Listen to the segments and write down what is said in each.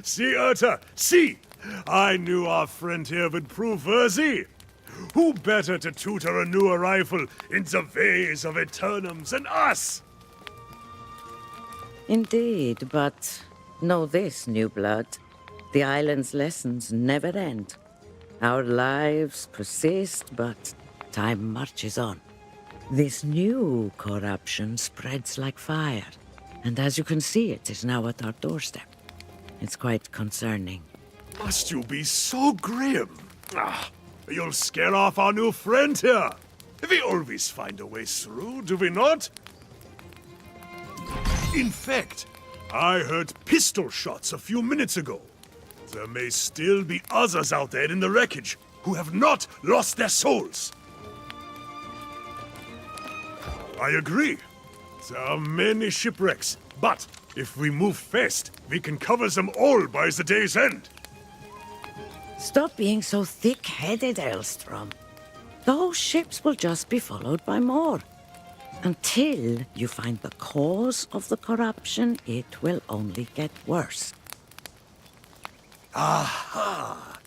See, Urta, see! I knew our friend here would prove worthy. Who better to tutor a new arrival in the ways of Aeternums than us? Indeed, but know this, new blood. The island's lessons never end. Our lives persist, but time marches on. This new corruption spreads like fire, and as you can see, it is now at our doorstep. It's quite concerning. Must you be so grim? You'll scare off our new friend here. We always find a way through, do we not? In fact, I heard pistol shots a few minutes ago. There may still be others out there in the wreckage who have not lost their souls. I agree. There are many shipwrecks, but if we move fast, we can cover them all by the day's end. Stop being so thick-headed, Elstrom. Those ships will just be followed by more. Until you find the cause of the corruption, it will only get worse. Aha!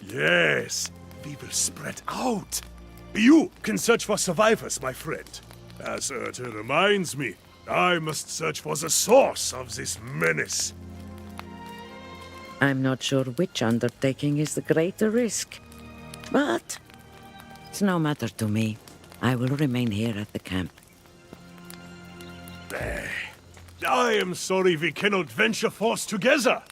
Yes, we will spread out. You can search for survivors, my friend. As Urta reminds me, I must search for the source of this menace. I'm not sure which undertaking is the greater risk. But it's no matter to me. I will remain here at the camp. I am sorry we cannot venture forth together.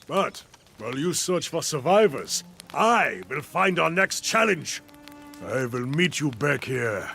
But while you search for survivors, I will find our next challenge. I will meet you back here.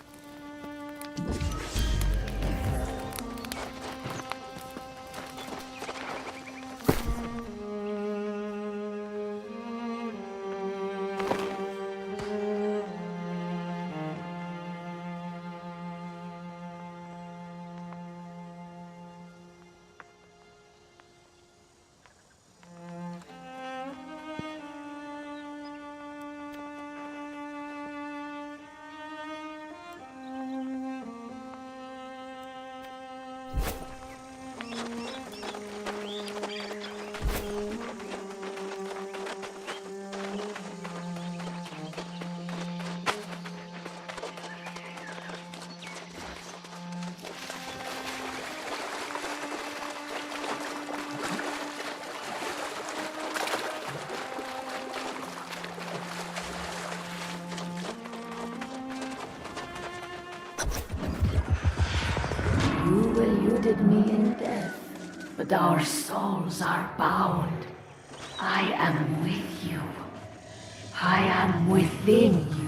You eluded me in death, but our souls are bound. I am with you. I am within you.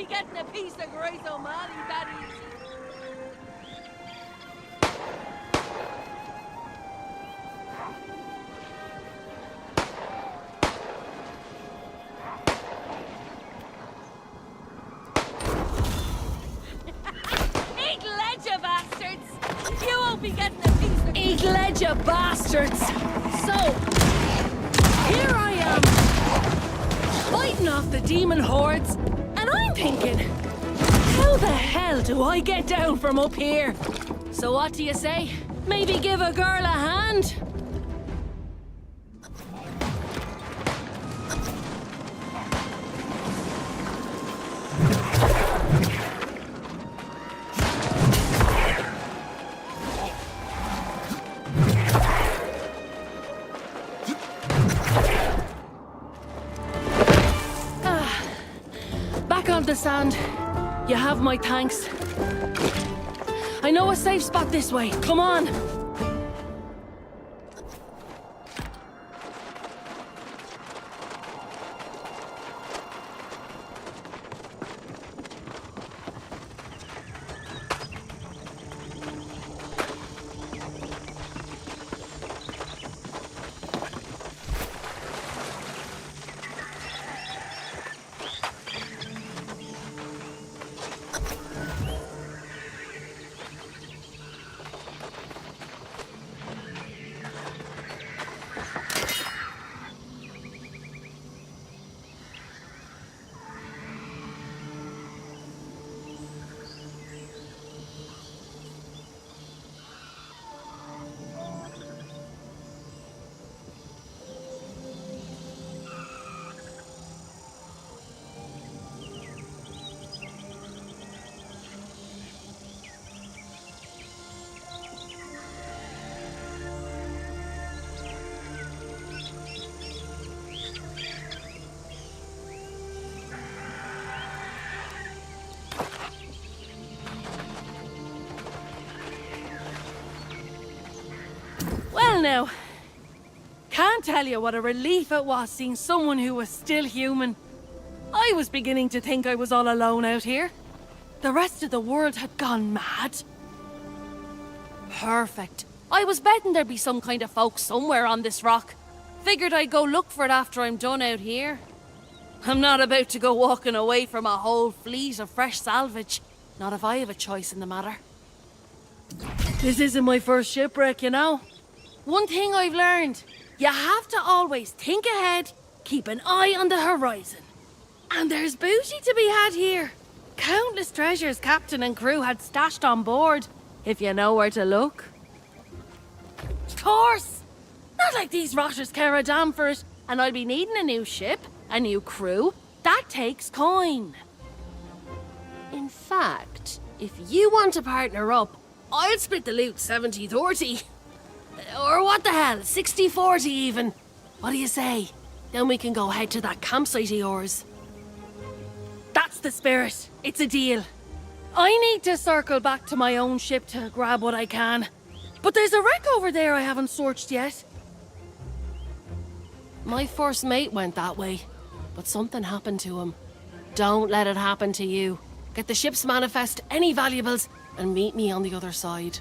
be getting a piece of Grace O'Malley that easy. Eat ledger, bastards! You won't be getting a piece of... Eat ledger, bastards! So, here I am, fighting off the demon hordes, and I'm thinking, how the hell do I get down from up here? So what do you say? Maybe give a girl a hand? Back on the sand. You have my thanks. I know a safe spot this way. Come on. Well now, can't tell you what a relief it was seeing someone who was still human. I was beginning to think I was all alone out here. The rest of the world had gone mad. Perfect. I was betting there'd be some kind of folk somewhere on this rock. Figured I'd go look for it after I'm done out here. I'm not about to go walking away from a whole fleet of fresh salvage. Not if I have a choice in the matter. This isn't my first shipwreck, you know. One thing I've learned, you have to always think ahead, keep an eye on the horizon. And there's booty to be had here. Countless treasures captain and crew had stashed on board, if you know where to look. Of course! Not like these rotters care a damn for it, and I'll be needing a new ship, a new crew. That takes coin. In fact, if you want to partner up, I'll split the loot 70-30. Or what the hell, 60-40 even. What do you say? Then we can go head to that campsite of yours. That's the spirit. It's a deal. I need to circle back to my own ship to grab what I can. But there's a wreck over there I haven't searched yet. My first mate went that way, but something happened to him. Don't let it happen to you. Get the ship's manifest, any valuables, and meet me on the other side.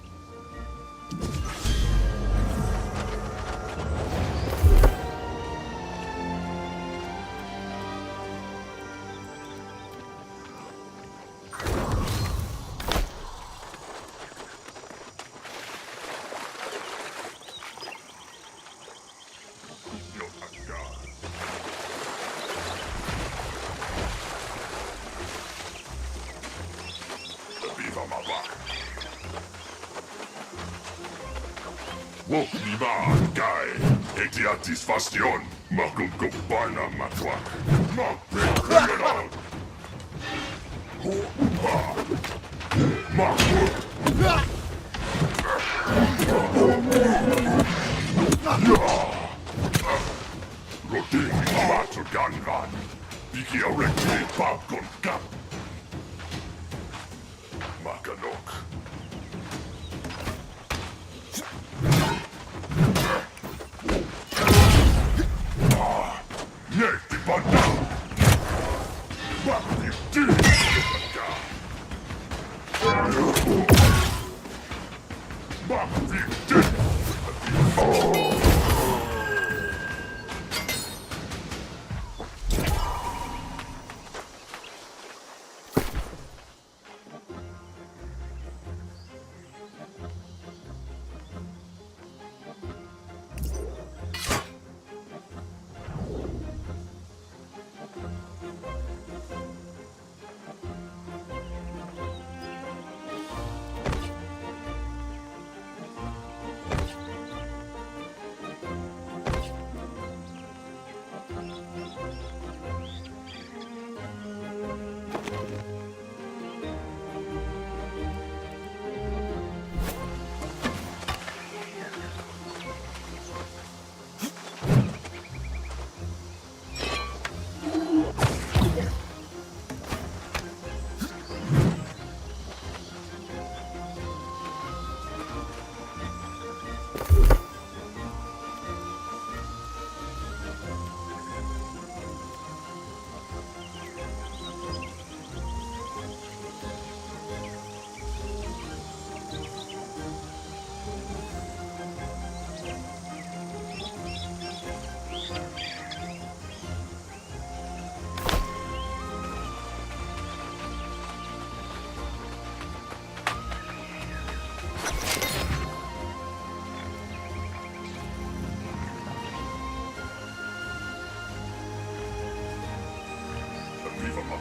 Satisfacción, macum copana matwak, mac criminal. Rotin macho gangan, biki erecte pap con cap. Macanok. Nerti panna! What you do?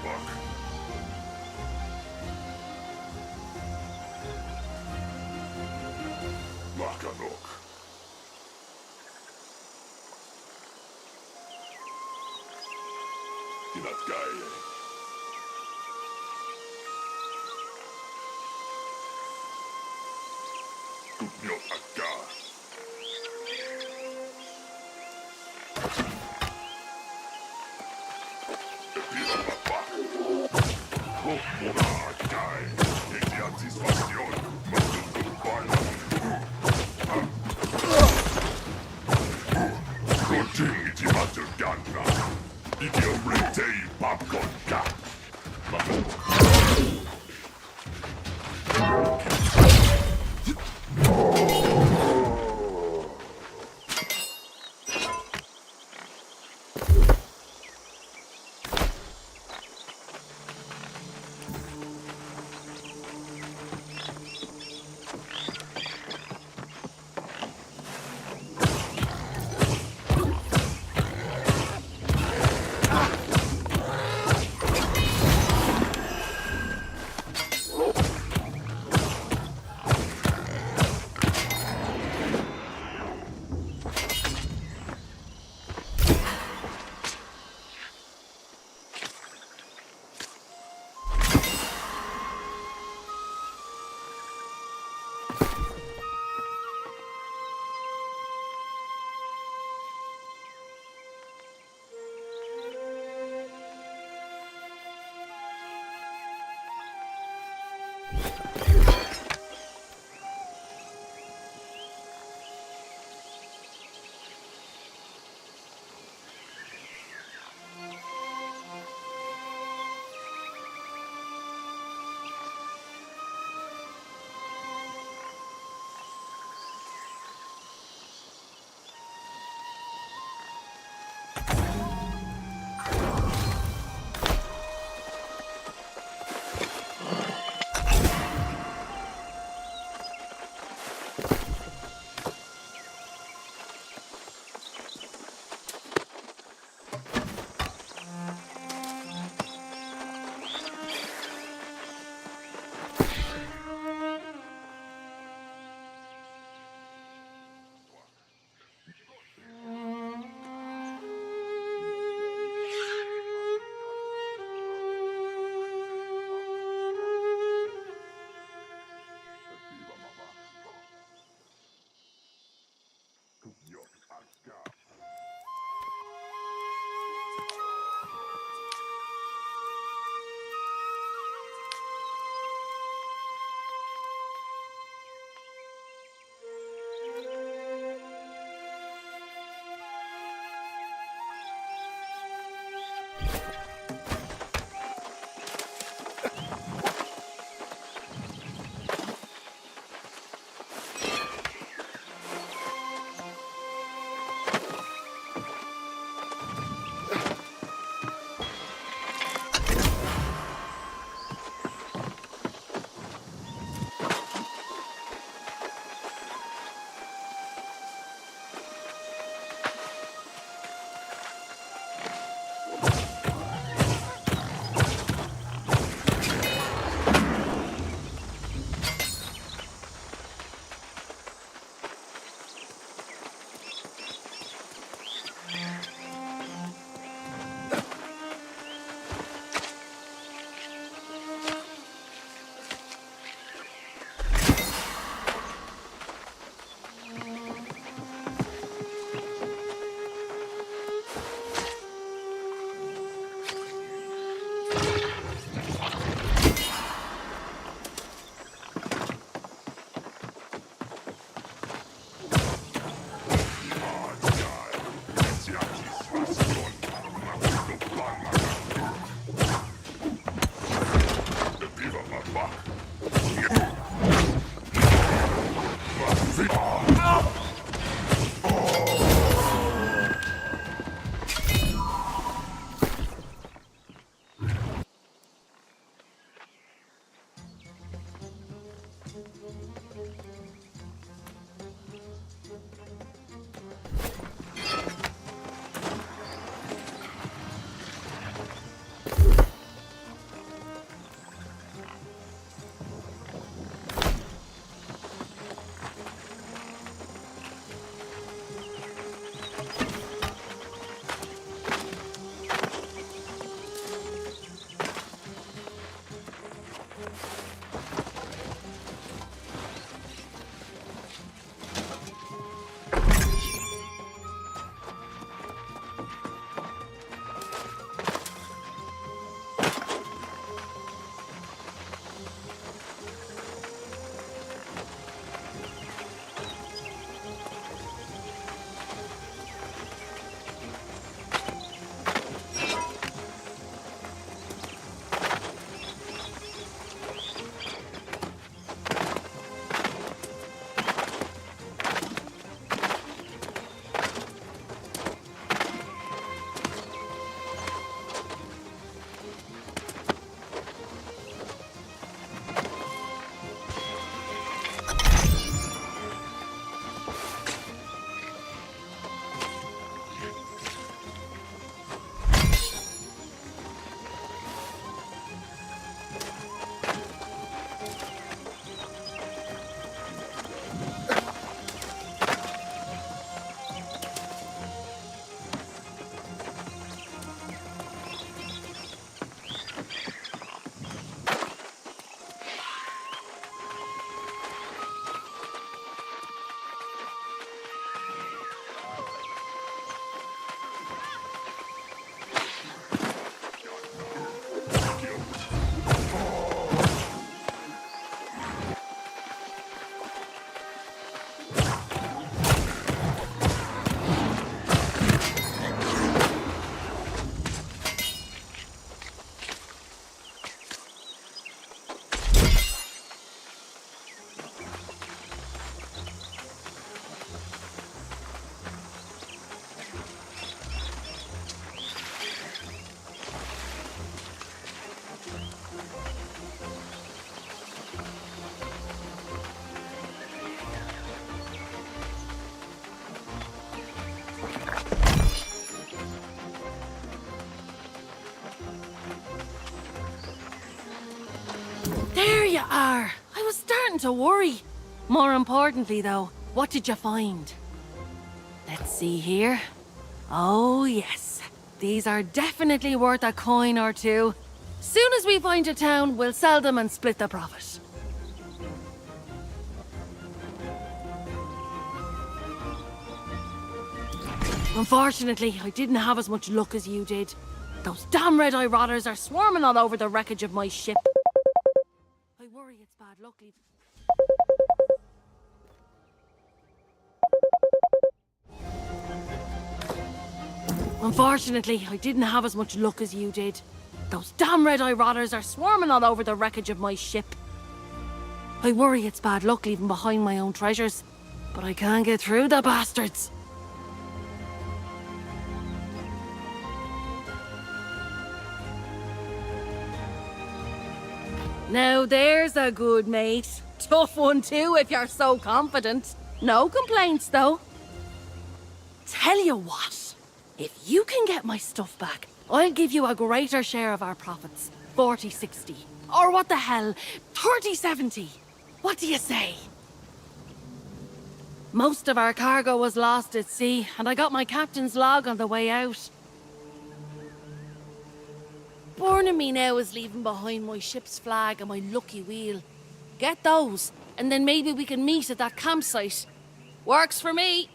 Babak. Lakanok. Kinat kaya. Kupnyot akka. Epila babak. Muna akay. Hindi antisipasyon. Magtutupala. Kuting iti matagana. Iti omrete popcorn ka. are. I was starting to worry. More importantly, though, what did you find? Let's see here. Oh, yes. These are definitely worth a coin or two. Soon as we find a town, we'll sell them and split the profit. Unfortunately, I didn't have as much luck as you did. Those damn red-eye rotters are swarming all over the wreckage of my ship. I worry it's bad luck leaving. Unfortunately, I didn't have as much luck as you did. Those damn red-eye rotters are swarming all over the wreckage of my ship. I worry it's bad luck leaving behind my own treasures, but I can't get through the bastards. Now there's a good mate. Tough one too, if you're so confident. No complaints, though. Tell you what, if you can get my stuff back, I'll give you a greater share of our profits. 40-60. Or what the hell, 30-70. What do you say? Most of our cargo was lost at sea, and I got my captain's log on the way out. Burning me now is leaving behind my ship's flag and my lucky wheel. Get those, and then maybe we can meet at that campsite. Works for me.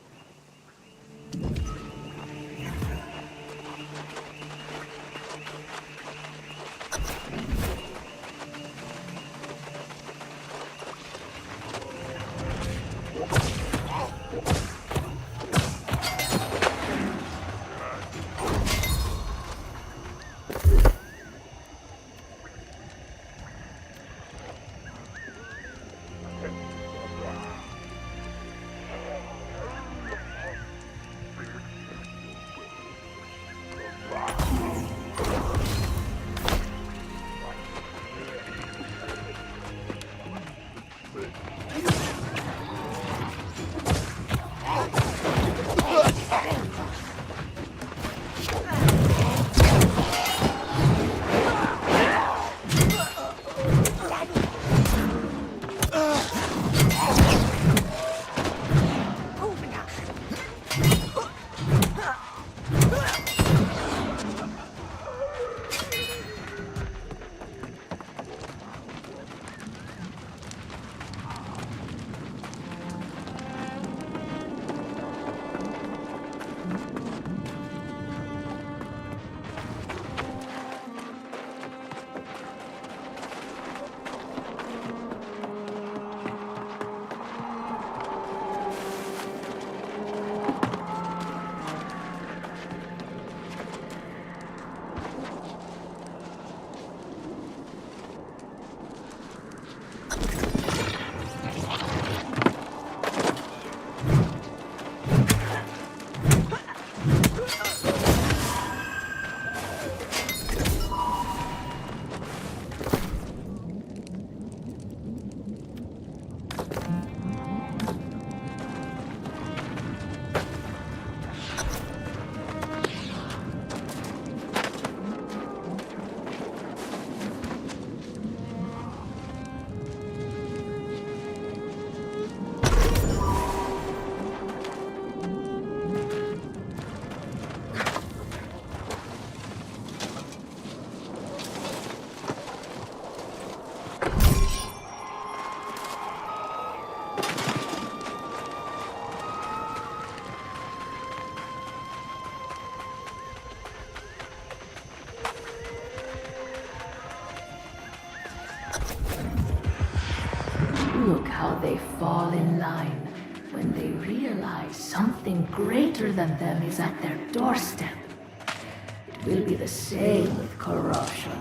Look how they fall in line when they realize something greater than them is at their doorstep. It will be the same with corruption.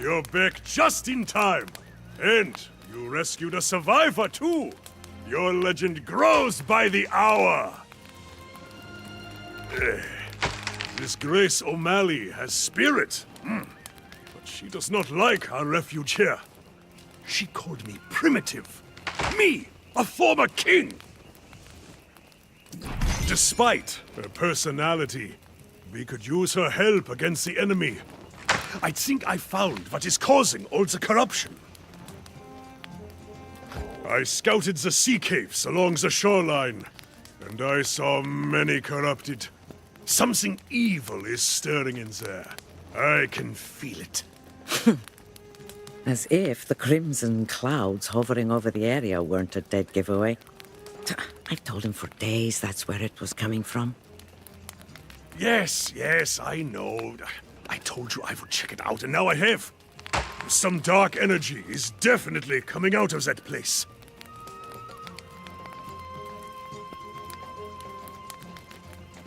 You're back just in time. And you rescued a survivor, too. Your legend grows by the hour. This Grace O'Malley has spirit. But she does not like our refuge here. She called me primitive. Me, a former king. Despite her personality, we could use her help against the enemy. I think I found what is causing all the corruption. I scouted the sea caves along the shoreline, and I saw many corrupted. Something evil is stirring in there. I can feel it. As if the crimson clouds hovering over the area weren't a dead giveaway. I've told him for days that's where it was coming from. Yes, I know. I told you I would check it out, and now I have. Some dark energy is definitely coming out of that place.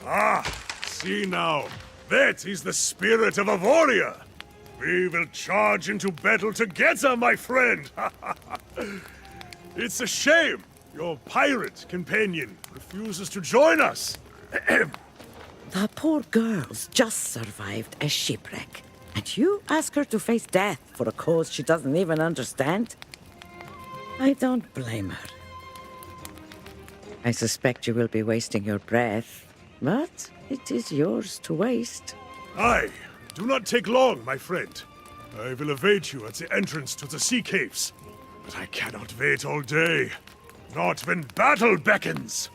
Ah, see now. That is the spirit of a warrior. We will charge into battle together, my friend. It's a shame your pirate companion refuses to join us. The poor girl's just survived a shipwreck. And you ask her to face death for a cause she doesn't even understand? I don't blame her. I suspect you will be wasting your breath, but it is yours to waste. Aye, do not take long, my friend. I will await you at the entrance to the sea caves. But I cannot wait all day. Not when battle beckons.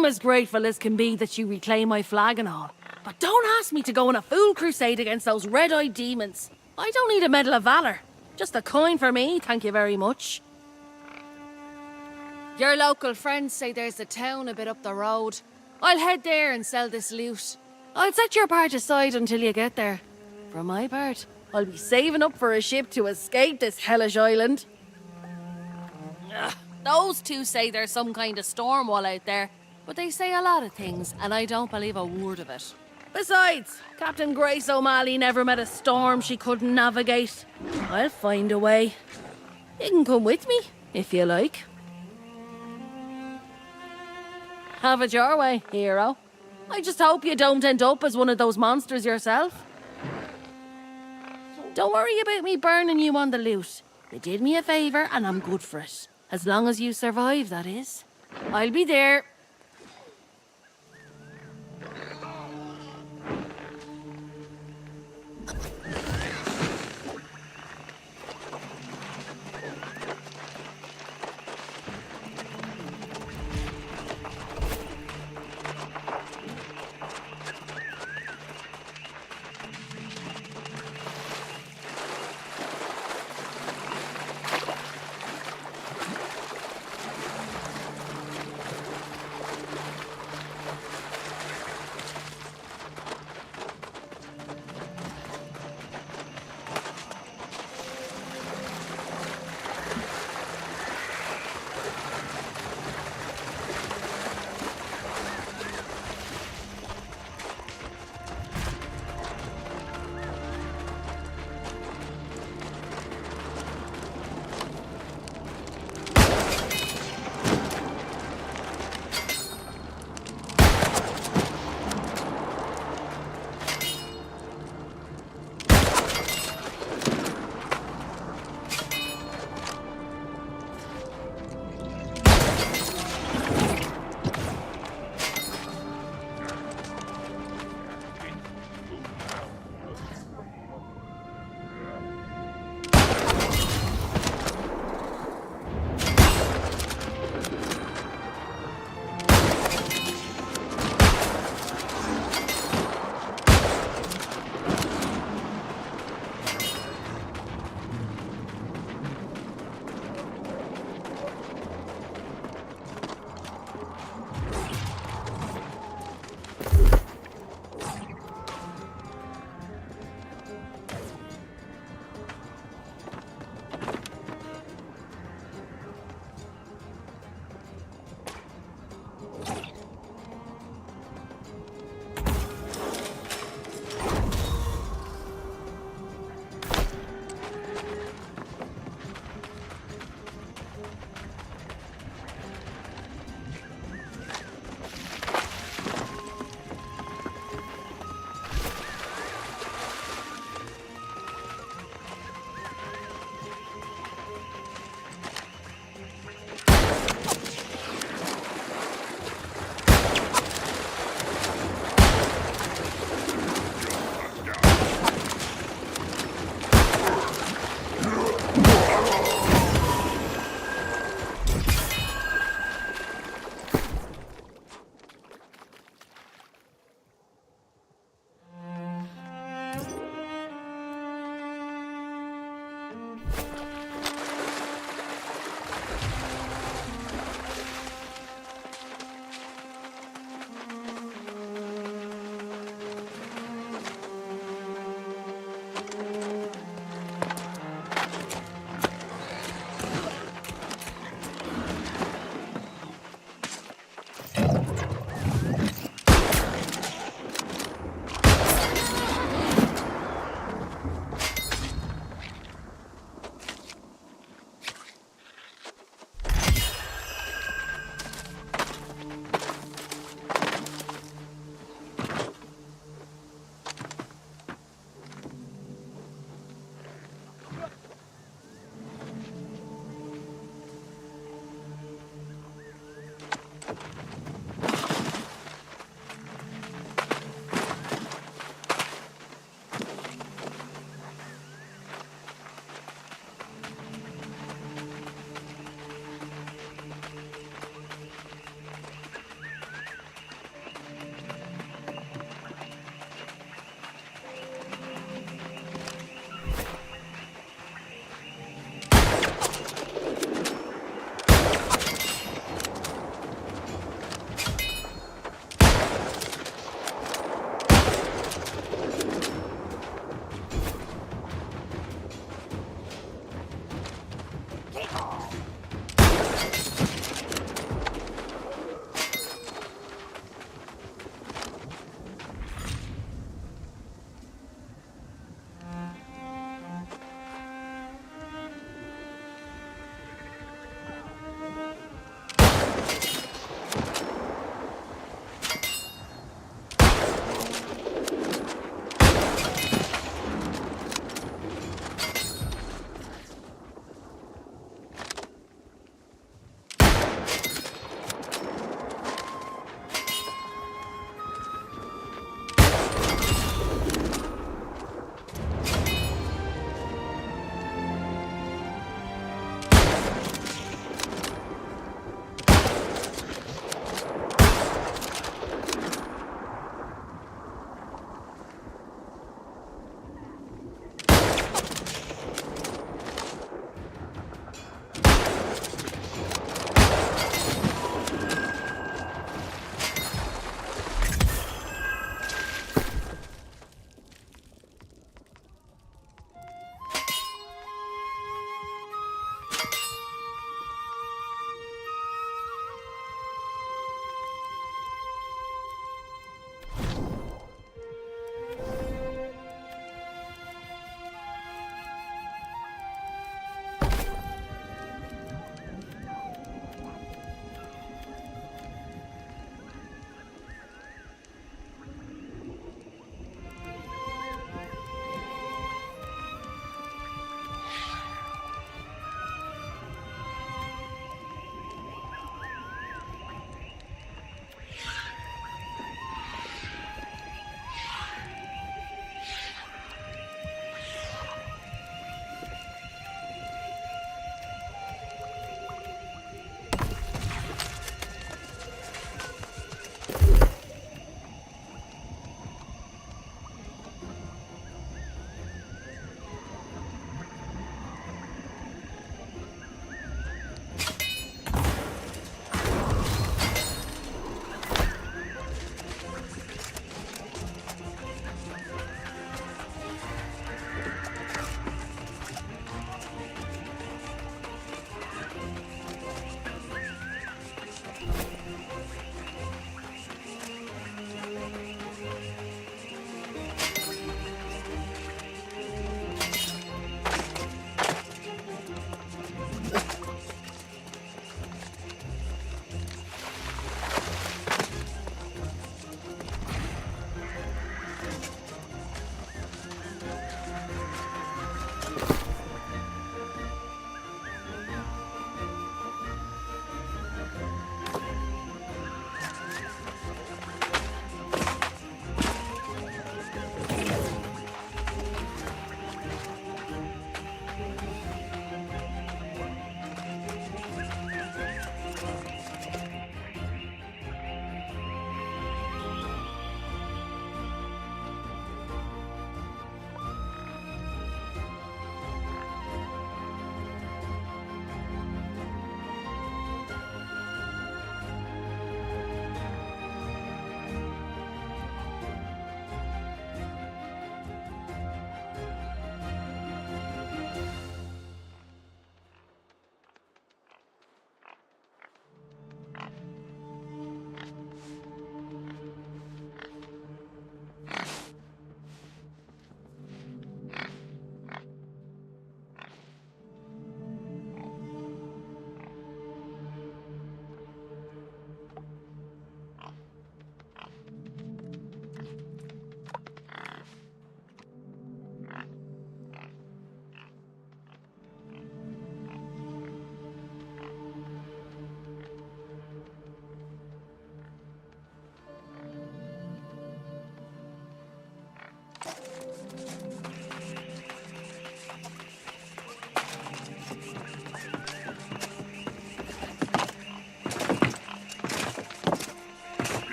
I'm as grateful as can be that you reclaim my flag and all. But don't ask me to go on a fool crusade against those red-eyed demons. I don't need a Medal of Valor. Just a coin for me, thank you very much. Your local friends say there's a town a bit up the road. I'll head there and sell this loot. I'll set your part aside until you get there. For my part, I'll be saving up for a ship to escape this hellish island. Ugh, those two say there's some kind of storm wall out there, but they say a lot of things, and I don't believe a word of it. Besides, Captain Grace O'Malley never met a storm she couldn't navigate. I'll find a way. You can come with me, if you like. Have it your way, hero. I just hope you don't end up as one of those monsters yourself. Don't worry about me burning you on the loot. You did me a favour and I'm good for it. As long as you survive, that is. I'll be there.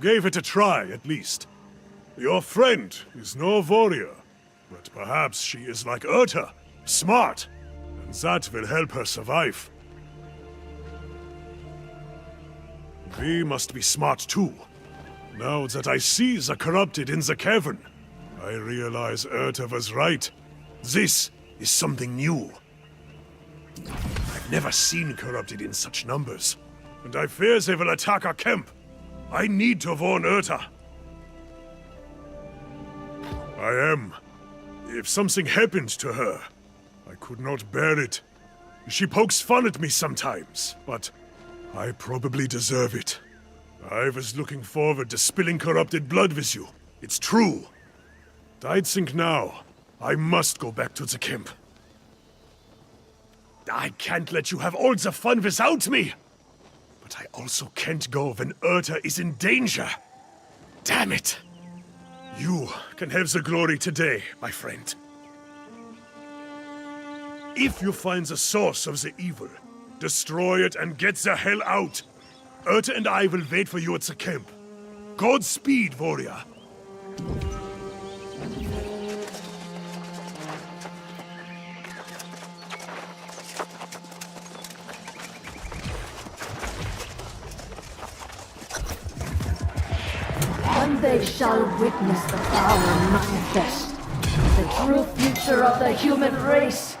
gave it a try, at least. Your friend is no warrior, but perhaps she is like Urta, smart, and that will help her survive. We must be smart too. Now that I see the corrupted in the cavern, I realize Urta was right. This is something new. I've never seen corrupted in such numbers, and I fear they will attack our camp. I need to warn Urta. I am. If something happened to her, I could not bear it. She pokes fun at me sometimes, but I probably deserve it. I was looking forward to spilling corrupted blood with you. It's true. I think now, I must go back to the camp. I can't let you have all the fun without me! But I also can't go when Urta is in danger. Damn it! You can have the glory today, my friend. If you find the source of the evil, destroy it and get the hell out. Urta and I will wait for you at the camp. Godspeed, warrior. And they shall witness the power manifest, the true future of the human race.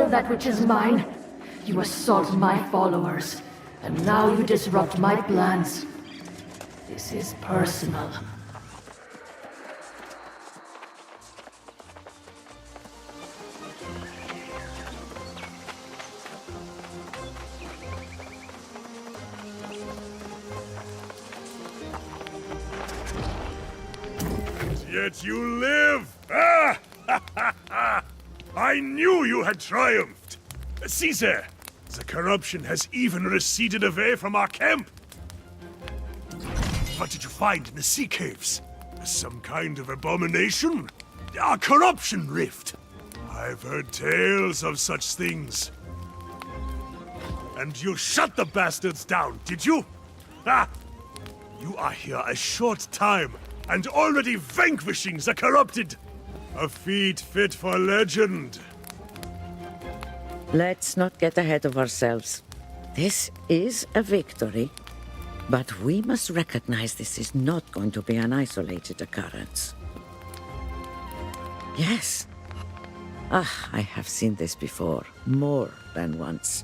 steal that which is mine. You assault my followers, and now you disrupt my plans. This is personal. Yet you live! Ah! I knew you had triumphed! Caesar, the corruption has even receded away from our camp! What did you find in the sea caves? Some kind of abomination? A corruption rift? I've heard tales of such things. And you shut the bastards down, did you? Ah! You are here a short time, and already vanquishing the corrupted! A feat fit for legend. Let's not get ahead of ourselves. This is a victory, but we must recognize this is not going to be an isolated occurrence. Yes. I have seen this before, more than once.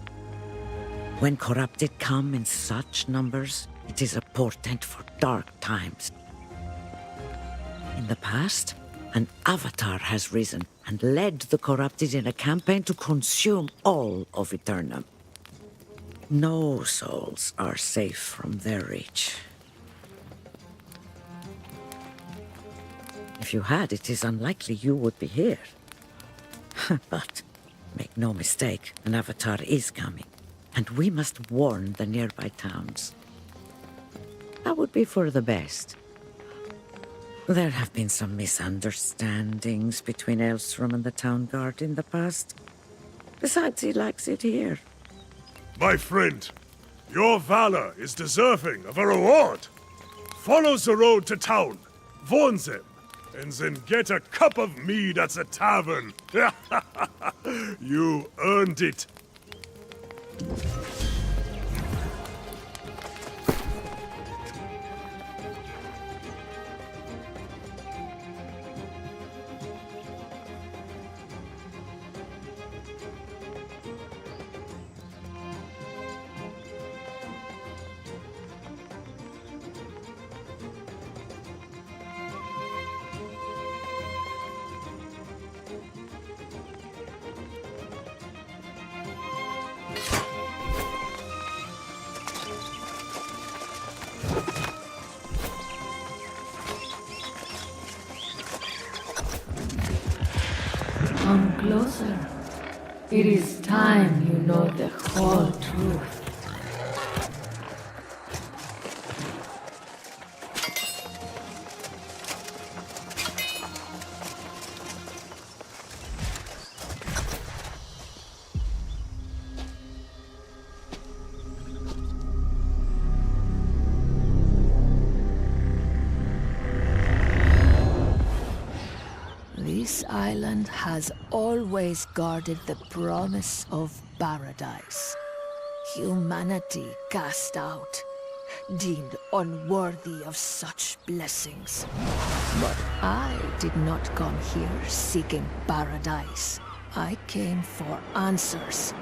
When corrupted come in such numbers, it is a portent for dark times. In the past, an avatar has risen and led the corrupted in a campaign to consume all of Aeternum. No souls are safe from their reach. If you had, it is unlikely you would be here. But make no mistake, an avatar is coming, and we must warn the nearby towns. That would be for the best. There have been some misunderstandings between Aeternum and the town guard in the past. Besides, he likes it here. My friend, your valor is deserving of a reward. Follow the road to town, warn them, and then get a cup of mead at the tavern. You earned it. Come closer. It is time you know the whole truth. This island has always guarded the promise of paradise. Humanity cast out, deemed unworthy of such blessings. But I did not come here seeking paradise. I came for answers.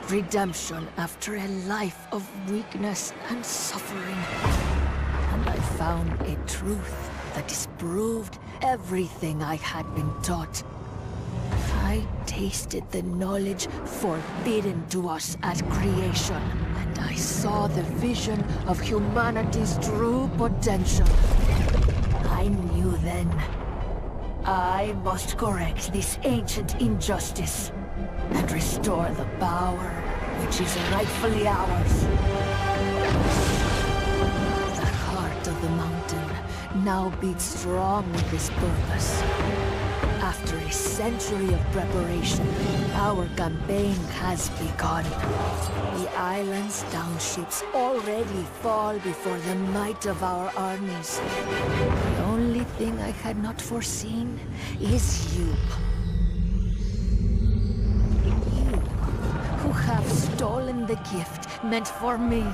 Redemption after a life of weakness and suffering. And I found a truth that disproved everything I had been taught. I tasted the knowledge forbidden to us at creation, and I saw the vision of humanity's true potential. I knew then, I must correct this ancient injustice and restore the power which is rightfully ours. The heart of the mountain now beats strong with this purpose. After a century of preparation, our campaign has begun. The island's townships already fall before the might of our armies. The only thing I had not foreseen is you. You, who have stolen the gift meant for me.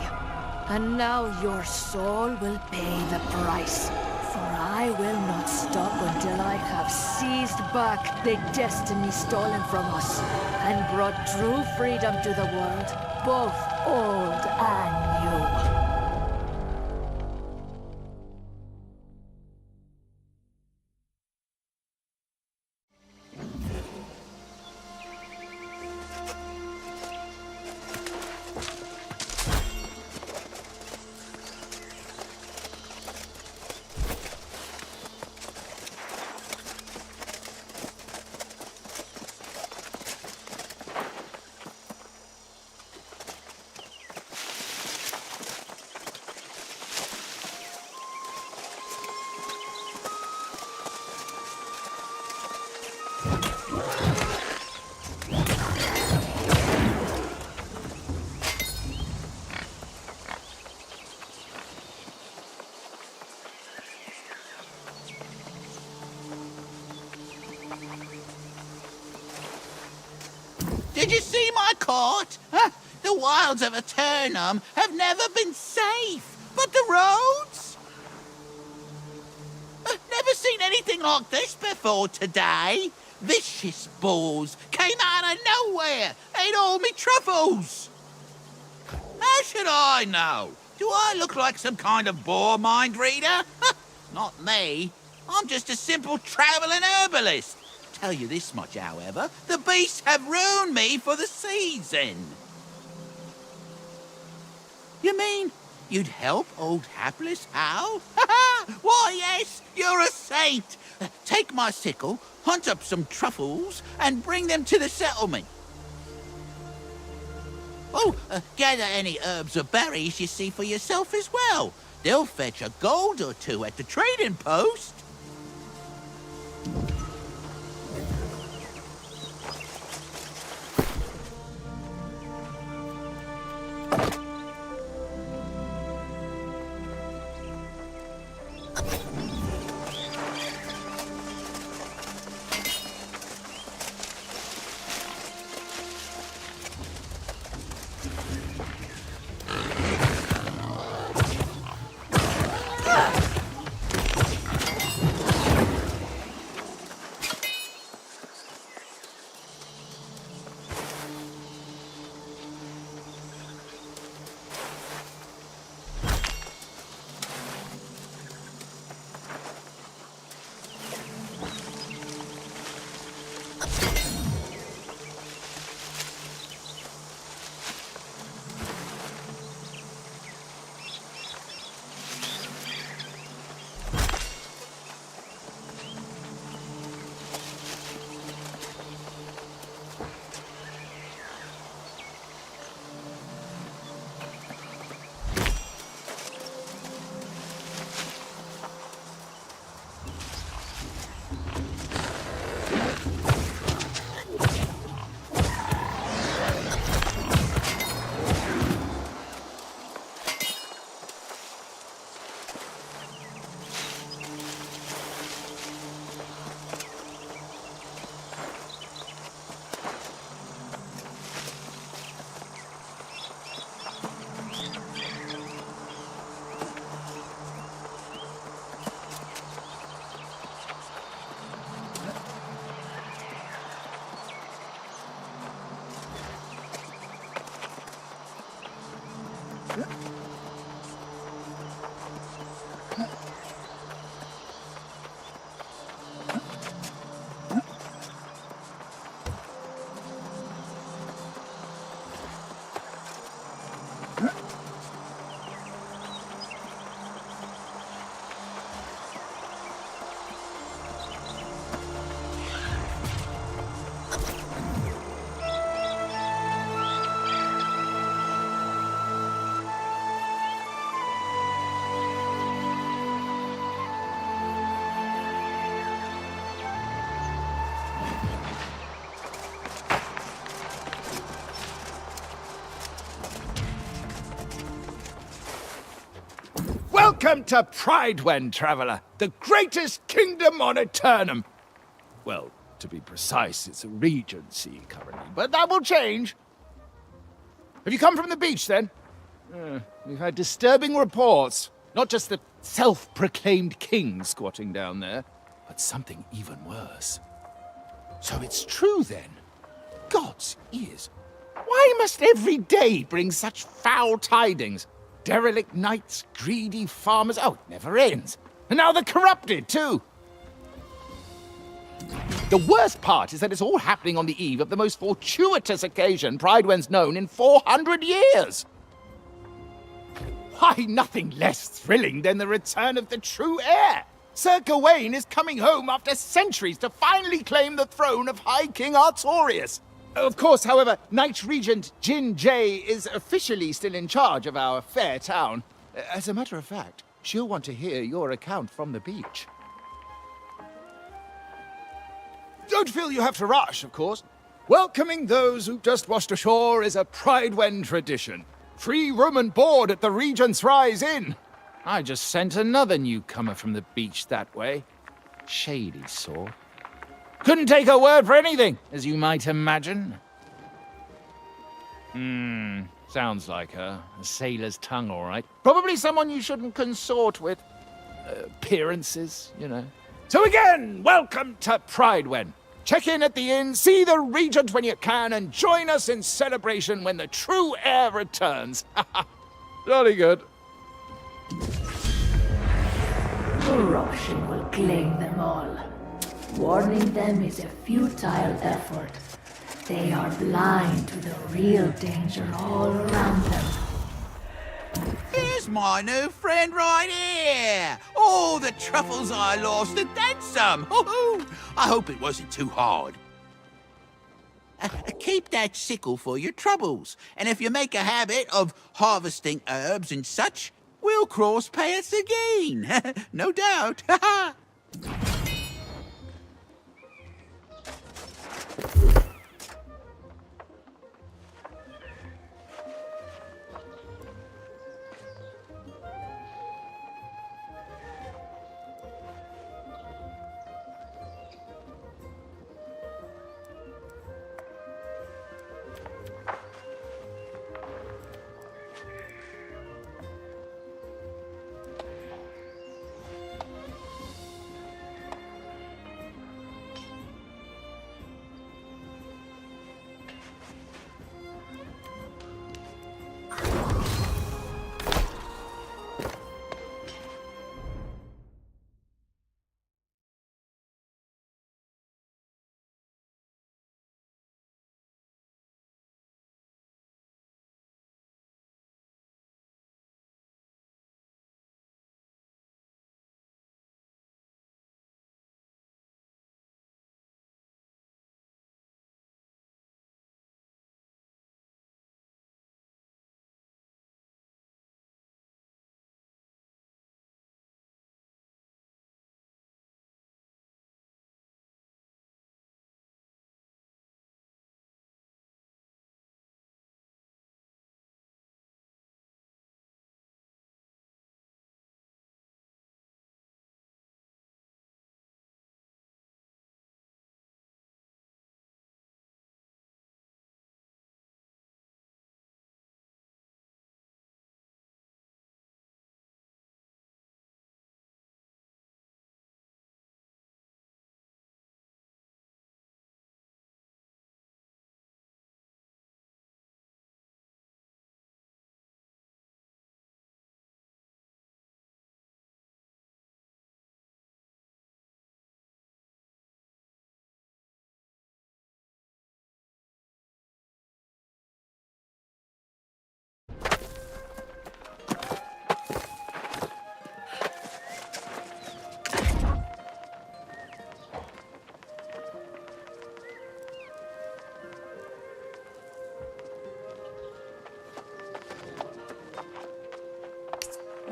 And now your soul will pay the price. For I I will not stop until I have seized back the destiny stolen from us and brought true freedom to the world, both old and new. Did you see my court? Huh? The wilds of Aeternum have never been safe, but the roads? Never seen anything like this before today. Vicious bulls came out of nowhere, ate all me truffles. How should I know? Do I look like some kind of boar mind reader? Not me. I'm just a simple travelling herbalist. Tell you this much, however, the beasts have ruined me for the season. You mean you'd help old hapless Hal? Why, yes, you're a saint. Take my sickle, hunt up some truffles, and bring them to the settlement. Oh, gather any herbs or berries you see for yourself as well. They'll fetch a gold or two at the trading post. Welcome to Pridewen, traveler, the greatest kingdom on Aeternum. Well, to be precise, it's a regency currently, but that will change. Have you come from the beach, then? We've had disturbing reports. Not just the self-proclaimed king squatting down there, but something even worse. So it's true then. God's ears. Why must every day bring such foul tidings? Derelict knights, greedy farmers. Oh, it never ends. And now the corrupted, too. The worst part is that it's all happening on the eve of the most fortuitous occasion Pridewend's known in 400 years. Why, nothing less thrilling than the return of the true heir. Sir Gawain is coming home after centuries to finally claim the throne of High King Artorius. Of course, however, Knight Regent Jin Jay is officially still in charge of our fair town. As a matter of fact, she'll want to hear your account from the beach. Don't feel you have to rush, of course. Welcoming those who've just washed ashore is a Pridewend tradition. Free room and board at the Regent's Rise Inn. I just sent another newcomer from the beach that way. Shady sort. Couldn't take her word for anything, as you might imagine. Sounds like her. A sailor's tongue, all right. Probably someone you shouldn't consort with. Appearances, you know. So again, welcome to Pridewend. Check in at the inn, see the Regent when you can, and join us in celebration when the true heir returns. Jolly good. Corruption will claim them all. Warning them is a futile effort. They are blind to the real danger all around them. Here's my new friend right here. All the truffles I lost and then some. Hoo-hoo. I hope it wasn't too hard. Keep that sickle for your troubles. And if you make a habit of harvesting herbs and such, we'll cross paths again. No doubt.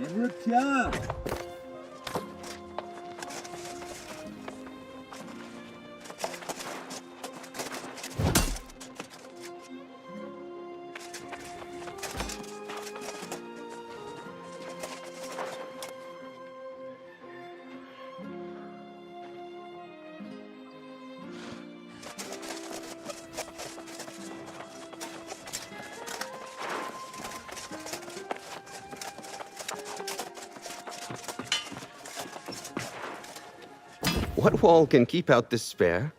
Il me tient. What wall can keep out despair?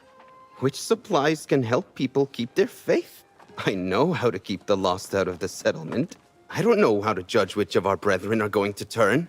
Which supplies can help people keep their faith? I know how to keep the lost out of the settlement. I don't know how to judge which of our brethren are going to turn.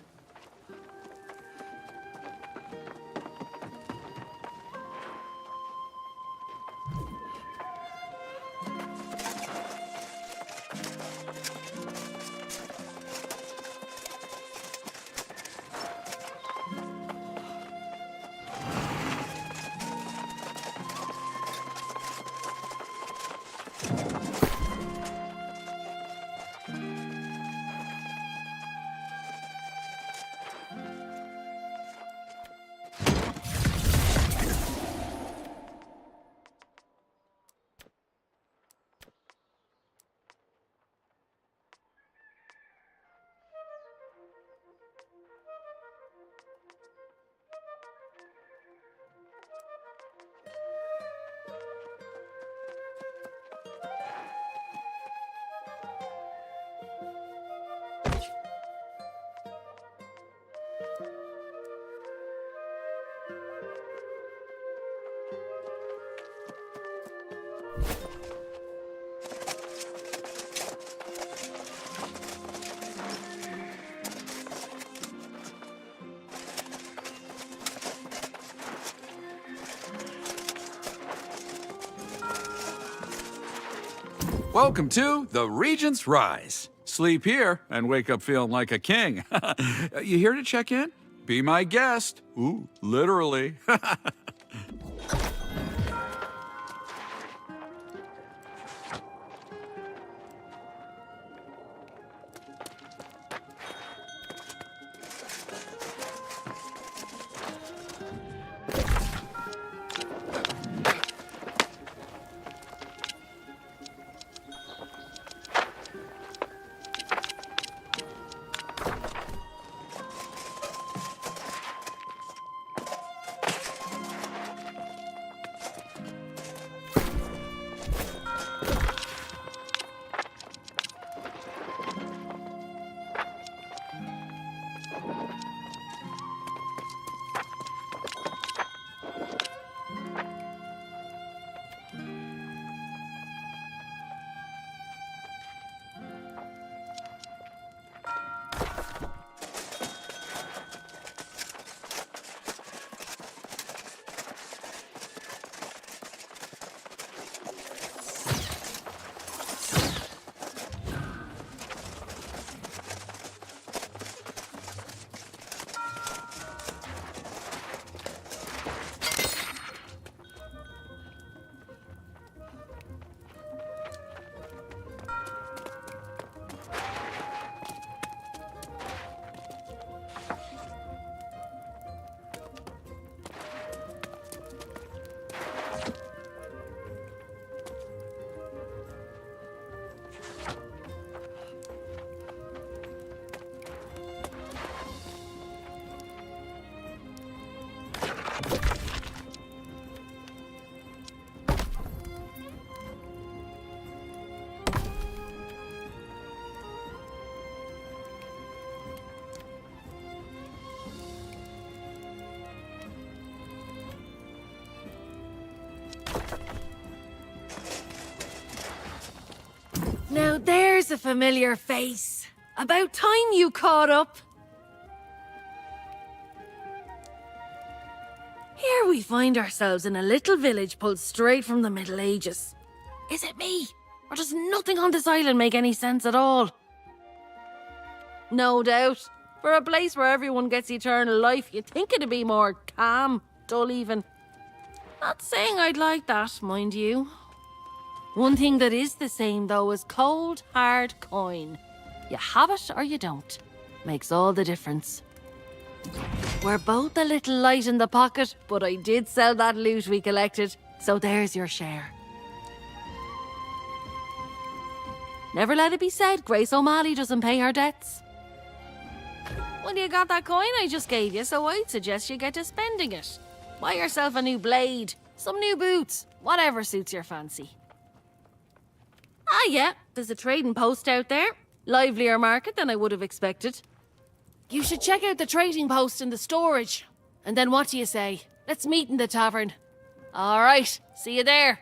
Welcome to the Regent's Rise. Sleep here and wake up feeling like a king. You here to check in? Be my guest. Ooh, literally. Now there's a familiar face. About time you caught up. Here we find ourselves in a little village pulled straight from the Middle Ages. Is it me? Or does nothing on this island make any sense at all? No doubt. For a place where everyone gets eternal life, you'd think it'd be more calm, dull even. Not saying I'd like that, mind you. One thing that is the same, though, is cold, hard coin. You have it or you don't. Makes all the difference. We're both a little light in the pocket, but I did sell that loot we collected, so there's your share. Never let it be said Grace O'Malley doesn't pay her debts. Well, you got that coin I just gave you, so I'd suggest you get to spending it. Buy yourself a new blade, some new boots, whatever suits your fancy. Ah, yeah, there's a trading post out there. Livelier market than I would have expected. You should check out the trading post in the storage. And then what do you say? Let's meet in the tavern. All right, see you there.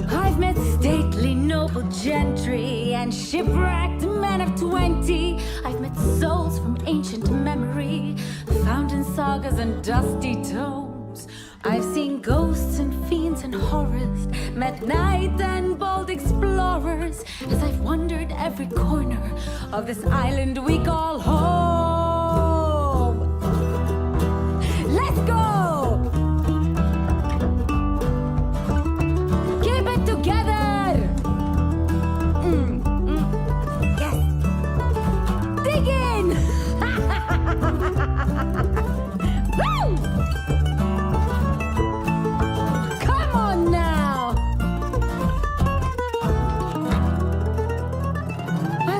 I've met stately noble gentry and shipwrecked men of 20. I've met souls from ancient memory, found in sagas and dusty tomes. I've seen ghosts and fiends and horrors, met knights and bold explorers, as I've wandered every corner of this island we call home.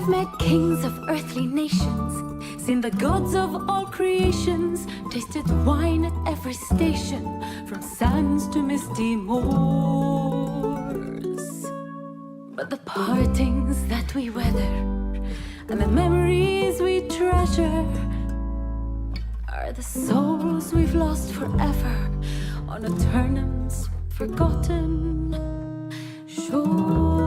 I've met kings of earthly nations, seen the gods of all creations, tasted wine at every station, from sands to misty moors. But the partings that we weather and the memories we treasure are the souls we've lost forever on Aeternum's forgotten shores.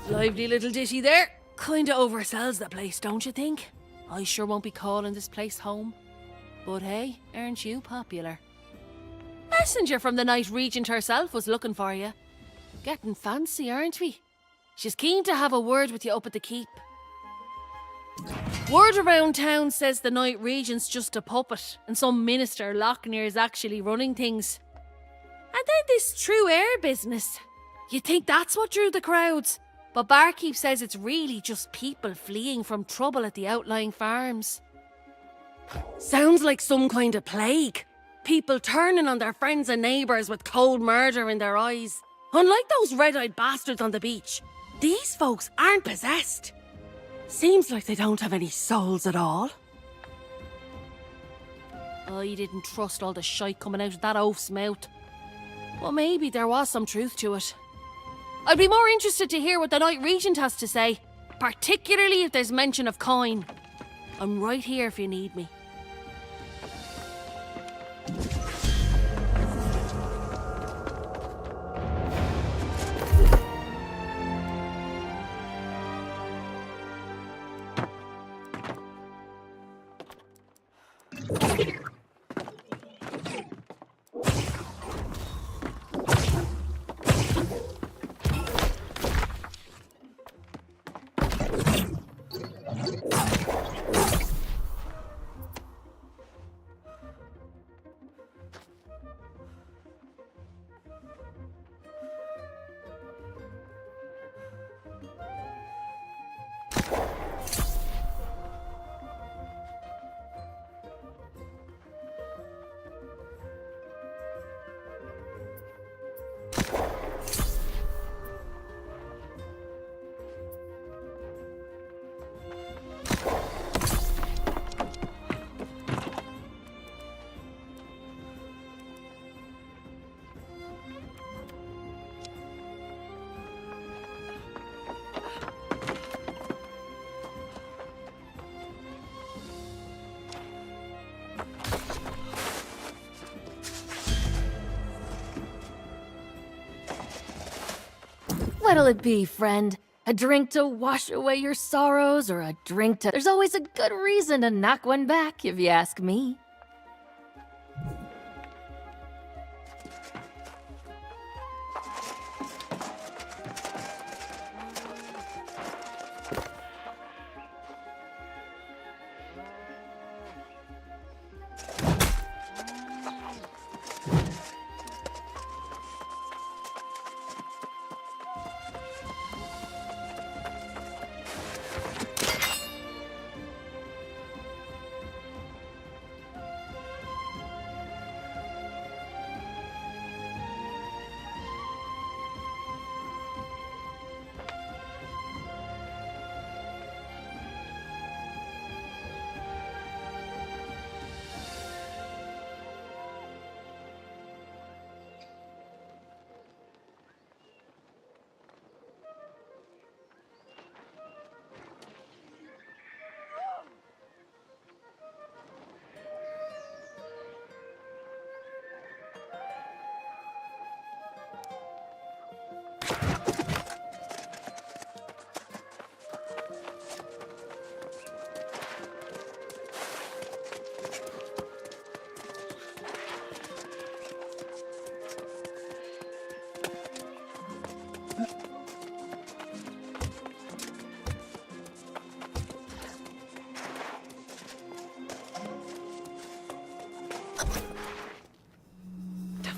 Lively little ditty there. Kinda oversells the place, don't you think? I sure won't be calling this place home. But hey, aren't you popular? Messenger from the Night Regent herself was looking for you. Getting fancy, aren't we? She's keen to have a word with you up at the keep. Word around town says the Night Regent's just a puppet, and some minister Lochnear's actually running things. And then this true air business. You'd think that's what drew the crowds. But Barkeep says it's really just people fleeing from trouble at the outlying farms. Sounds like some kind of plague. People turning on their friends and neighbours with cold murder in their eyes. Unlike those red-eyed bastards on the beach, these folks aren't possessed. Seems like they don't have any souls at all. I didn't trust all the shite coming out of that oaf's mouth. Well, maybe there was some truth to it. I'd be more interested to hear what the Night Regent has to say, particularly if there's mention of coin. I'm right here if you need me. What'll it be, friend? A drink to wash away your sorrows, or a drink to... There's always a good reason to knock one back, if you ask me.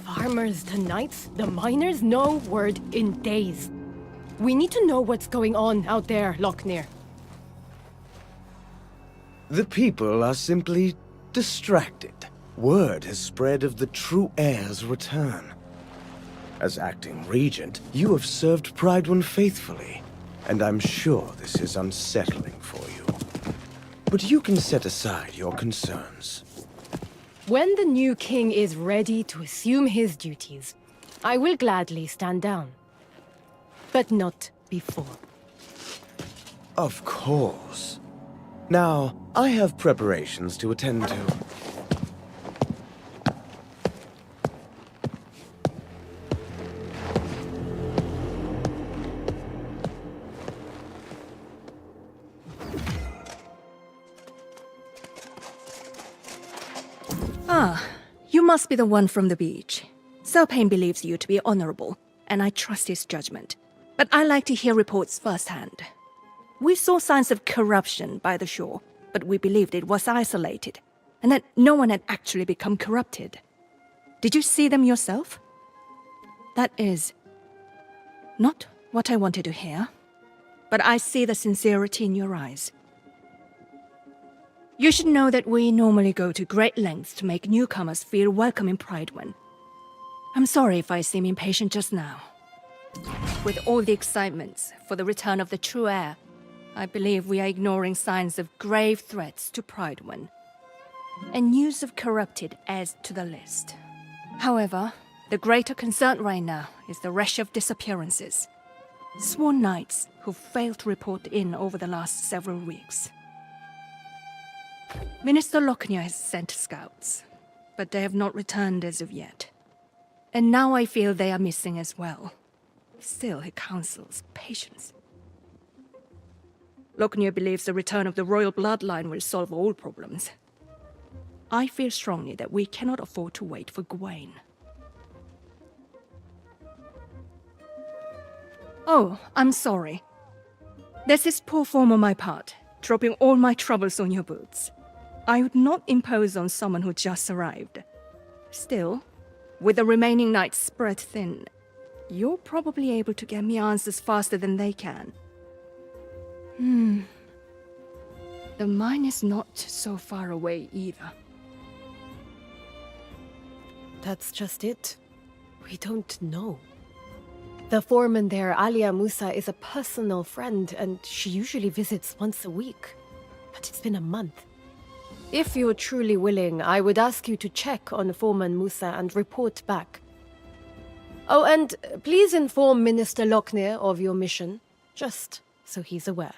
Farmers tonight, the miners, no word in days. We need to know what's going on out there, Lochnear. The people are simply distracted. Word has spread of the true heir's return. As acting regent, you have served Pride One faithfully, and I'm sure this is unsettling for you. But you can set aside your concerns. When the new king is ready to assume his duties, I will gladly stand down. But not before. Of course. Now, I have preparations to attend to. Ah, you must be the one from the beach. Selpain believes you to be honorable, and I trust his judgment. But I like to hear reports firsthand. We saw signs of corruption by the shore, but we believed it was isolated, and that no one had actually become corrupted. Did you see them yourself? That is not what I wanted to hear, but I see the sincerity in your eyes. You should know that we normally go to great lengths to make newcomers feel welcome in Pride One. I'm sorry if I seem impatient just now. With all the excitement for the return of the true heir, I believe we are ignoring signs of grave threats to Pride One. And news of corrupted adds to the list. However, the greater concern right now is the rush of disappearances. Sworn knights who failed to report in over the last several weeks. Minister Lochner has sent scouts, but they have not returned as of yet. And now I feel they are missing as well. Still, he counsels patience. Lochner believes the return of the royal bloodline will solve all problems. I feel strongly that we cannot afford to wait for Gwaine. Oh, I'm sorry. This is poor form on my part, dropping all my troubles on your boots. I would not impose on someone who just arrived. Still, with the remaining nights spread thin, you're probably able to get me answers faster than they can. The mine is not so far away either. That's just it. We don't know. The foreman there, Alia Musa, is a personal friend, and she usually visits once a week. But it's been a month. If you're truly willing, I would ask you to check on Foreman Musa and report back. Oh, and please inform Minister Lochner of your mission, just so he's aware.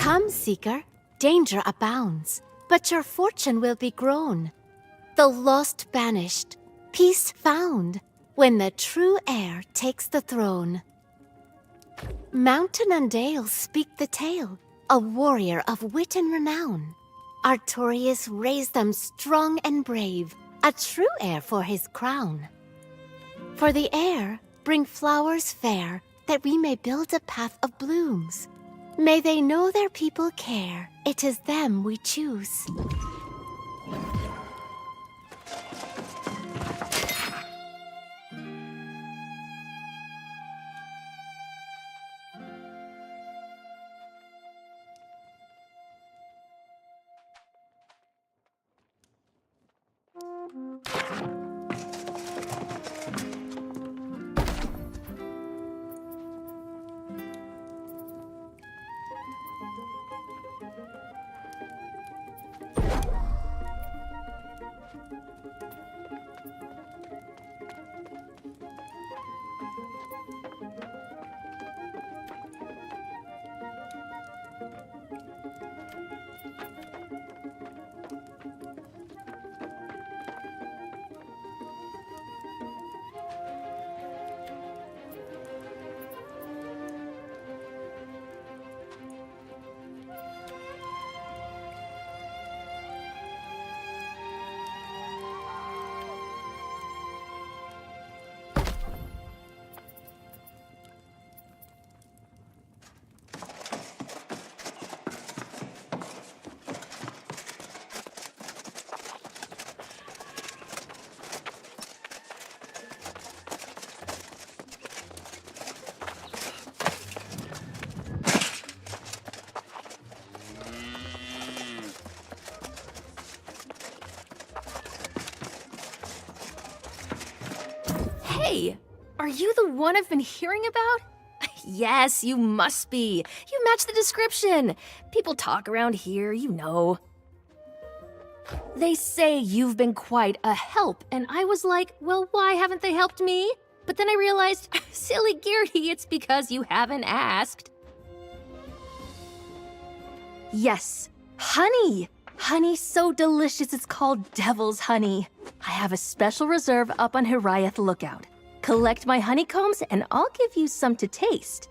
Come, seeker, danger abounds, but your fortune will be grown. The lost banished, peace found, when the true heir takes the throne. Mountain and dale speak the tale, a warrior of wit and renown. Artorius raised them strong and brave, a true heir for his crown. For the heir, bring flowers fair, that we may build a path of blooms. May they know their people care, it is them we choose. Hey, are you the one I've been hearing about? Yes, you must be. You match the description. People talk around here, you know. They say you've been quite a help, and I was like, well, why haven't they helped me? But then I realized, silly Geardy, it's because you haven't asked. Yes, honey! Honey so delicious it's called devil's honey. I have a special reserve up on Hiraeth Lookout. Collect my honeycombs and I'll give you some to taste.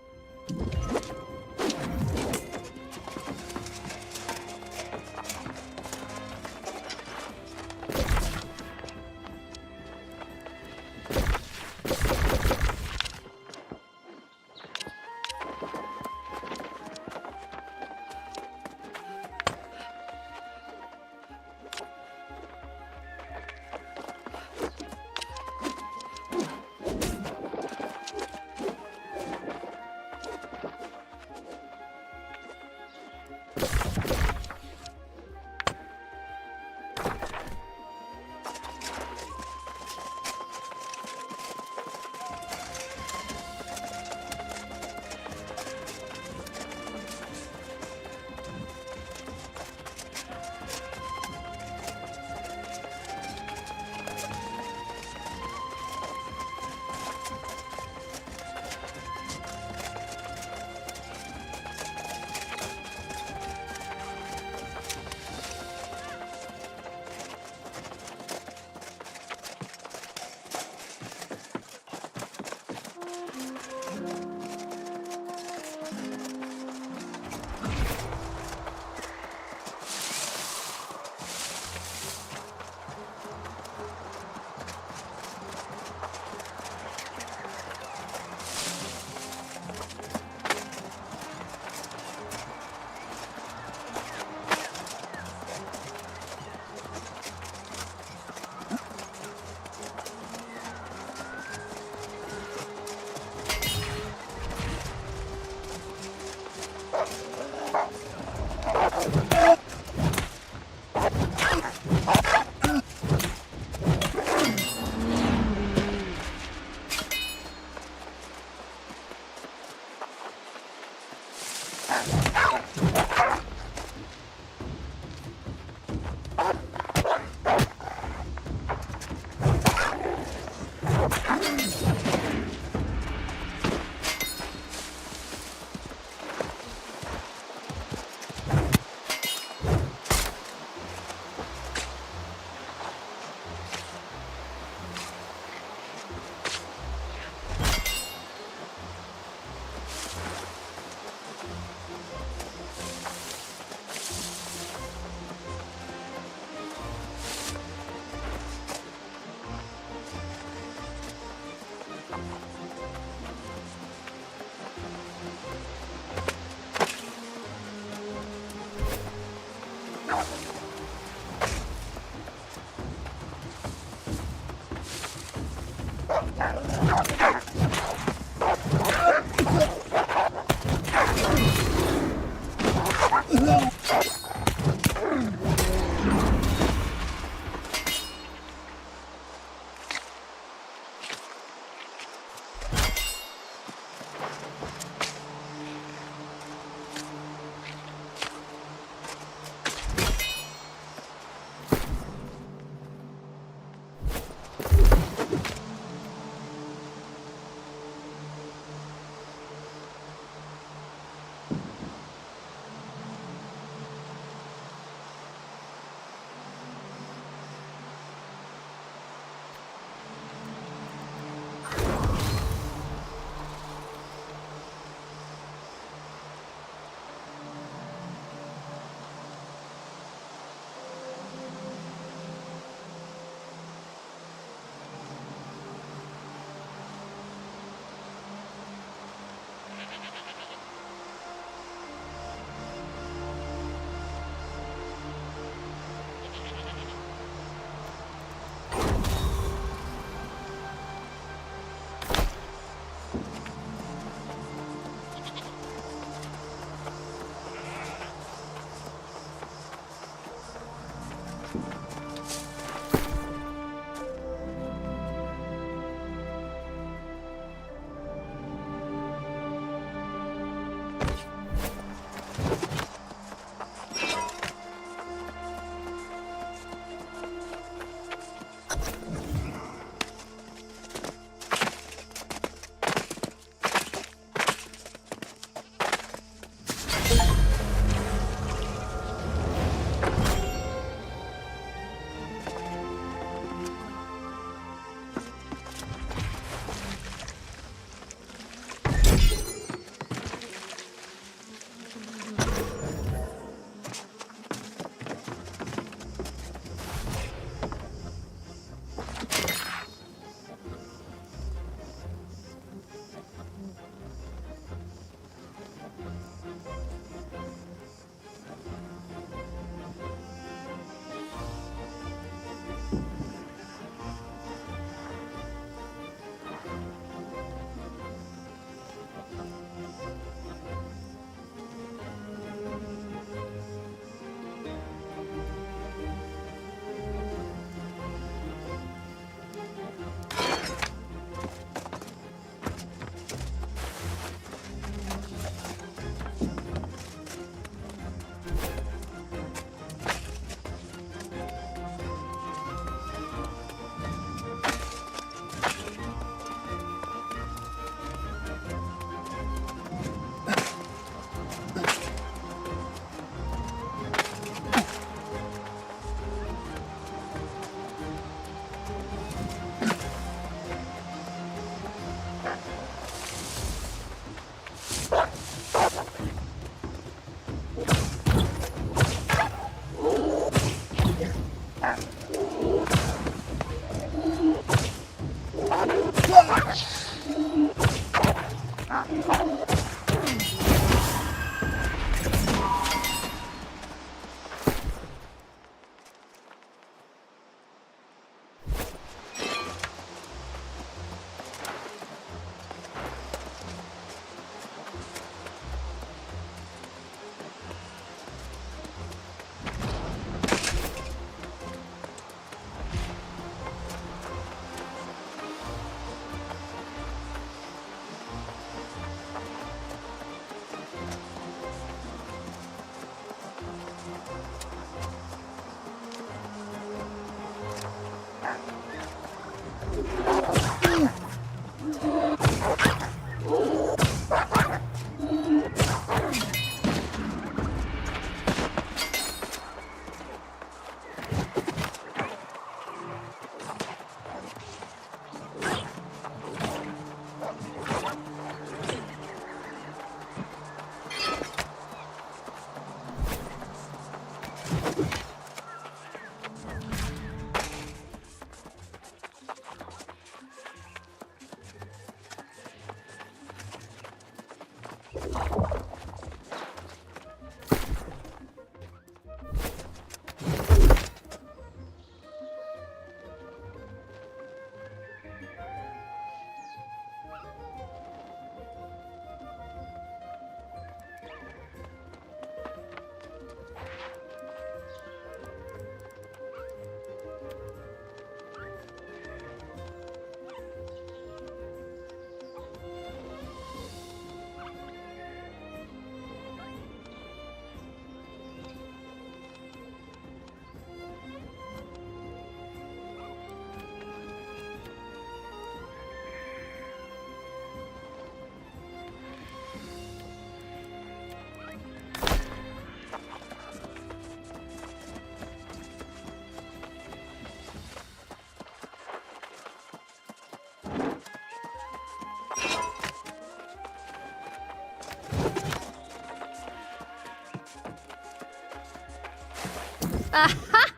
Aha!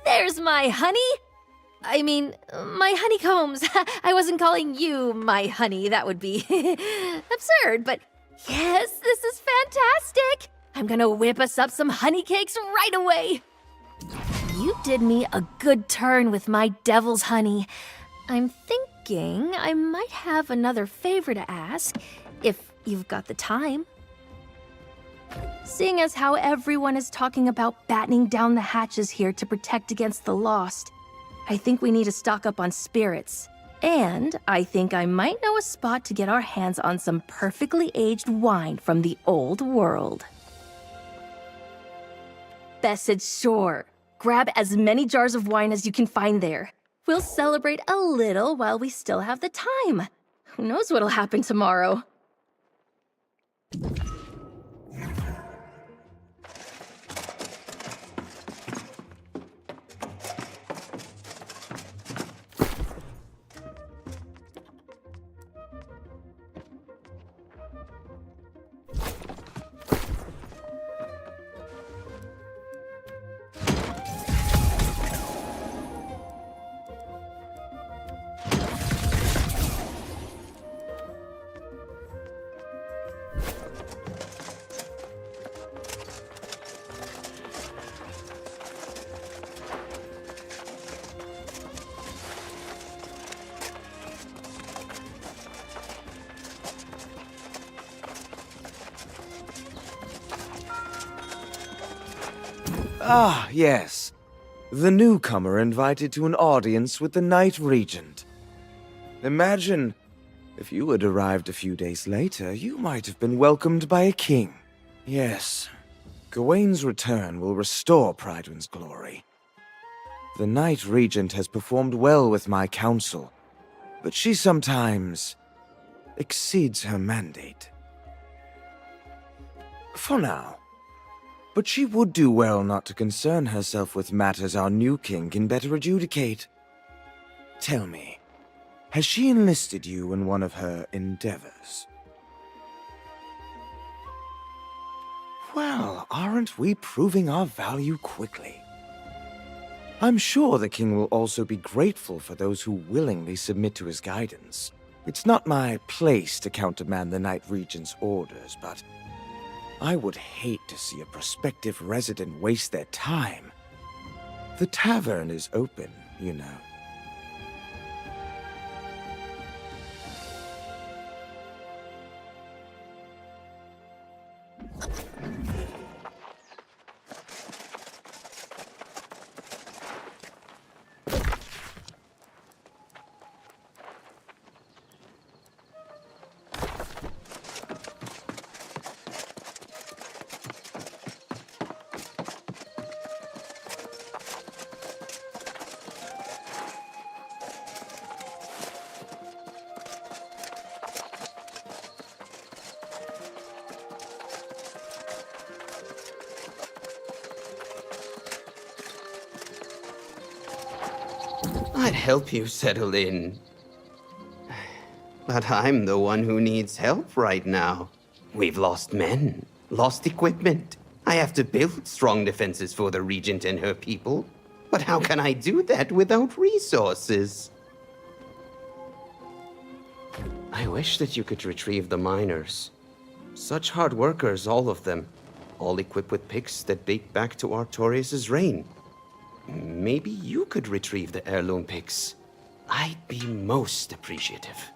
There's my honey! I mean, my honeycombs. I wasn't calling you my honey. That would be absurd, but yes, this is fantastic! I'm gonna whip us up some honey cakes right away! You did me a good turn with my devil's honey. I'm thinking I might have another favor to ask, if you've got the time. Seeing as how everyone is talking about battening down the hatches here to protect against the lost, I think we need to stock up on spirits. And I think I might know a spot to get our hands on some perfectly aged wine from the old world. Bess said sure. Grab as many jars of wine as you can find there. We'll celebrate a little while we still have the time. Who knows what'll happen tomorrow? Ah, yes. The newcomer invited to an audience with the Night Regent. Imagine, if you had arrived a few days later, you might have been welcomed by a king. Yes, Gawain's return will restore Prydwen's glory. The Night Regent has performed well with my council, but she sometimes exceeds her mandate. For now. But she would do well not to concern herself with matters our new king can better adjudicate. Tell me, has she enlisted you in one of her endeavors? Well, aren't we proving our value quickly? I'm sure the king will also be grateful for those who willingly submit to his guidance. It's not my place to countermand the Night Regent's orders, but I would hate to see a prospective resident waste their time. The tavern is open, you know. I'd help you settle in. But I'm the one who needs help right now. We've lost men, lost equipment. I have to build strong defenses for the Regent and her people. But how can I do that without resources? I wish that you could retrieve the miners. Such hard workers, all of them. All equipped with picks that date back to Artorius' reign. Maybe you could retrieve the heirloom picks. I'd be most appreciative.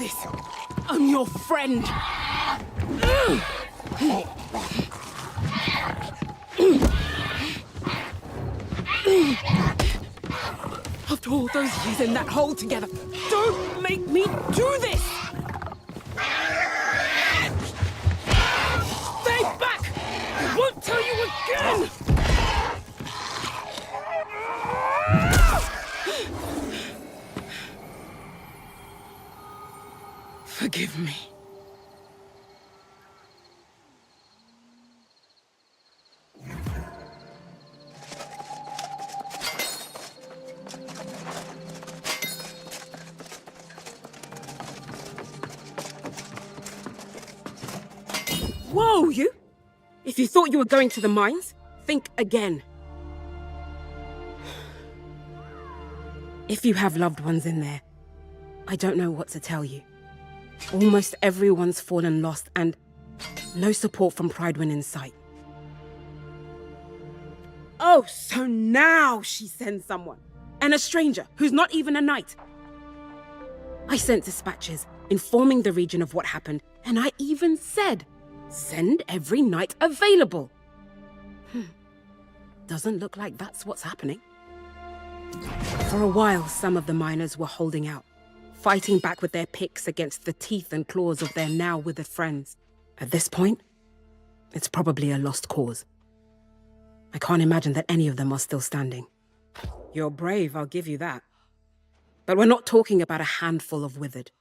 this. I'm your friend. After all those years in that hole together, don't make me do this! Stay back! I won't tell you again! Forgive me. Whoa, you! If you thought you were going to the mines, think again. If you have loved ones in there, I don't know what to tell you. Almost everyone's fallen lost and no support from Prydwen in sight. Oh, so now she sends someone. And a stranger who's not even a knight. I sent dispatches informing the region of what happened, and I even said, send every knight available. Doesn't look like that's what's happening. For a while, some of the miners were holding out, fighting back with their picks against the teeth and claws of their now withered friends. At this point, it's probably a lost cause. I can't imagine that any of them are still standing. You're brave, I'll give you that. But we're not talking about a handful of withered.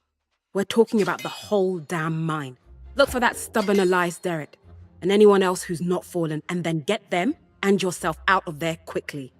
We're talking about the whole damn mine. Look for that stubborn Elias Derrick and anyone else who's not fallen, and then get them and yourself out of there quickly.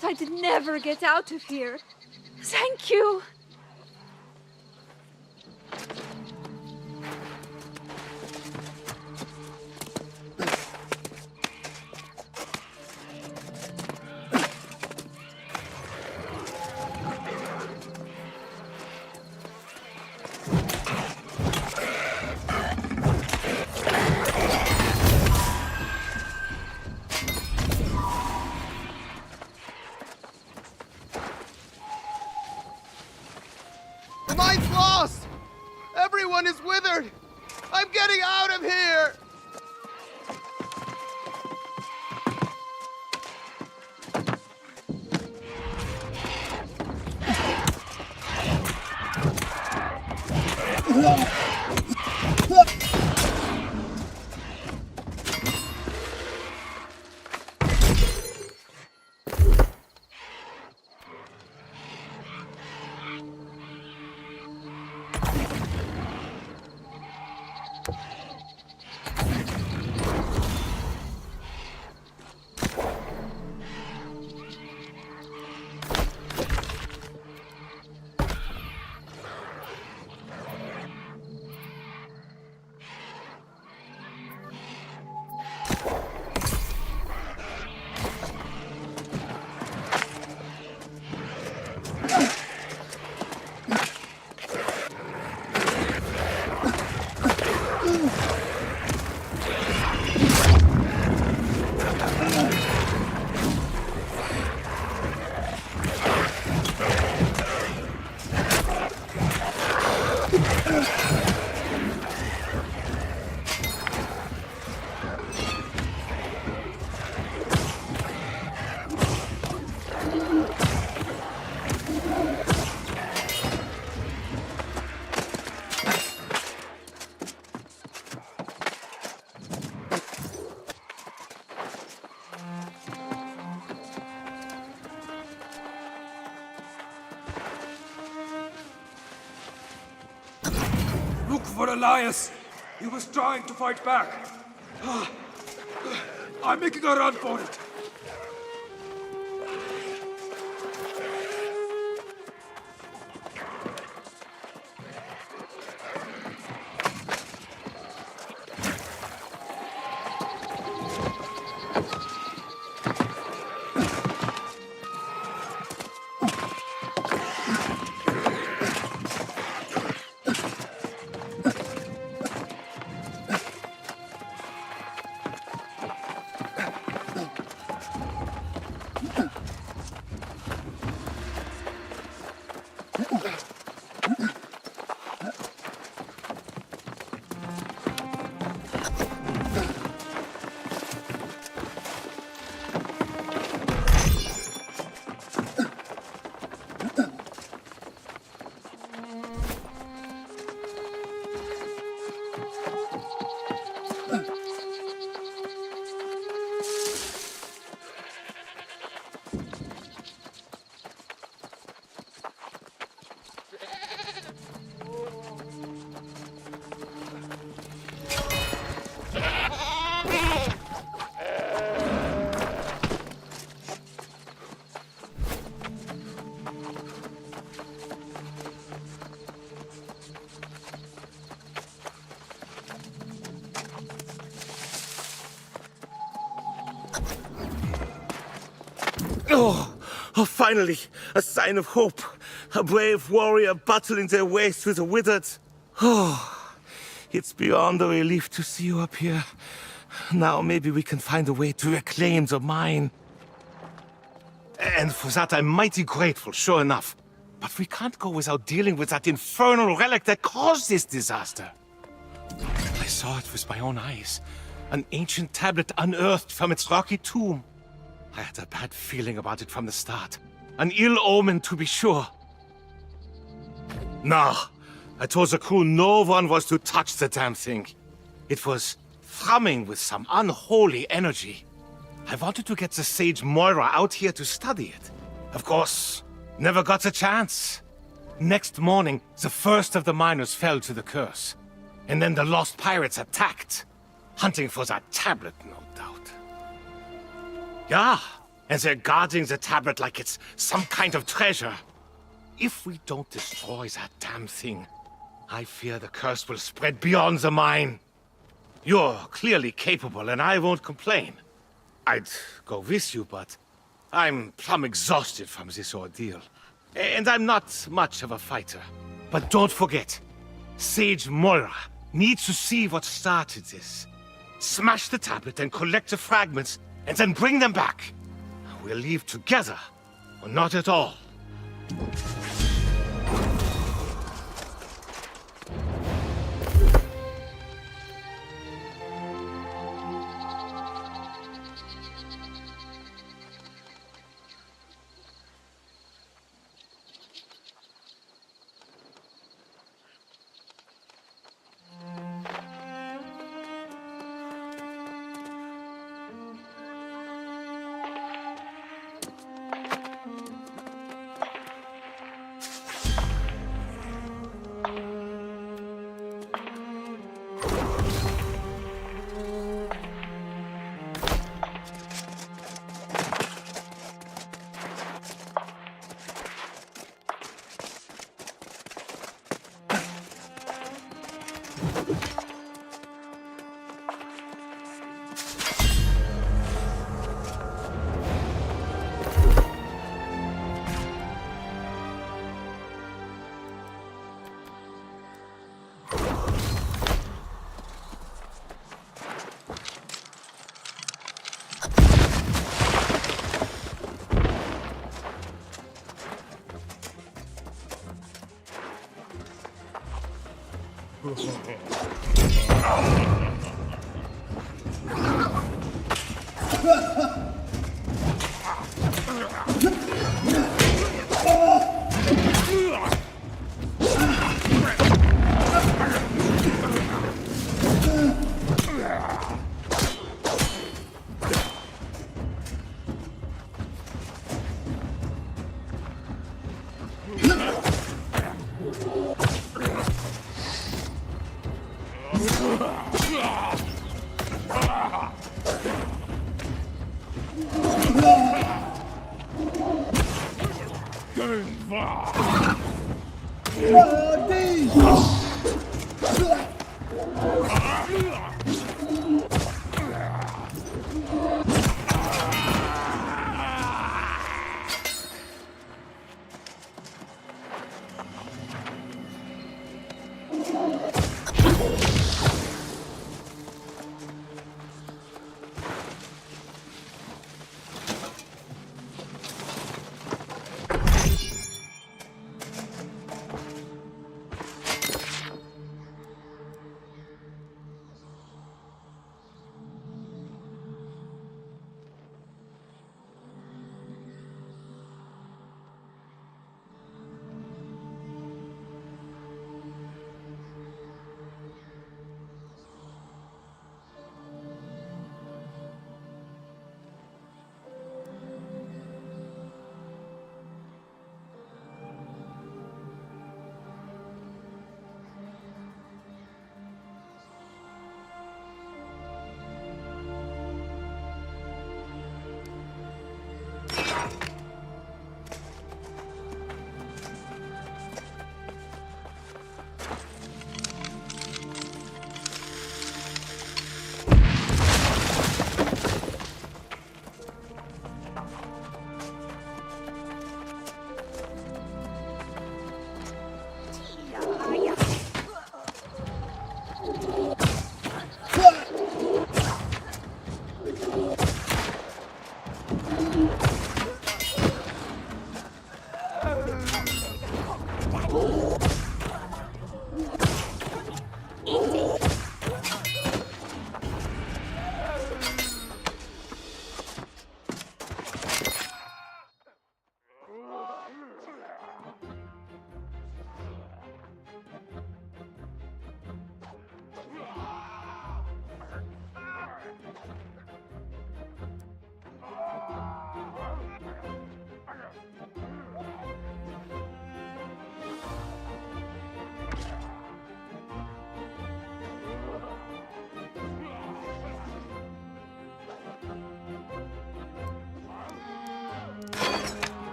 thought I'd never get out of here. Thank you. The mine's lost! Everyone is withered! I'm getting out of here! Look for Elias! He was trying to fight back. I'm making a run for it. Oh, finally, a sign of hope. A brave warrior battling their way through the withered. Oh, it's beyond a relief to see you up here. Now maybe we can find a way to reclaim the mine. And for that I'm mighty grateful, sure enough. But we can't go without dealing with that infernal relic that caused this disaster. I saw it with my own eyes. An ancient tablet unearthed from its rocky tomb. I had a bad feeling about it from the start. An ill omen, to be sure. Nah, I told the crew no one was to touch the damn thing. It was thrumming with some unholy energy. I wanted to get the sage Moira out here to study it. Of course, never got the chance. Next morning, the first of the miners fell to the curse. And then the lost pirates attacked, hunting for that tablet, no doubt. Yeah, and they're guarding the tablet like it's some kind of treasure. If we don't destroy that damn thing, I fear the curse will spread beyond the mine. You're clearly capable, and I won't complain. I'd go with you, but I'm plumb exhausted from this ordeal. And I'm not much of a fighter. But don't forget, Sage Moira needs to see what started this. Smash the tablet and collect the fragments, and then bring them back. We'll leave together, or not at all.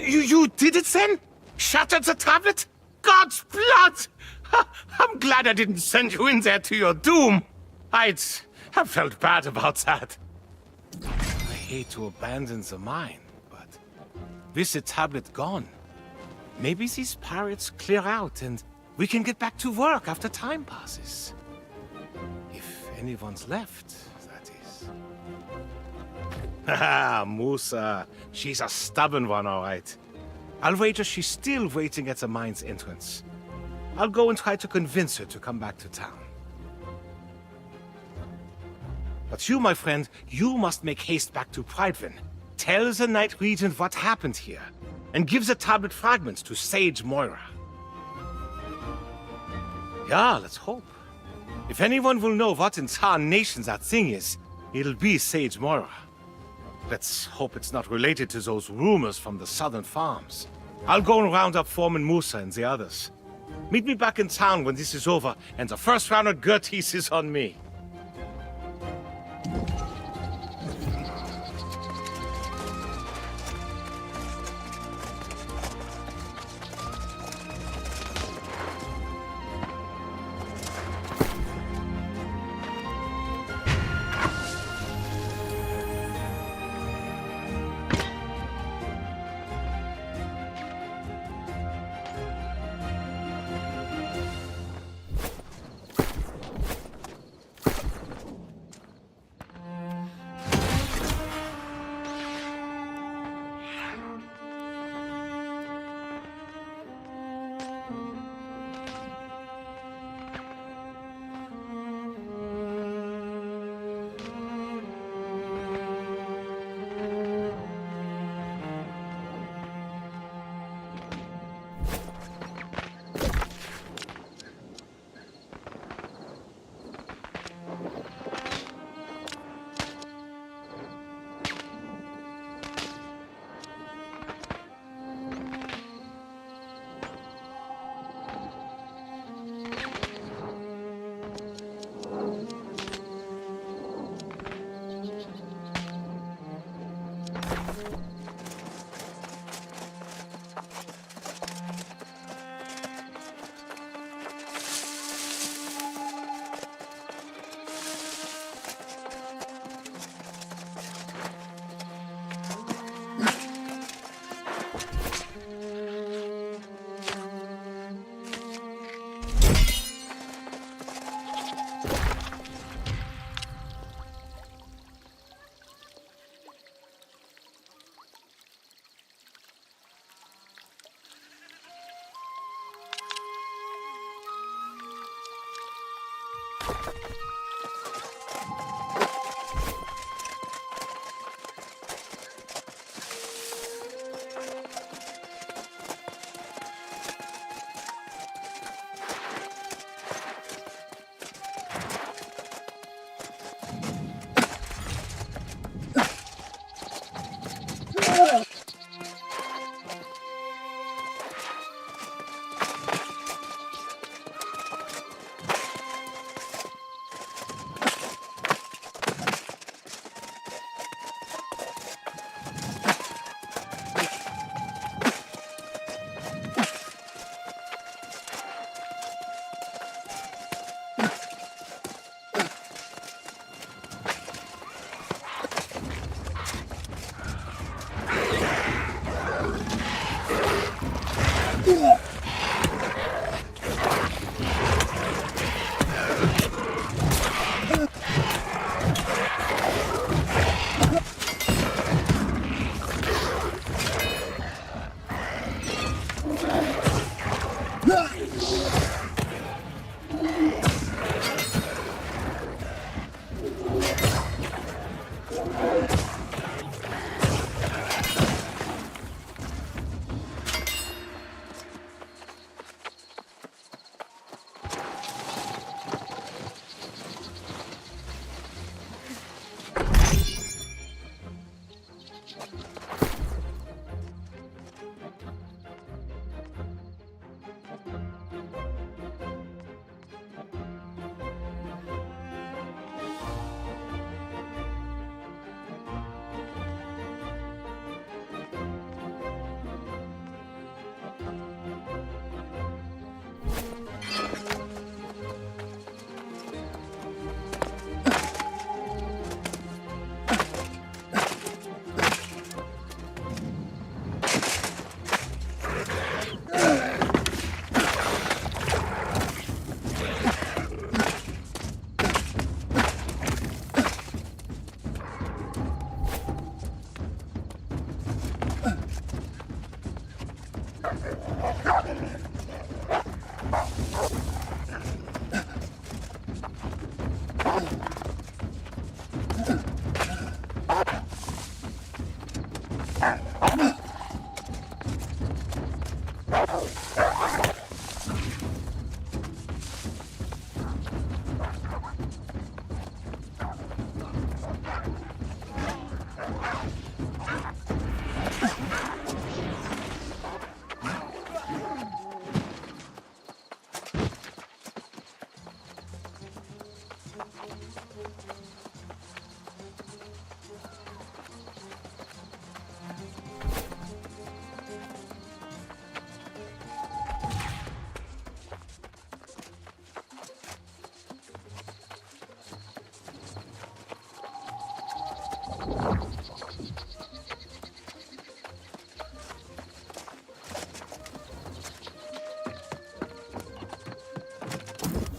You did it then? Shattered the tablet? God's blood! I'm glad I didn't send you in there to your doom. I'd have felt bad about that. I hate to abandon the mine, but with the tablet gone, maybe these pirates clear out and we can get back to work after time passes. If anyone's left, that is. Haha, Musa. She's a stubborn one, all right. I'll wager she's still waiting at the mine's entrance. I'll go and try to convince her to come back to town. But you, my friend, you must make haste back to Prydwen. Tell the Night Regent what happened here, and give the tablet fragments to Sage Moira. Yeah, let's hope. If anyone will know what in tarnation that thing is, it'll be Sage Moira. Let's hope it's not related to those rumors from the southern farms. I'll go and round up Foreman Musa and the others. Meet me back in town when this is over, and the first round of Gertis is on me.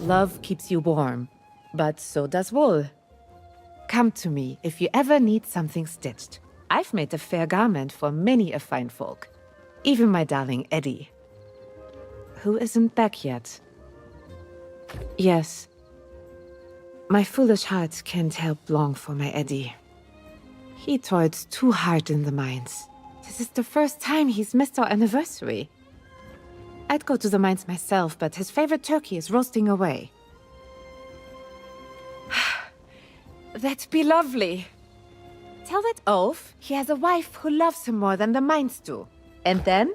Love keeps you warm, but so does wool. Come to me if you ever need something stitched. I've made a fair garment for many a fine folk. Even my darling Eddie. Who isn't back yet? Yes. My foolish heart can't help long for my Eddie. He toiled too hard in the mines. This is the first time he's missed our anniversary. I'd go to the mines myself, but his favorite turkey is roasting away. That'd be lovely. Tell that oaf he has a wife who loves him more than the mines do. And then,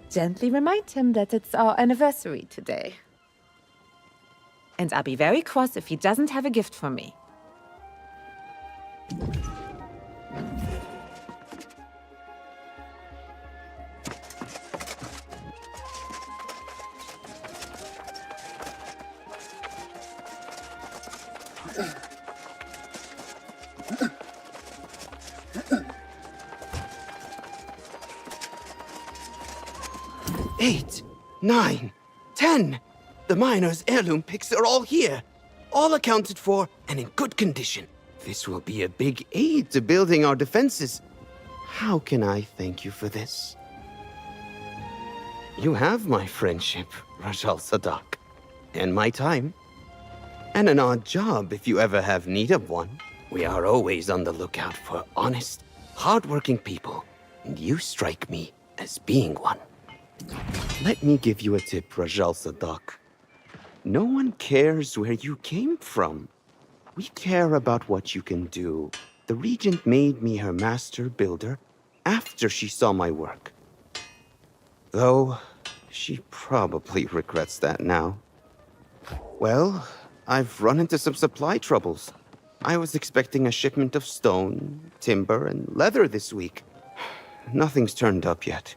gently remind him that it's our anniversary today. And I'll be very cross if he doesn't have a gift for me. Eight, 9, 10. The miner's heirloom picks are all here. All accounted for and in good condition. This will be a big aid to building our defenses. How can I thank you for this? You have my friendship, Rajal Sadak, and my time. And an odd job if you ever have need of one. We are always on the lookout for honest, hardworking people, and you strike me as being one. Let me give you a tip, Rajal Sadak. No one cares where you came from. We care about what you can do. The Regent made me her master builder after she saw my work. Though, she probably regrets that now. Well, I've run into some supply troubles. I was expecting a shipment of stone, timber, and leather this week. Nothing's turned up yet.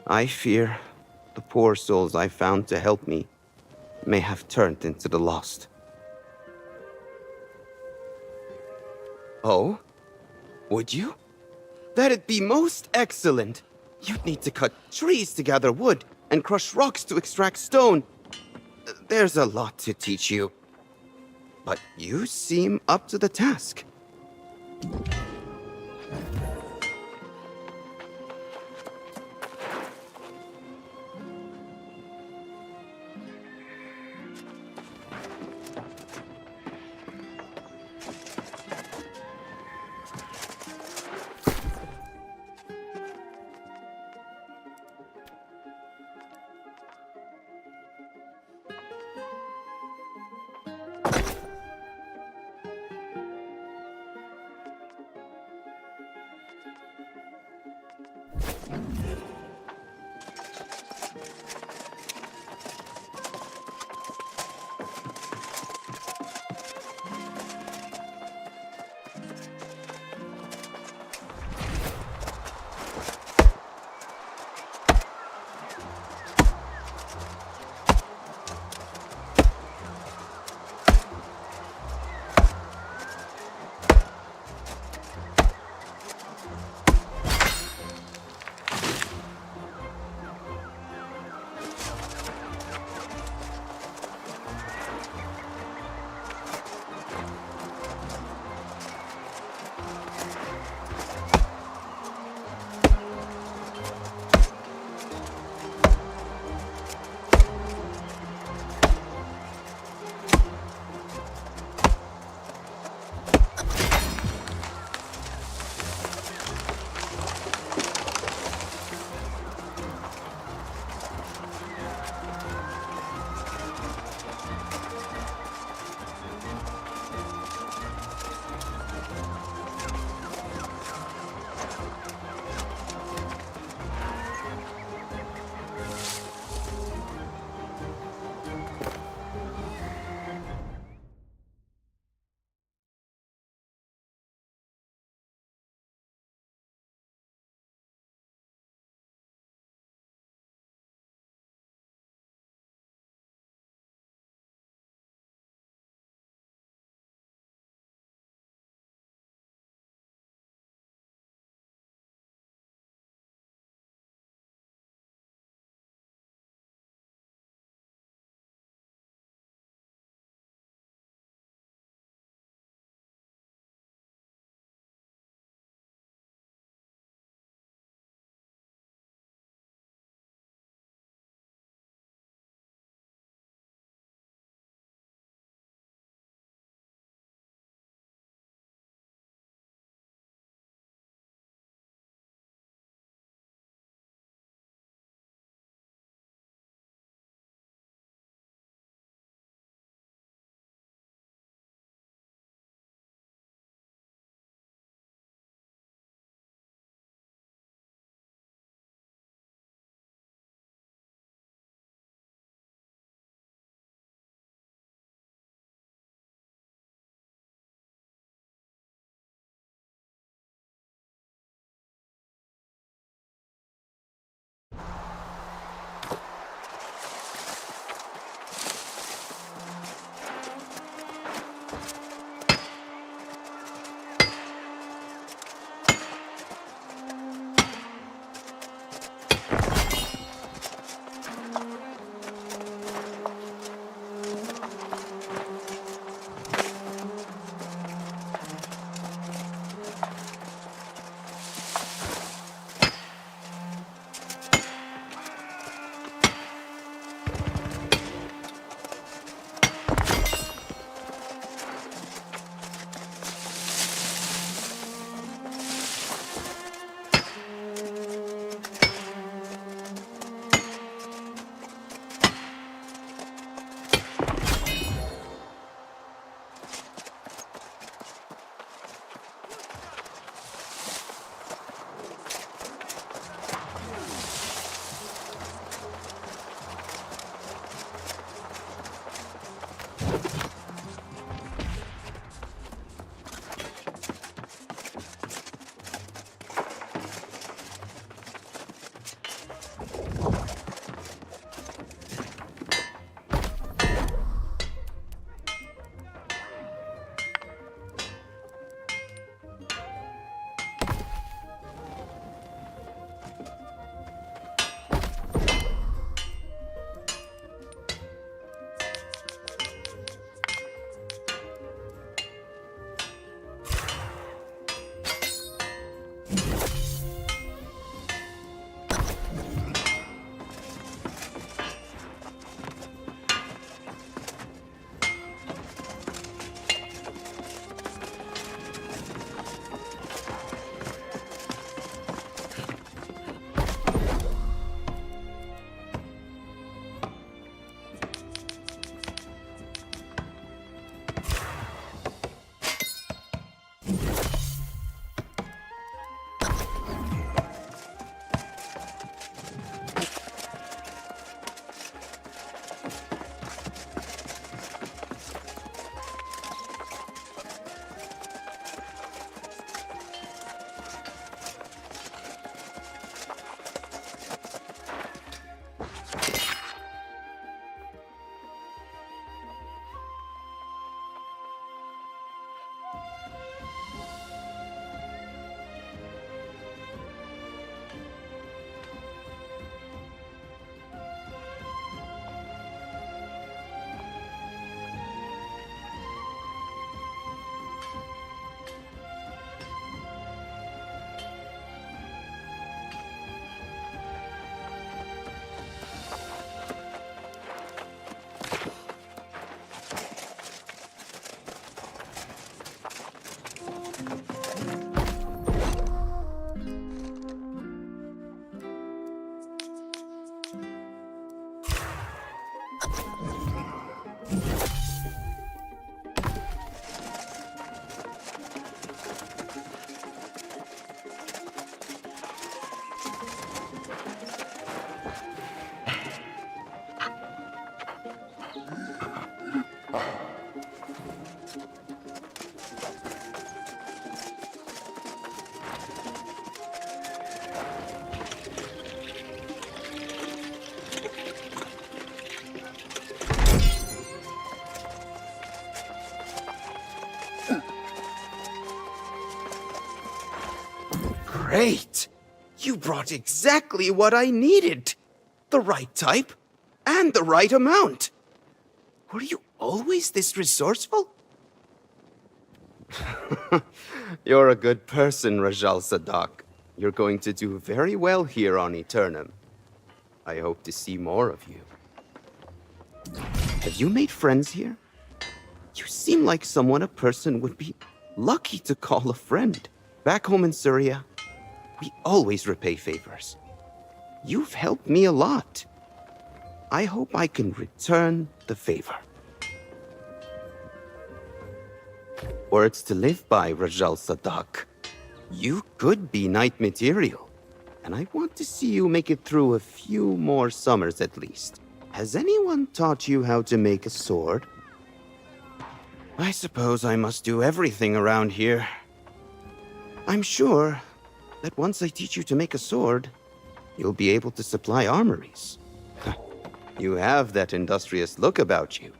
I fear the poor souls I found to help me may have turned into the lost. Oh? Would you? That'd be most excellent. You'd need to cut trees to gather wood and crush rocks to extract stone. There's a lot to teach you. But you seem up to the task. Great! You brought exactly what I needed. The right type and the right amount. Were you always this resourceful? You're a good person, Rajal Sadak. You're going to do very well here on Aeternum. I hope to see more of you. Have you made friends here? You seem like someone a person would be lucky to call a friend. Back home in Syria, we always repay favors. You've helped me a lot. I hope I can return the favor. Words to live by, Rajal Sadak. You could be knight material, and I want to see you make it through a few more summers at least. Has anyone taught you how to make a sword? I suppose I must do everything around here. I'm sure that once I teach you to make a sword, you'll be able to supply armories. You have that industrious look about you.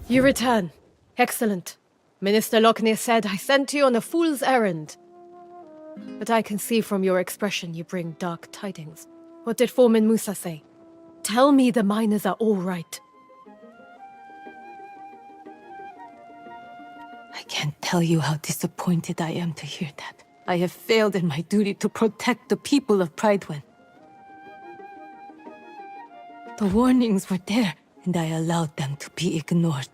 You return. Excellent. Minister Lockney said I sent you on a fool's errand. But I can see from your expression you bring dark tidings. What did Foreman Musa say? Tell me the miners are all right. I can't tell you how disappointed I am to hear that. I have failed in my duty to protect the people of Pridewen. The warnings were there, and I allowed them to be ignored.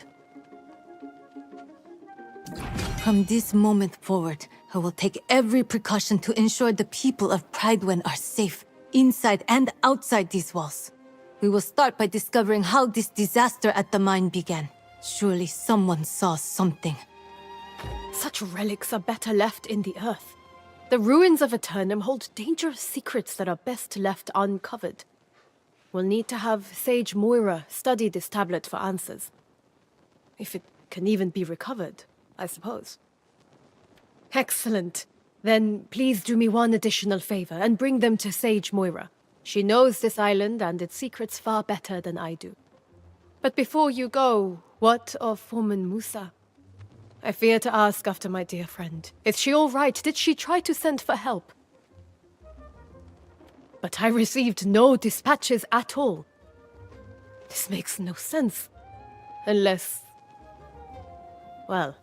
From this moment forward, I will take every precaution to ensure the people of Pridewen are safe, inside and outside these walls. We will start by discovering how this disaster at the mine began. Surely someone saw something. Such relics are better left in the earth. The ruins of Aeternum hold dangerous secrets that are best left uncovered. We'll need to have Sage Moira study this tablet for answers. If it can even be recovered, I suppose. Excellent. Then please do me one additional favor and bring them to Sage Moira. She knows this island and its secrets far better than I do. But before you go, what of Foreman Musa? I fear to ask after my dear friend. Is she all right? Did she try to send for help? But I received no dispatches at all. This makes no sense. Unless... well...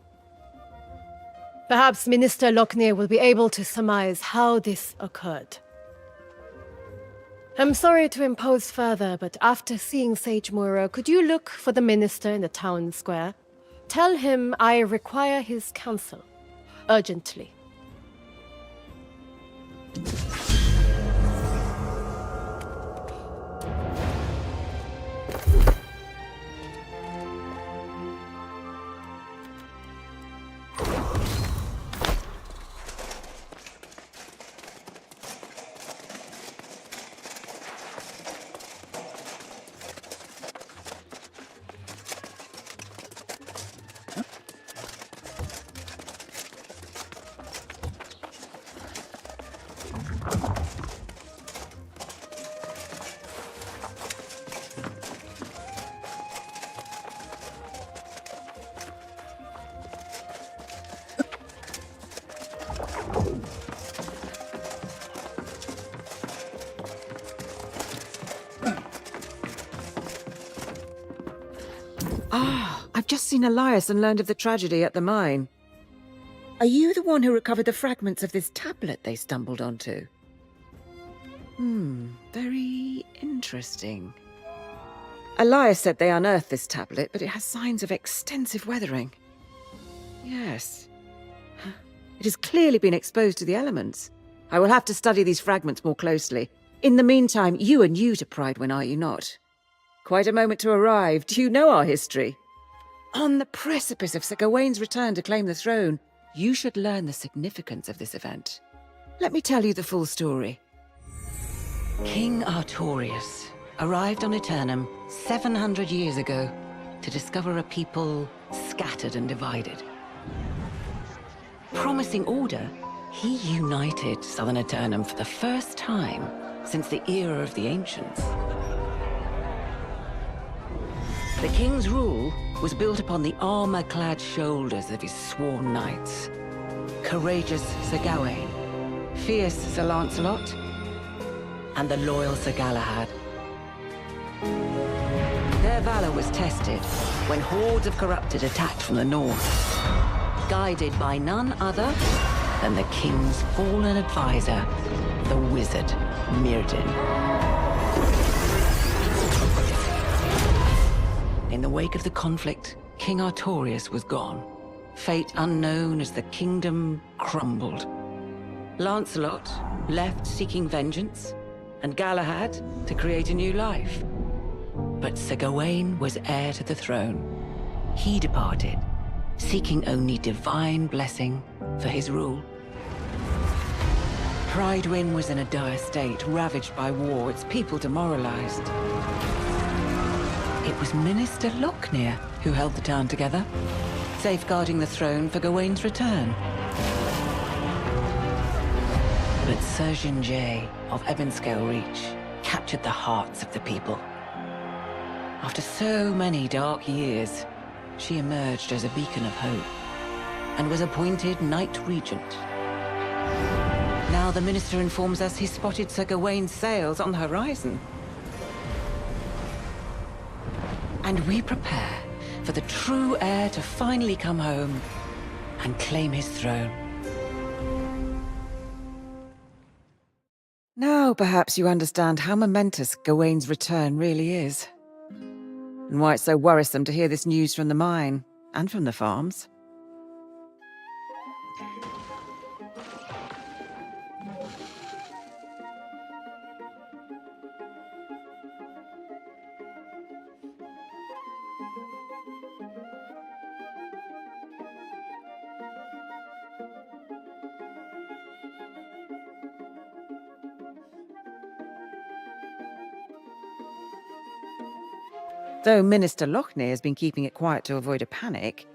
perhaps Minister Locknear will be able to surmise how this occurred. I'm sorry to impose further, but after seeing Sage Moira, could you look for the minister in the town square? Tell him I require his counsel. Urgently. I've just seen Elias and learned of the tragedy at the mine. Are you the one who recovered the fragments of this tablet they stumbled onto? Very interesting. Elias said they unearthed this tablet, but it has signs of extensive weathering. Yes. It has clearly been exposed to the elements. I will have to study these fragments more closely. In the meantime, you are new to Pridewin, are you not? Quite a moment to arrive. Do you know our history? On the precipice of Sir Gawain's return to claim the throne, you should learn the significance of this event. Let me tell you the full story. King Artorius arrived on Aeternum 700 years ago to discover a people scattered and divided. Promising order, he united southern Aeternum for the first time since the era of the Ancients. The king's rule was built upon the armor-clad shoulders of his sworn knights. Courageous Sir Gawain, fierce Sir Lancelot, and the loyal Sir Galahad. Their valor was tested when hordes of corrupted attacked from the north, guided by none other than the king's fallen advisor, the wizard Mirrodin. In the wake of the conflict, King Artorius was gone. Fate unknown as the kingdom crumbled. Lancelot left seeking vengeance, and Galahad to create a new life. But Sir Gawain was heir to the throne. He departed, seeking only divine blessing for his rule. Pridewin was in a dire state, ravaged by war, its people demoralized. It was Minister Locknear who held the town together, safeguarding the throne for Gawain's return. But Surgeon Jay of Ebonscale Reach captured the hearts of the people. After so many dark years, she emerged as a beacon of hope and was appointed Knight Regent. Now the minister informs us he spotted Sir Gawain's sails on the horizon. And we prepare for the true heir to finally come home and claim his throne. Now perhaps you understand how momentous Gawain's return really is, and why it's so worrisome to hear this news from the mine and from the farms. Though Minister Locknear has been keeping it quiet to avoid a panic,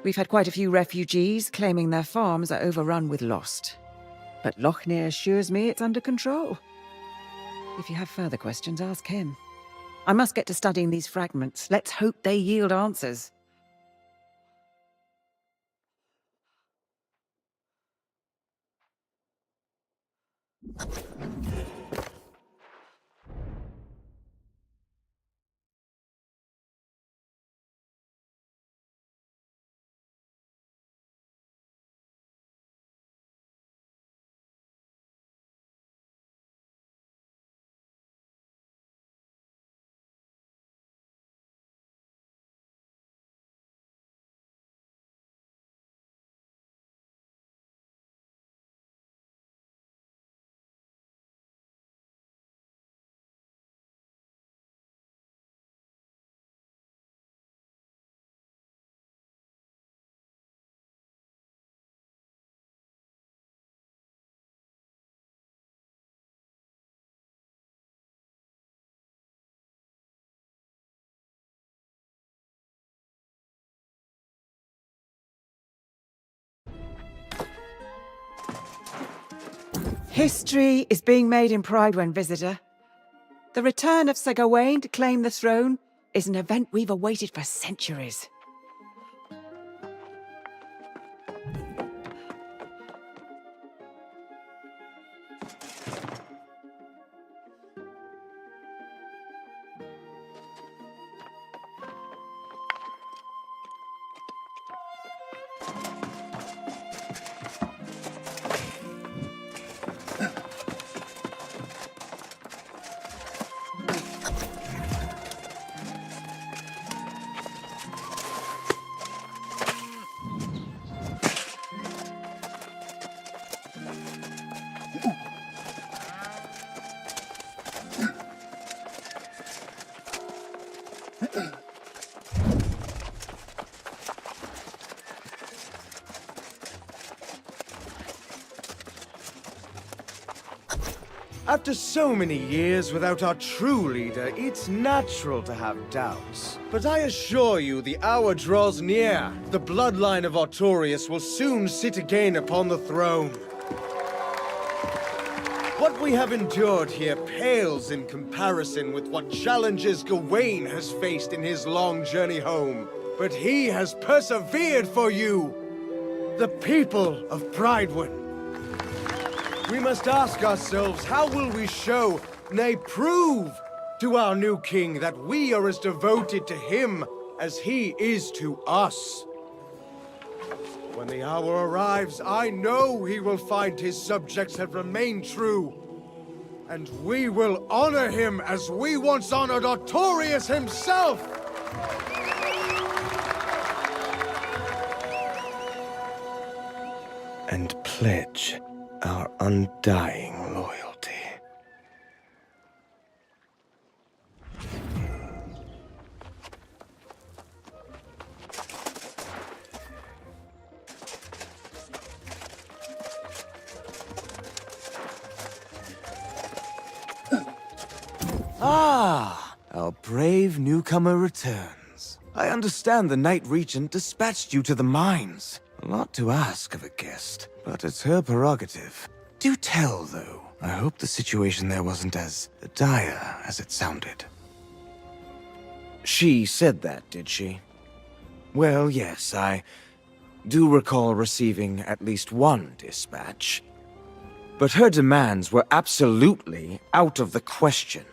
We've had quite a few refugees claiming their farms are overrun with lost. But Lochner assures me it's under control. If you have further questions, ask him. I must get to studying these fragments. Let's hope they yield answers. History is being made in Pridewen, visitor. The return of Sir Gawain to claim the throne is an event we've awaited for centuries. After so many years without our true leader, it's natural to have doubts. But I assure you, the hour draws near. The bloodline of Artorius will soon sit again upon the throne. What we have endured here pales in comparison with what challenges Gawain has faced in his long journey home. But he has persevered for you, the people of Pridewen. We must ask ourselves, how will we show, nay prove, to our new king that we are as devoted to him as he is to us? When the hour arrives, I know he will find his subjects have remained true. And we will honor him as we once honored Artorius himself! And pledge our undying loyalty. Ah, our brave newcomer returns. I understand the Knight Regent dispatched you to the mines. A lot to ask of a guest, but it's her prerogative. Do tell, though. I hope the situation there wasn't as dire as it sounded. She said that, did she? Well, yes, I do recall receiving at least one dispatch. But her demands were absolutely out of the question.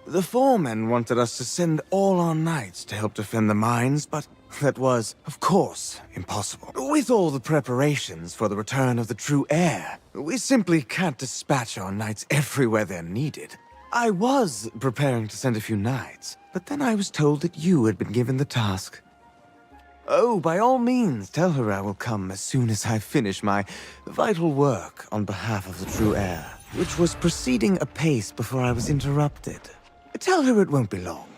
The foreman wanted us to send all our knights to help defend the mines, but that was, of course, impossible. With all the preparations for the return of the true heir, we simply can't dispatch our knights everywhere they're needed. I was preparing to send a few knights, but then I was told that you had been given the task. Oh, by all means, tell her I will come as soon as I finish my vital work on behalf of the true heir, which was proceeding apace before I was interrupted. Tell her it won't be long.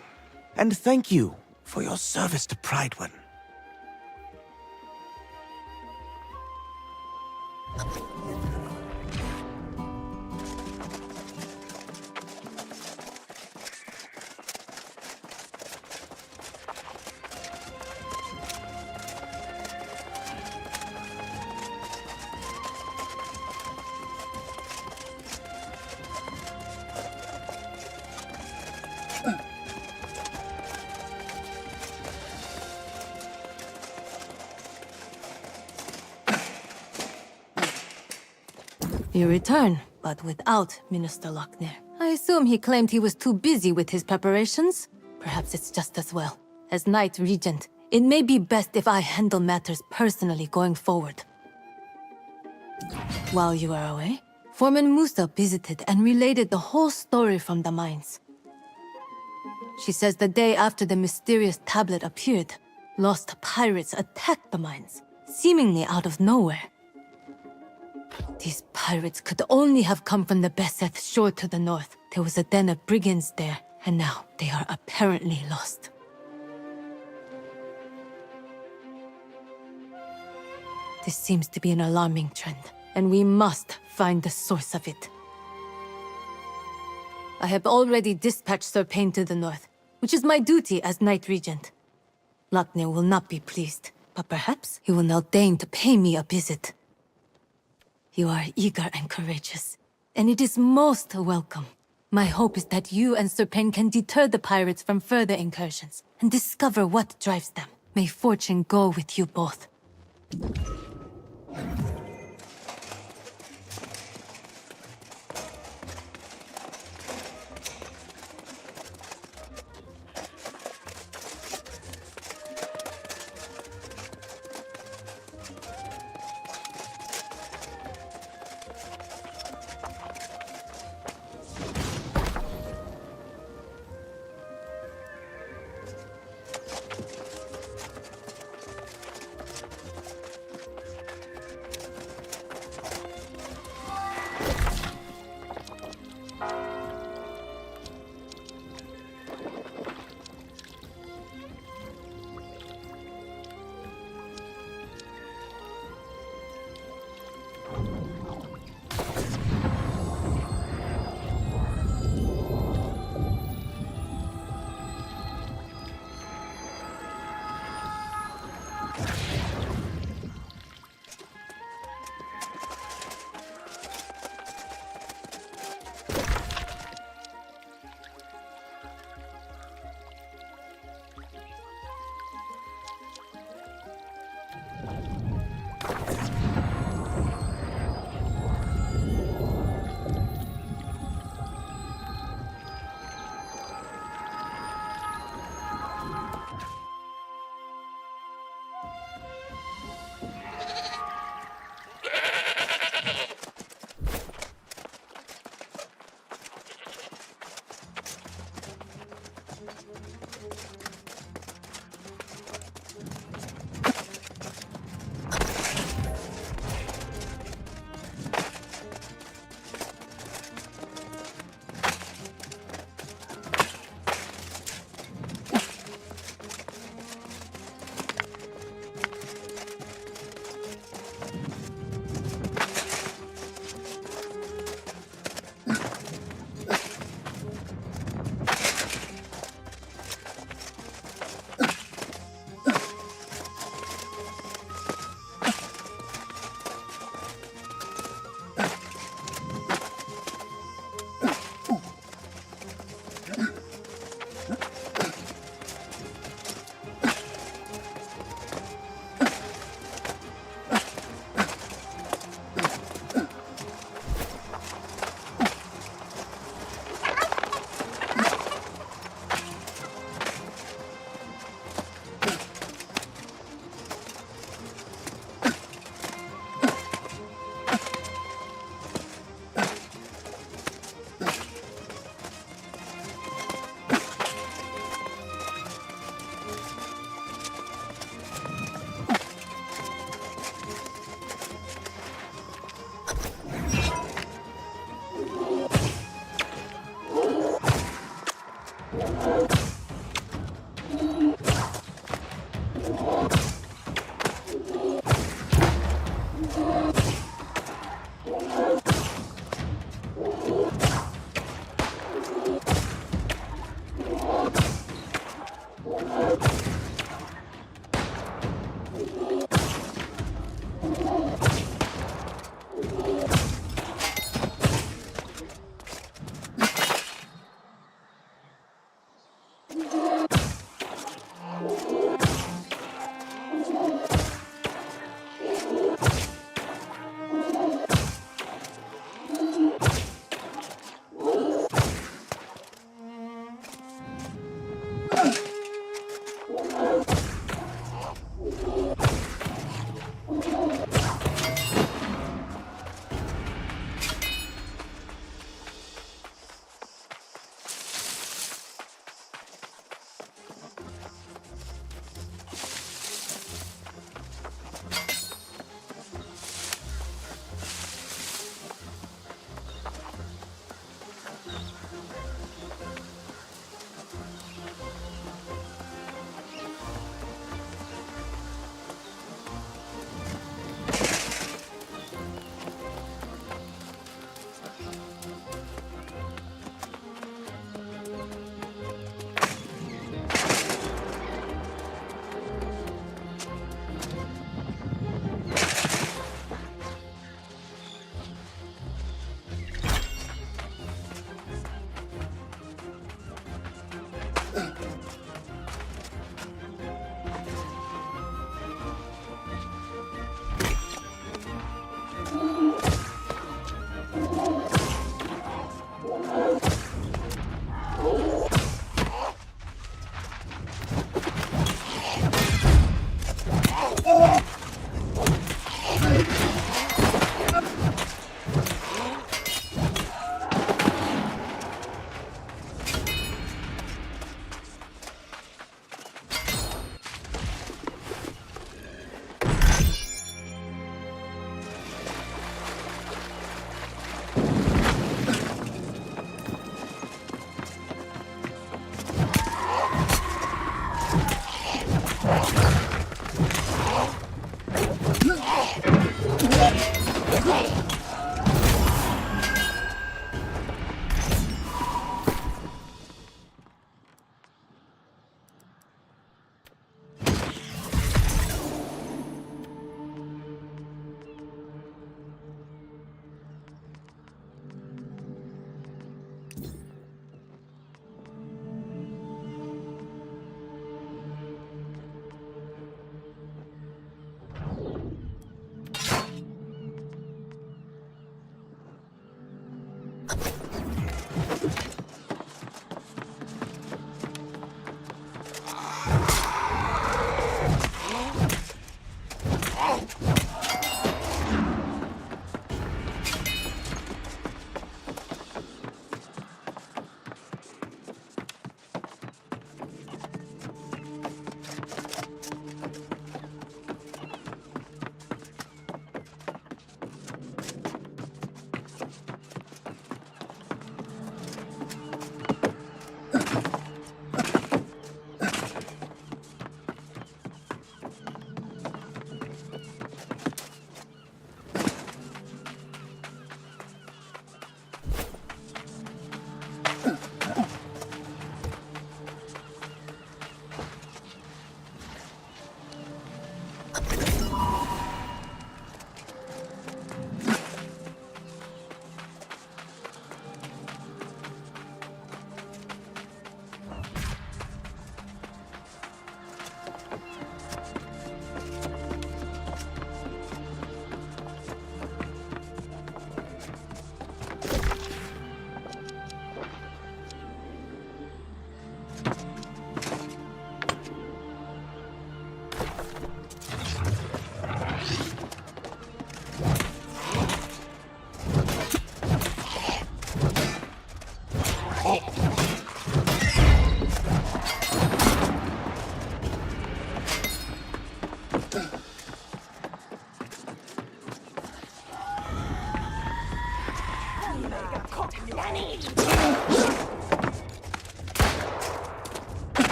And thank you for your service to Pridewen. You return, but without Minister Lochner. I assume he claimed he was too busy with his preparations. Perhaps it's just as well. As Knight Regent, it may be best if I handle matters personally going forward. While you were away, Foreman Musa visited and related the whole story from the mines. She says the day after the mysterious tablet appeared, lost pirates attacked the mines, seemingly out of nowhere. These pirates could only have come from the Beseth shore to the north. There was a den of brigands there, and now they are apparently lost. This seems to be an alarming trend, and we must find the source of it. I have already dispatched Sir Payne to the north, which is my duty as Knight Regent. Lochner will not be pleased, but perhaps he will now deign to pay me a visit. You are eager and courageous, and it is most welcome. My hope is that you and Sir Payne can deter the pirates from further incursions, and discover what drives them. May fortune go with you both.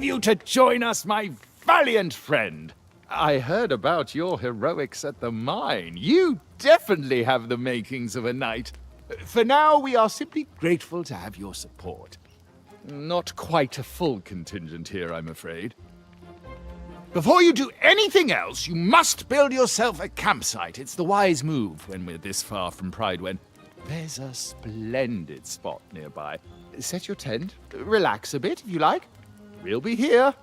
of you to join us, my valiant friend. I heard about your heroics at the mine. You definitely have the makings of a knight. For now, we are simply grateful to have your support. Not quite a full contingent here, I'm afraid. Before you do anything else, you must build yourself a campsite. It's the wise move when we're this far from Pridewen. There's a splendid spot nearby. Set your tent, relax a bit if you like. We'll be here.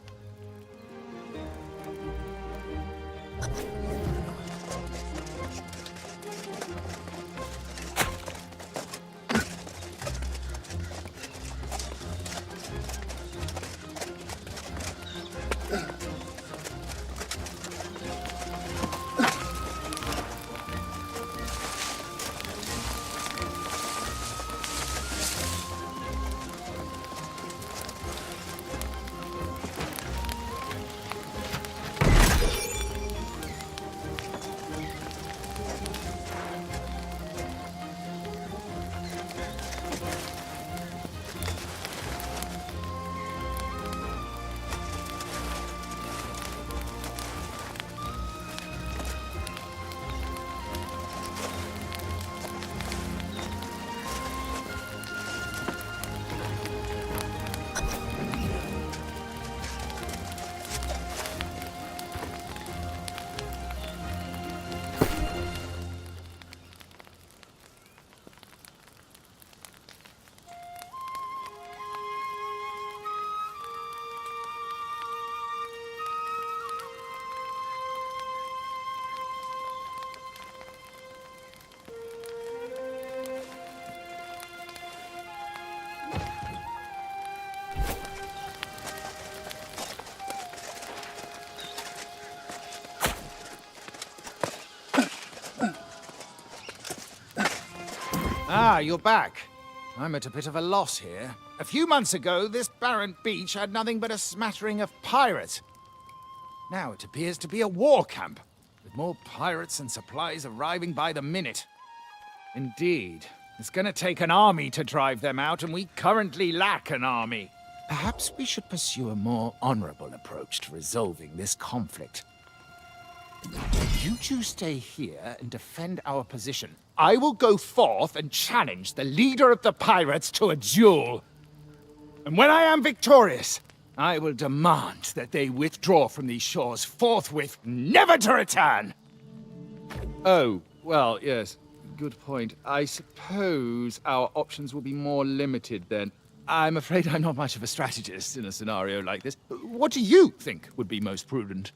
Ah, you're back. I'm at a bit of a loss here. A few months ago, this barren beach had nothing but a smattering of pirates. Now it appears to be a war camp, with more pirates and supplies arriving by the minute. Indeed, it's gonna take an army to drive them out, and we currently lack an army. Perhaps we should pursue a more honorable approach to resolving this conflict. You two stay here and defend our position. I will go forth and challenge the leader of the pirates to a duel. And when I am victorious, I will demand that they withdraw from these shores forthwith, never to return. Oh, well, yes. Good point. I suppose our options will be more limited then. I'm afraid I'm not much of a strategist in a scenario like this. What do you think would be most prudent?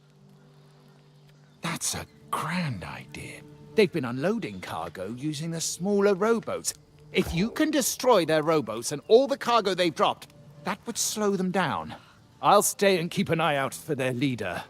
That's a grand idea. They've been unloading cargo using the smaller rowboats. If you can destroy their rowboats and all the cargo they've dropped, that would slow them down. I'll stay and keep an eye out for their leader.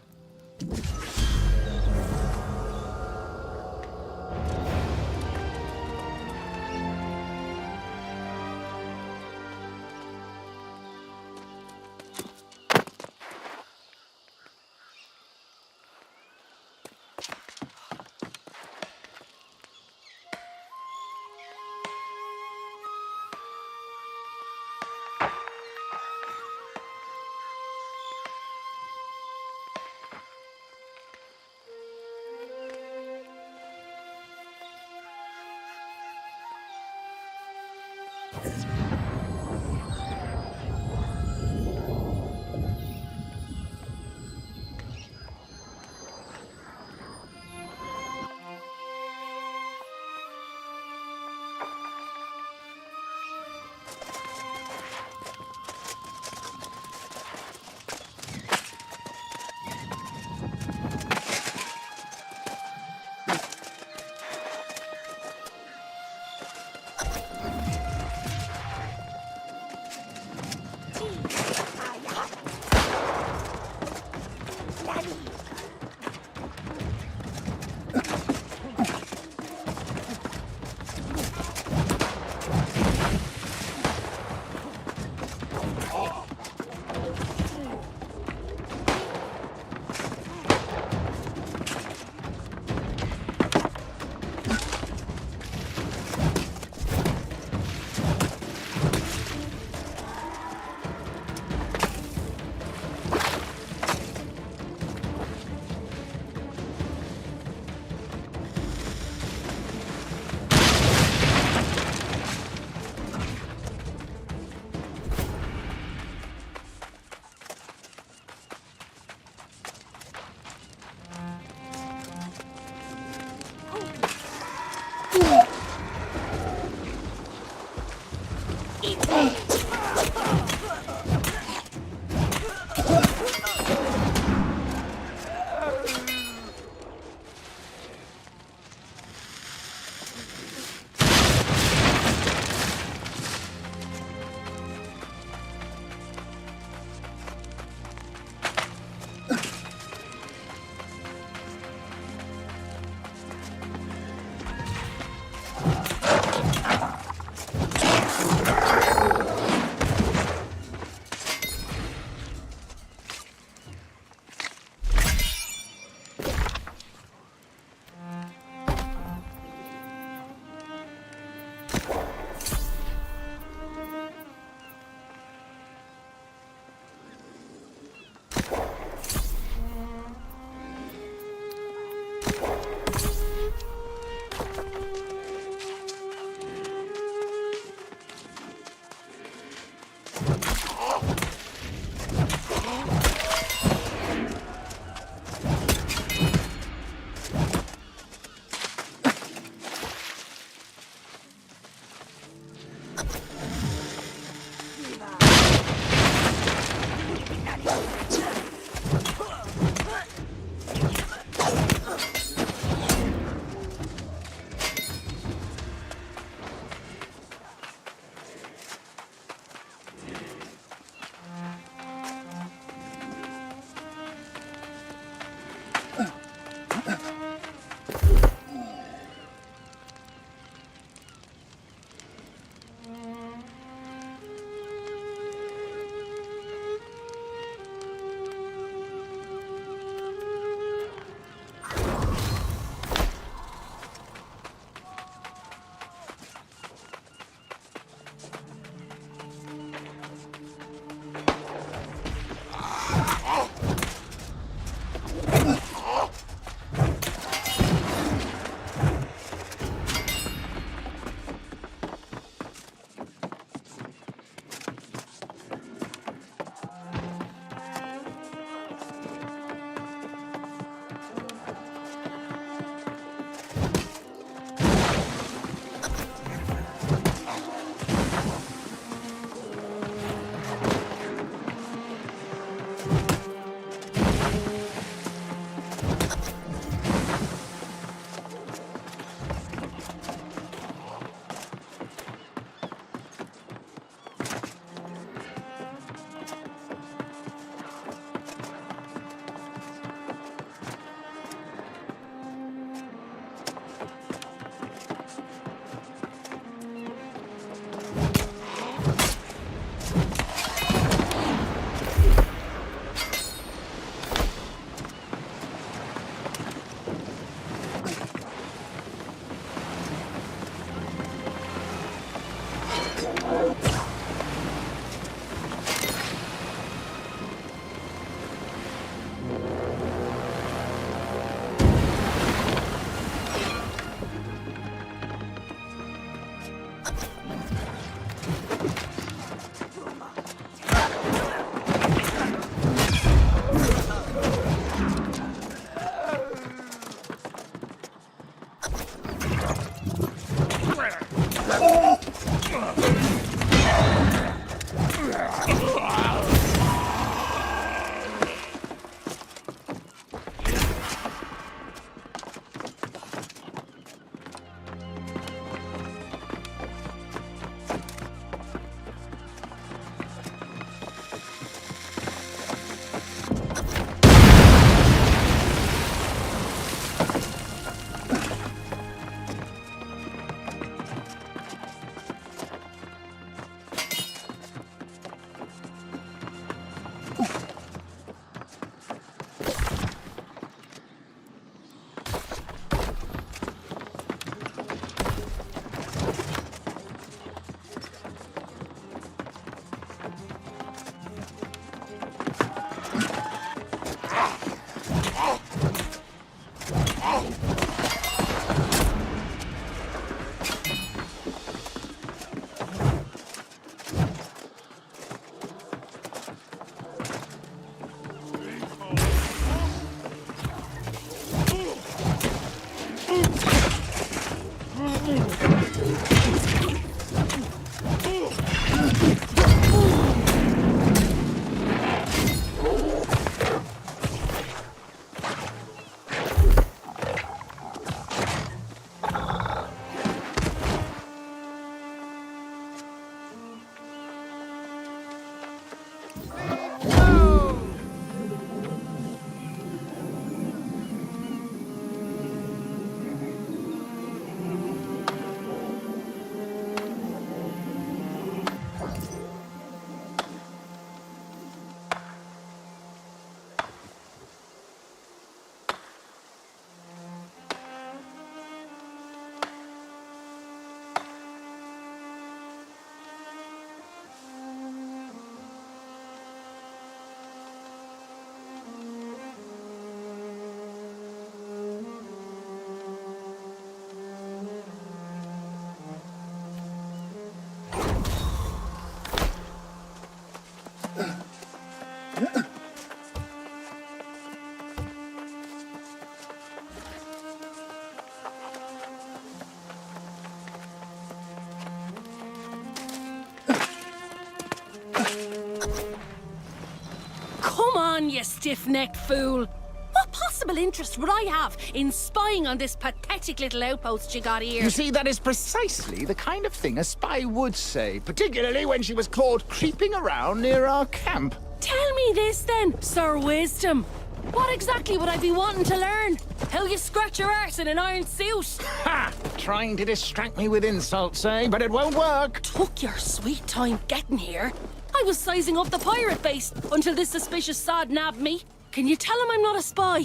you stiff-necked fool. What possible interest would I have in spying on this pathetic little outpost you got here? You see, that is precisely the kind of thing a spy would say, particularly when she was caught creeping around near our camp. Tell me this then, Sir Wisdom. What exactly would I be wanting to learn? How you scratch your arse in an iron suit? Ha! Trying to distract me with insults, eh? But it won't work. Took your sweet time getting here. I was sizing up the pirate base until this suspicious sod nabbed me. Can you tell him I'm not a spy?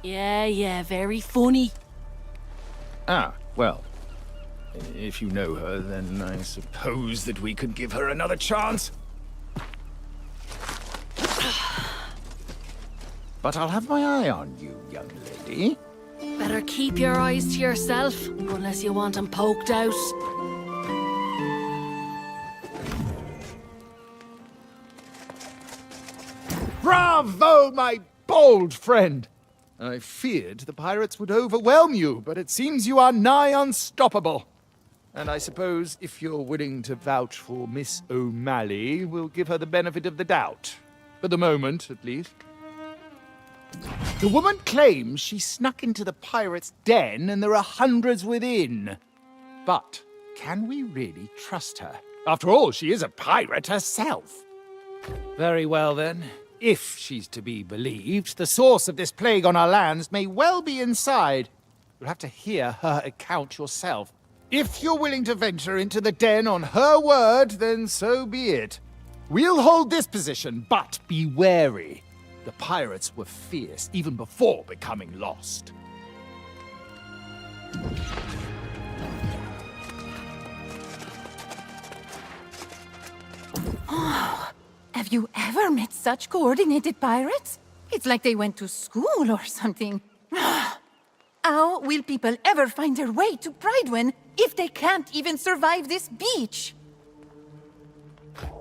Yeah, very funny. Ah, well. If you know her, then I suppose that we could give her another chance. But I'll have my eye on you, young lady. Better keep your eyes to yourself, unless you want them poked out. Bravo, my bold friend! I feared the pirates would overwhelm you, but it seems you are nigh unstoppable. And I suppose if you're willing to vouch for Miss O'Malley, we'll give her the benefit of the doubt. For the moment, at least. The woman claims she snuck into the pirates' den and there are hundreds within. But can we really trust her? After all, she is a pirate herself. Very well, then. If she's to be believed, the source of this plague on our lands may well be inside. You'll have to hear her account yourself. If you're willing to venture into the den on her word, then so be it. We'll hold this position, but be wary. The pirates were fierce even before becoming lost. Oh, have you ever met such coordinated pirates? It's like they went to school or something. How will people ever find their way to Pridewen if they can't even survive this beach?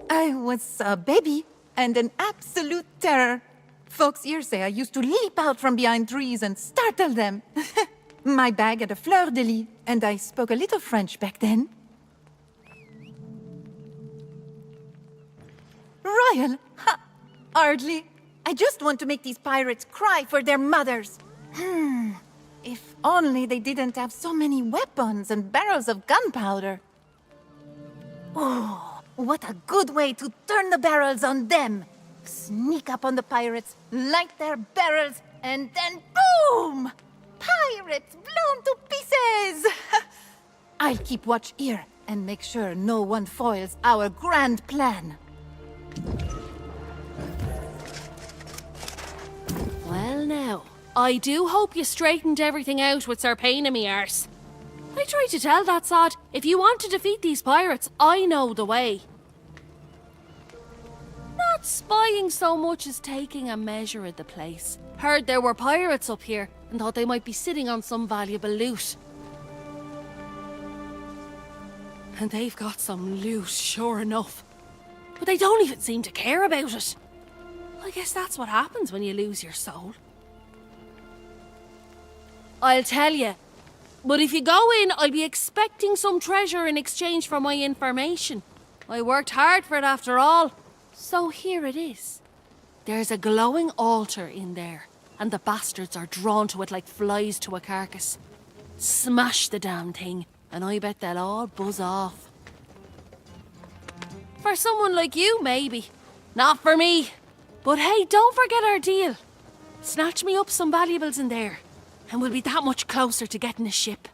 I was a baby and an absolute terror. Folks here say I used to leap out from behind trees and startle them. My bag had a fleur-de-lis, and I spoke a little French back then. Royal? Ha! Hardly. I just want to make these pirates cry for their mothers. If only they didn't have so many weapons and barrels of gunpowder. Oh, what a good way to turn the barrels on them. Sneak up on the pirates, light their barrels, and then boom! Pirates blown to pieces! I'll keep watch here and make sure no one foils our grand plan. Well now, I do hope you straightened everything out with Sir Pain in me arse. I tried to tell that sod, if you want to defeat these pirates, I know the way. Not spying so much as taking a measure of the place. Heard there were pirates up here and thought they might be sitting on some valuable loot. And they've got some loot, sure enough. But they don't even seem to care about it. I guess that's what happens when you lose your soul. I'll tell you. But if you go in, I'll be expecting some treasure in exchange for my information. I worked hard for it after all. So here it is. There's a glowing altar in there, and the bastards are drawn to it like flies to a carcass. Smash the damn thing, and I bet they'll all buzz off. For someone like you, maybe. Not for me. But hey, don't forget our deal. Snatch me up some valuables in there, and we'll be that much closer to getting a ship.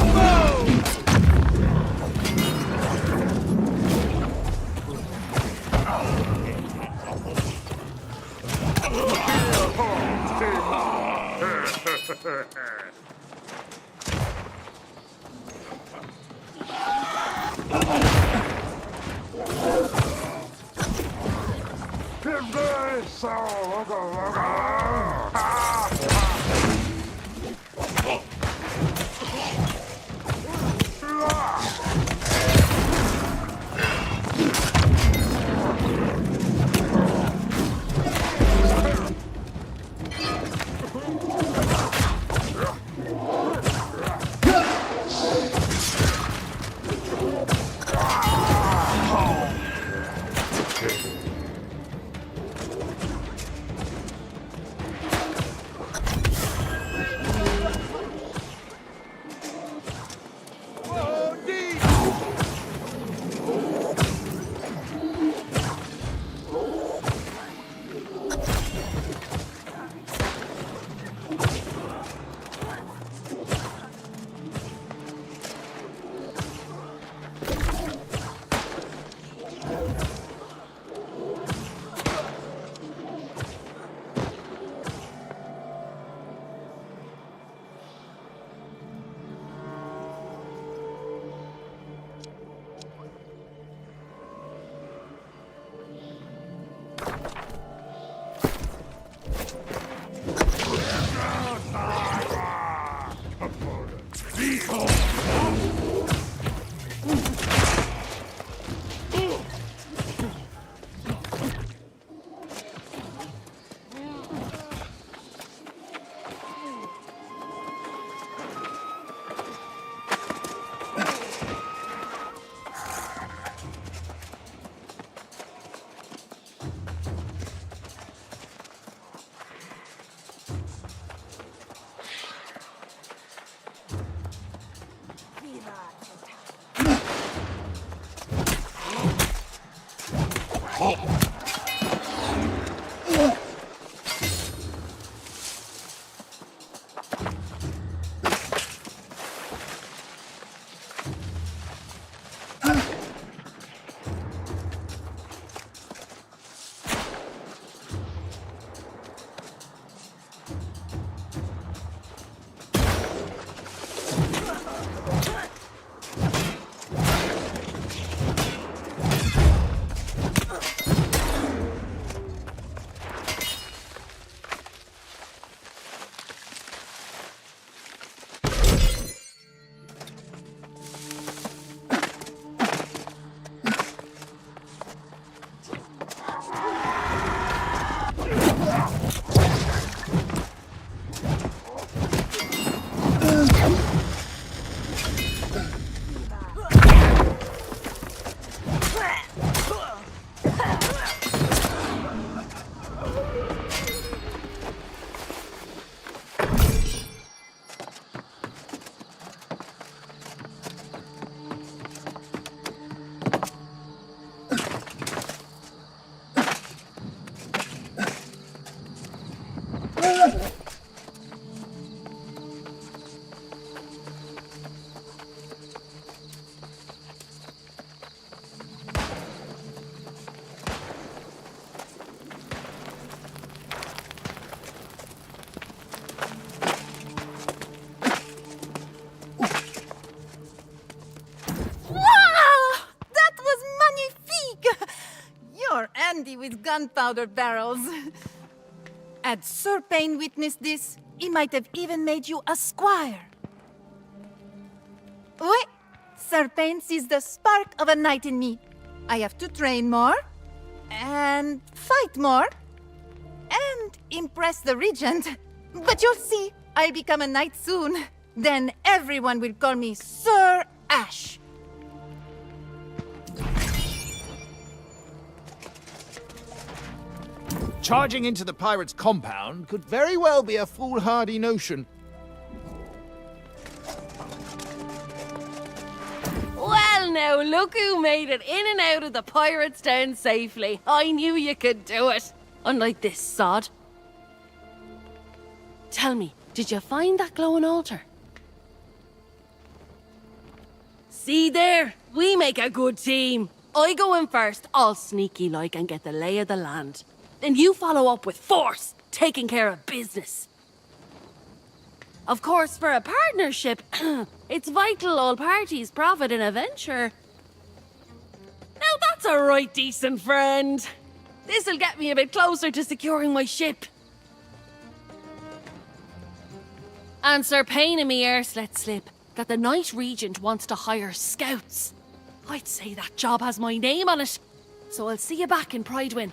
Whoa! handy with gunpowder barrels. Had Sir Payne witnessed this, he might have even made you a squire. Oui, Sir Payne sees the spark of a knight in me. I have to train more, and fight more, and impress the regent. But you'll see, I'll become a knight soon. Then everyone will call me Sir Ash. Charging into the pirates' compound could very well be a foolhardy notion. Well, now, look who made it in and out of the pirates' den safely. I knew you could do it. Unlike this sod. Tell me, did you find that glowing altar? See there? We make a good team. I go in first, all sneaky like, and get the lay of the land. Then you follow up with force, taking care of business. Of course, for a partnership, it's vital all parties profit in a venture. a right decent friend. This'll get me a bit closer to securing my ship. And Sir Payne and me ears let slip that the Knight Regent wants to hire scouts. I'd say that job has my name on it, so I'll see you back in Pridewin.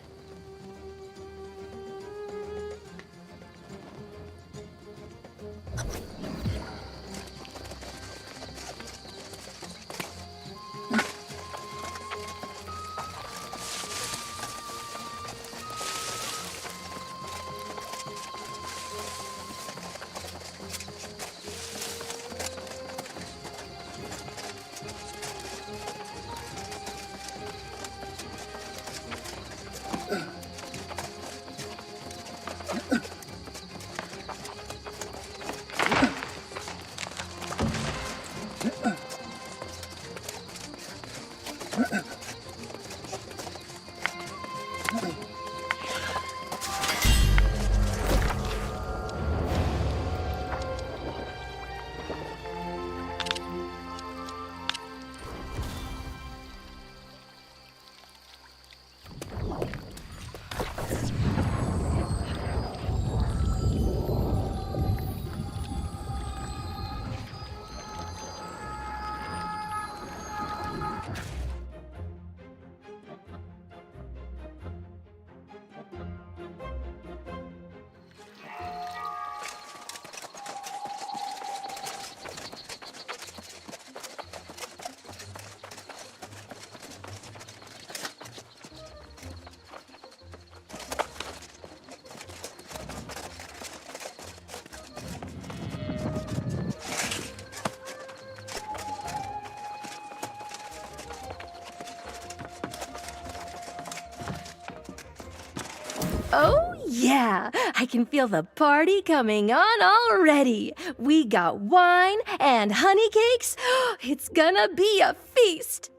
Oh, yeah. I can feel the party coming on already. We got wine and honey cakes. It's gonna be a feast.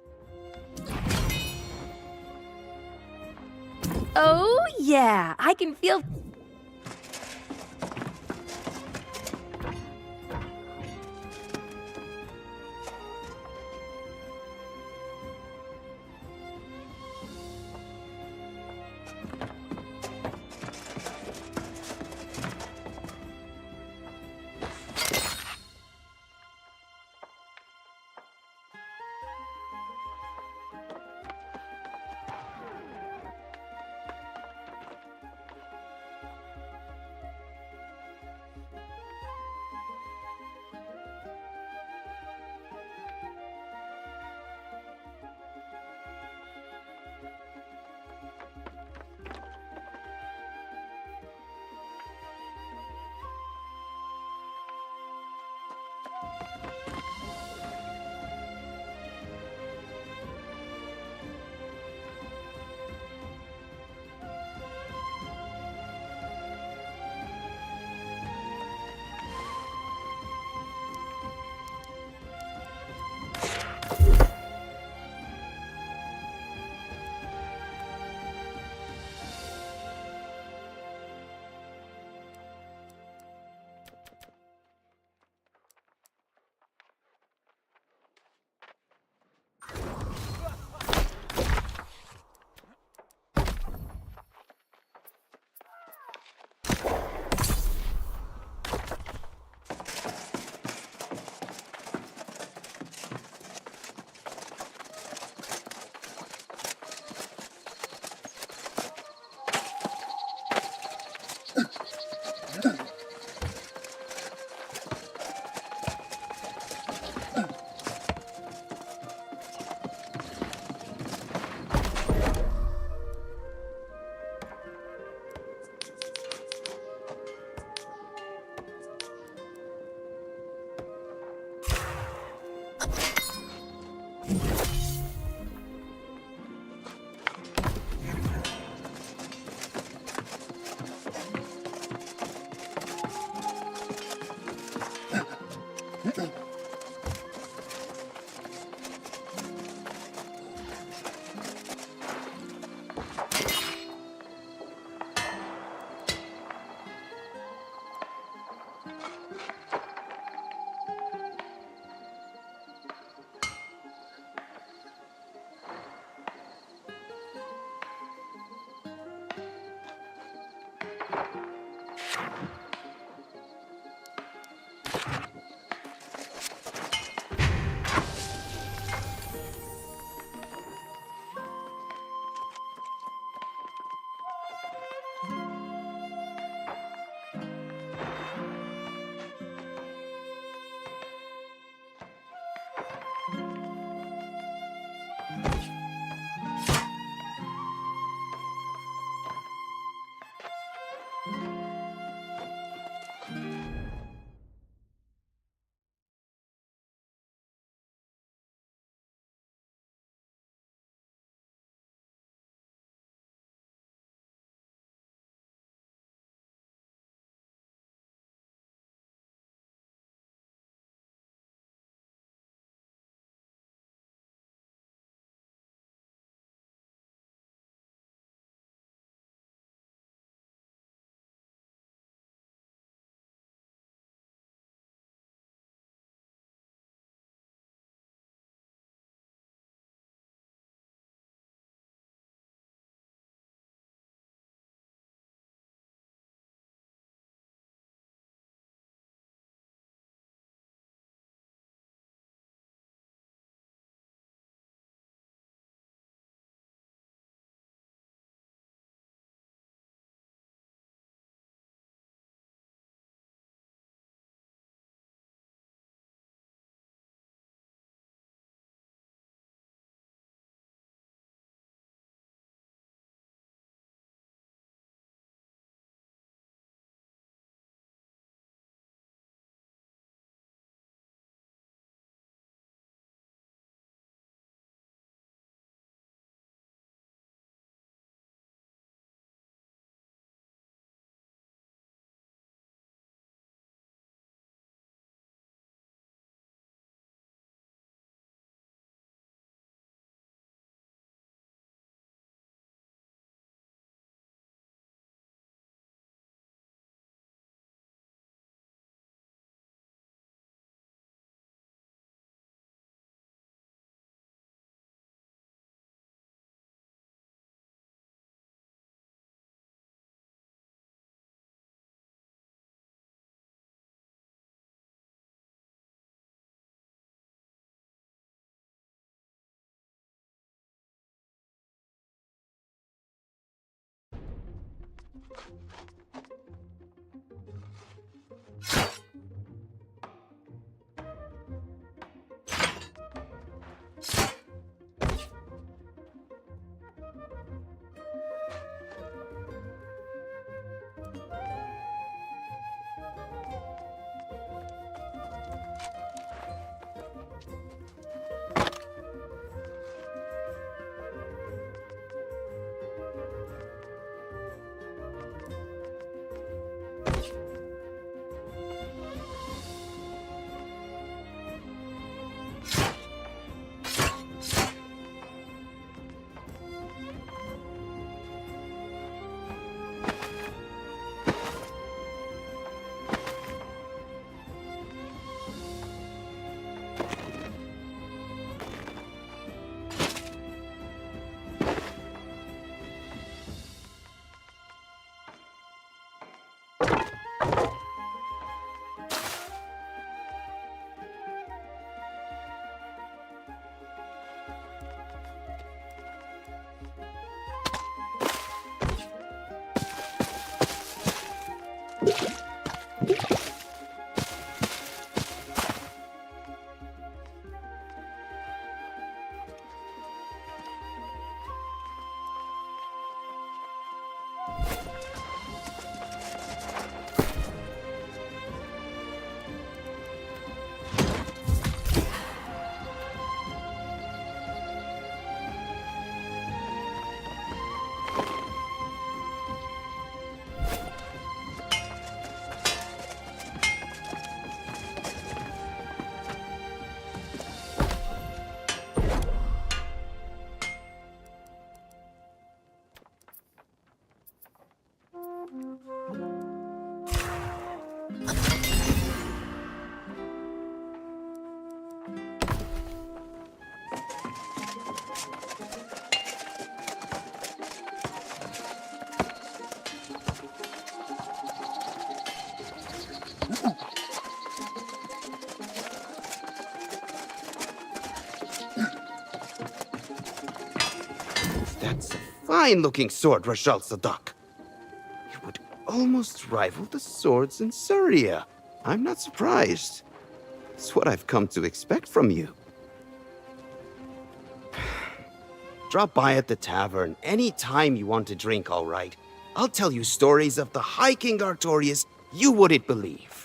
Oh, yeah. I can feel... That's a fine-looking sword, Rashal Sadak. It would almost rival the swords in Syria. I'm not surprised. It's what I've come to expect from you. Drop by at the tavern any time you want to drink, all right? I'll tell you stories of the High King Artorius you wouldn't believe.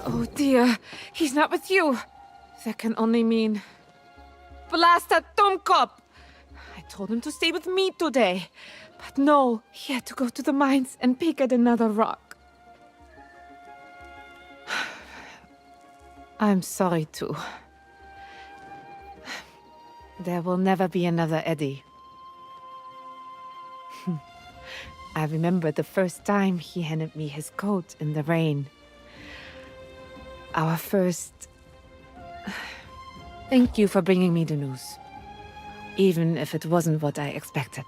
Oh dear, he's not with you. That can only mean... Blast that Dummkopf! I told him to stay with me today. But no, he had to go to the mines and pick at another rock. I'm sorry too. There will never be another Eddie. I remember the first time he handed me his coat in the rain. Our first... Thank you for bringing me the news. Even if it wasn't what I expected.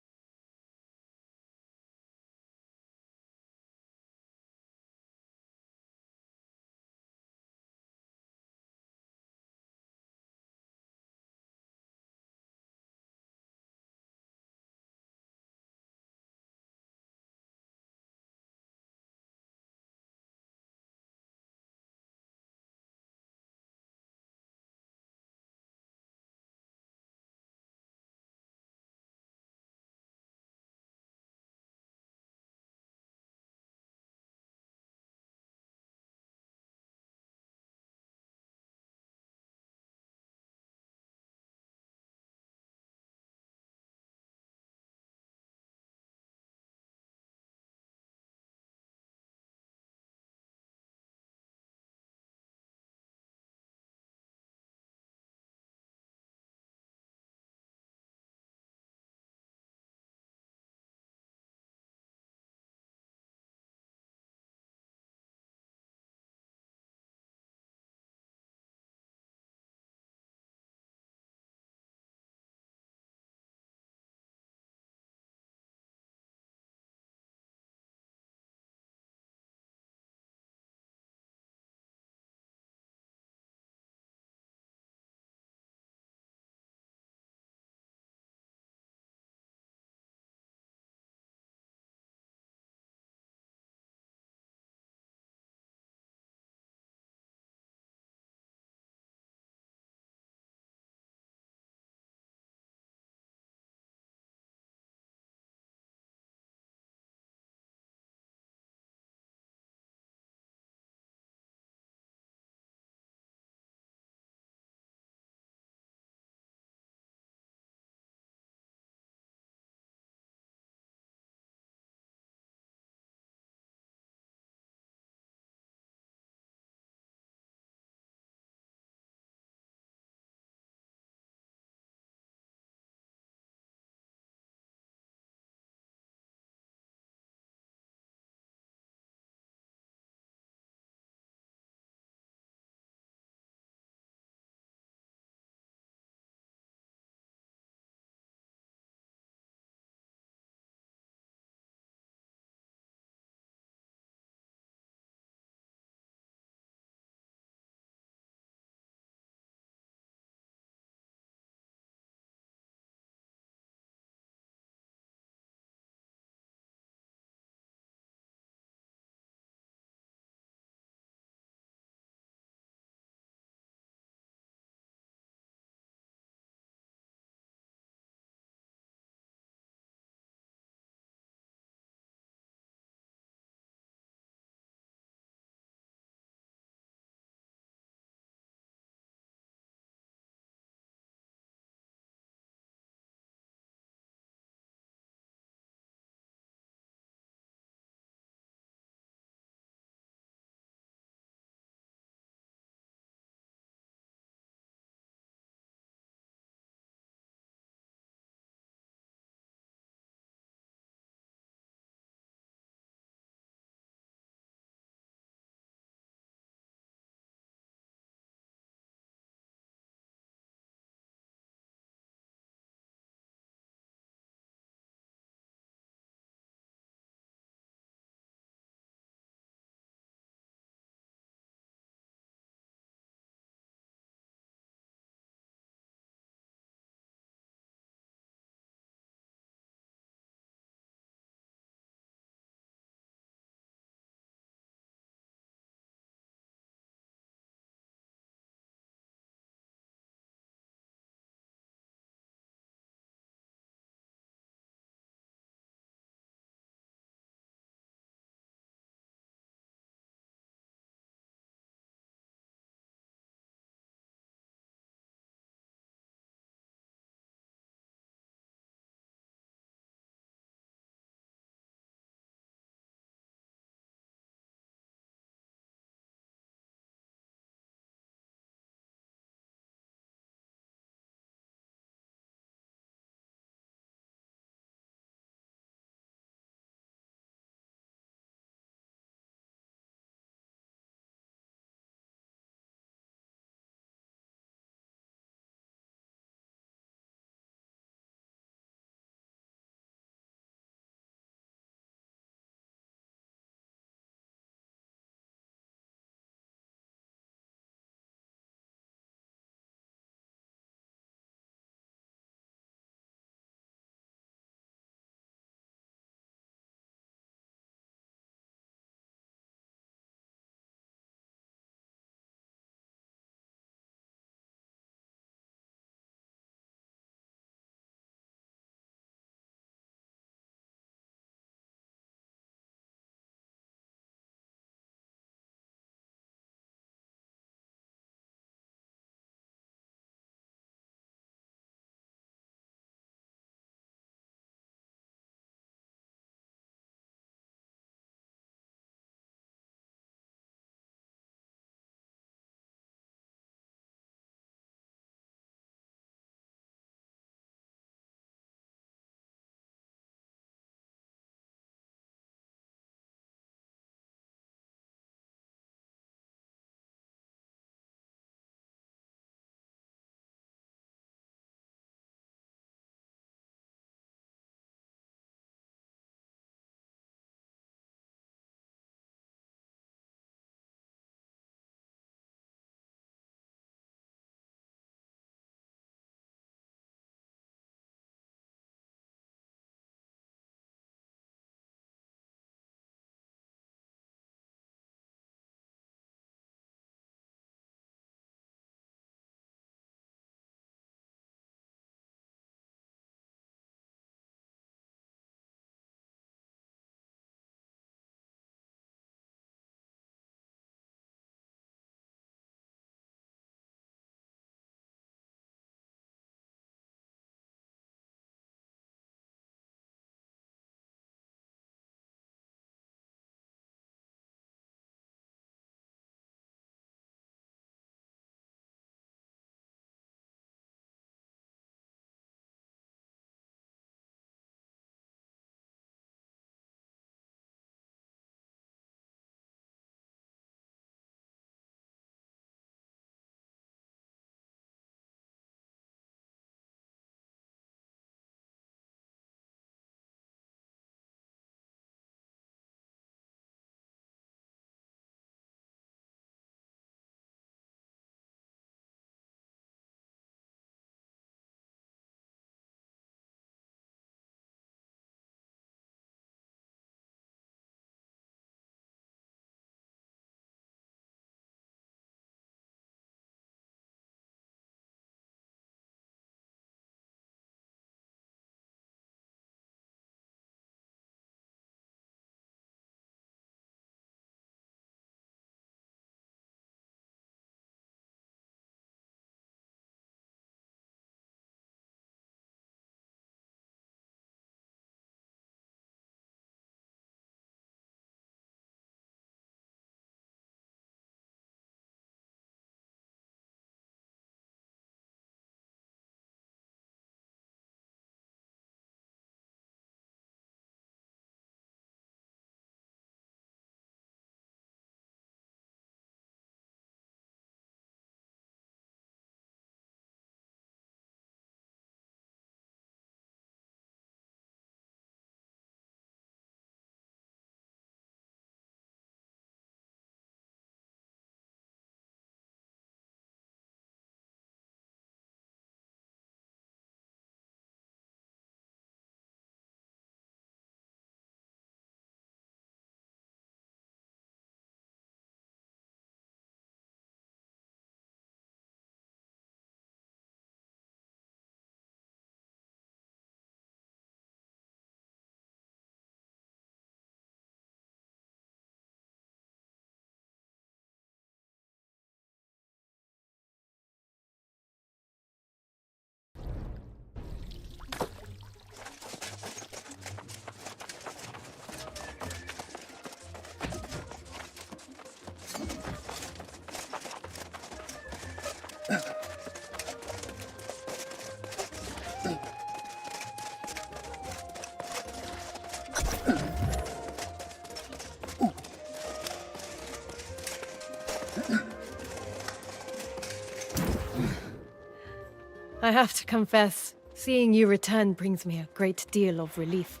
I have to confess, seeing you return brings me a great deal of relief.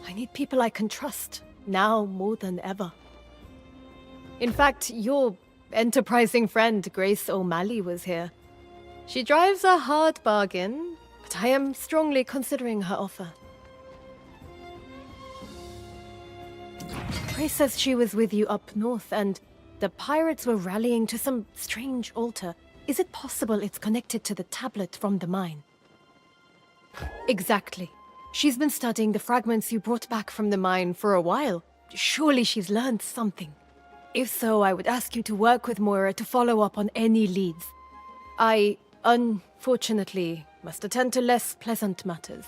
I need people I can trust, now more than ever. In fact, your enterprising friend Grace O'Malley was here. She drives a hard bargain, but I am strongly considering her offer. Grace says she was with you up north, and the pirates were rallying to some strange altar. Is it possible it's connected to the tablet from the mine? Exactly. She's been studying the fragments you brought back from the mine for a while. Surely she's learned something. If so, I would ask you to work with Moira to follow up on any leads. I, unfortunately, must attend to less pleasant matters.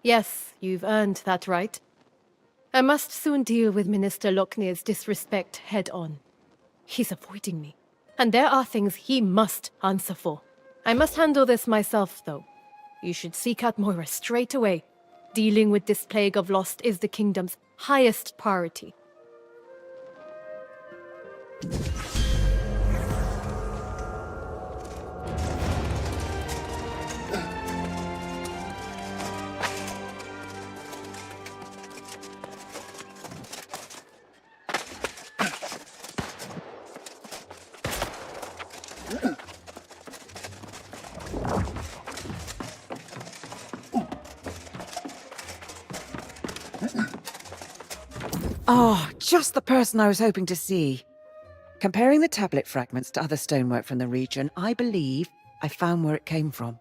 Yes, you've earned that right. I must soon deal with Minister Lochner's disrespect head-on. He's avoiding me, and there are things he must answer for. I must handle this myself, though. You should seek out Moira straight away. Dealing with this plague of lost is the kingdom's highest priority. Oh, just the person I was hoping to see. Comparing the tablet fragments to other stonework from the region, I believe I found where it came from.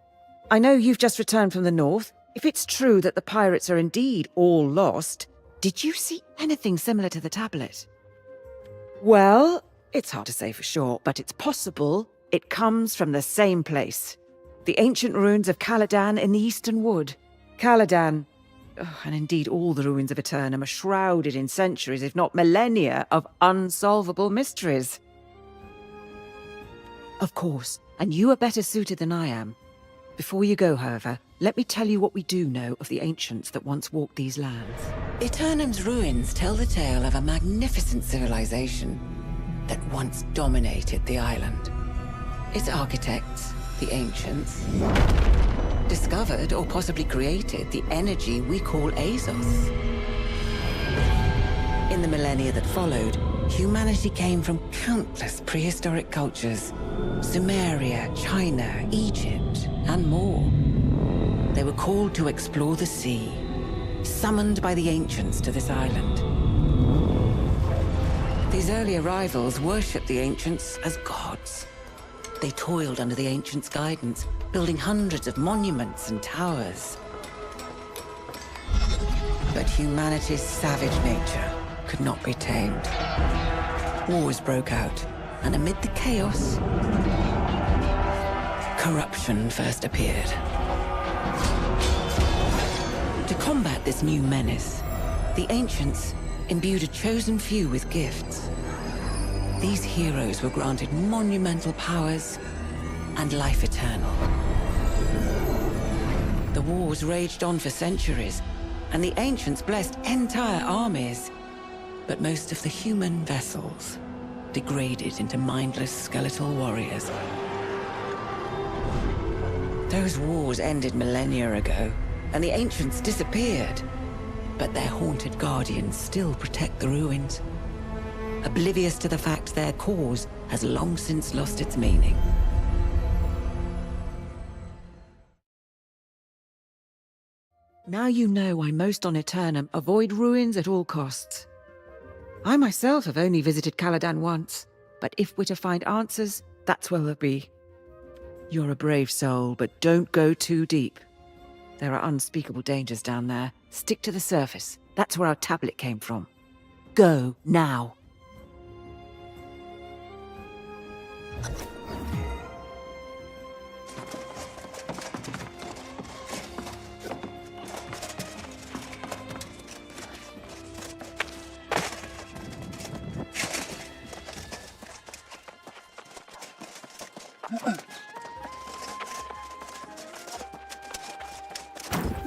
I know you've just returned from the north. If it's true that the pirates are indeed all lost, did you see anything similar to the tablet? Well, it's hard to say for sure, but it's possible it comes from the same place. The ancient ruins of Caladan in the Eastern Wood. Caladan, and indeed all the ruins of Aeternum, are shrouded in centuries, if not millennia, of unsolvable mysteries. Of course, and you are better suited than I am. Before you go, however, let me tell you what we do know of the ancients that once walked these lands. Aeternum's ruins tell the tale of a magnificent civilization that once dominated the island. Its architects, the ancients, discovered or possibly created the energy we call Azos. In the millennia that followed, humanity came from countless prehistoric cultures: Sumeria, China, Egypt, and more. They were called to explore the sea, summoned by the ancients to this island. These early arrivals worshipped the ancients as gods. They toiled under the ancients' guidance, building hundreds of monuments and towers. But humanity's savage nature could not be tamed. Wars broke out, and amid the chaos, corruption first appeared. To combat this new menace, the ancients imbued a chosen few with gifts. These heroes were granted monumental powers and life eternal. The wars raged on for centuries, and the ancients blessed entire armies. But most of the human vessels degraded into mindless skeletal warriors. Those wars ended millennia ago, and the ancients disappeared. But their haunted guardians still protect the ruins, oblivious to the fact their cause has long since lost its meaning. Now you know I most on Aeternum avoid ruins at all costs. I myself have only visited Caladan once, but if we're to find answers, that's where we'll be. You're a brave soul, but don't go too deep. There are unspeakable dangers down there. Stick to the surface. That's where our tablet came from. Go, now.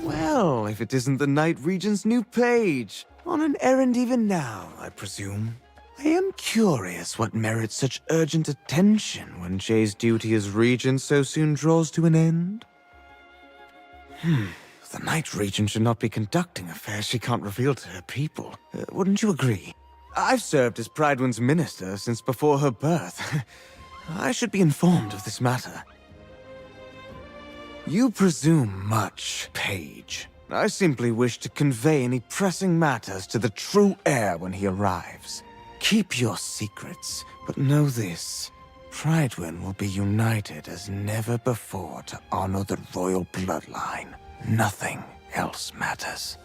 Well, if it isn't the Night Regent's new page. On an errand even now, I presume. I am curious what merits such urgent attention when Jay's duty as regent so soon draws to an end. The Night Regent should not be conducting affairs she can't reveal to her people. Wouldn't you agree? I've served as Prydwen's minister since before her birth. I should be informed of this matter. You presume much, page. I simply wish to convey any pressing matters to the true heir when he arrives. Keep your secrets, but know this. Prydwen will be united as never before to honor the royal bloodline. Nothing else matters.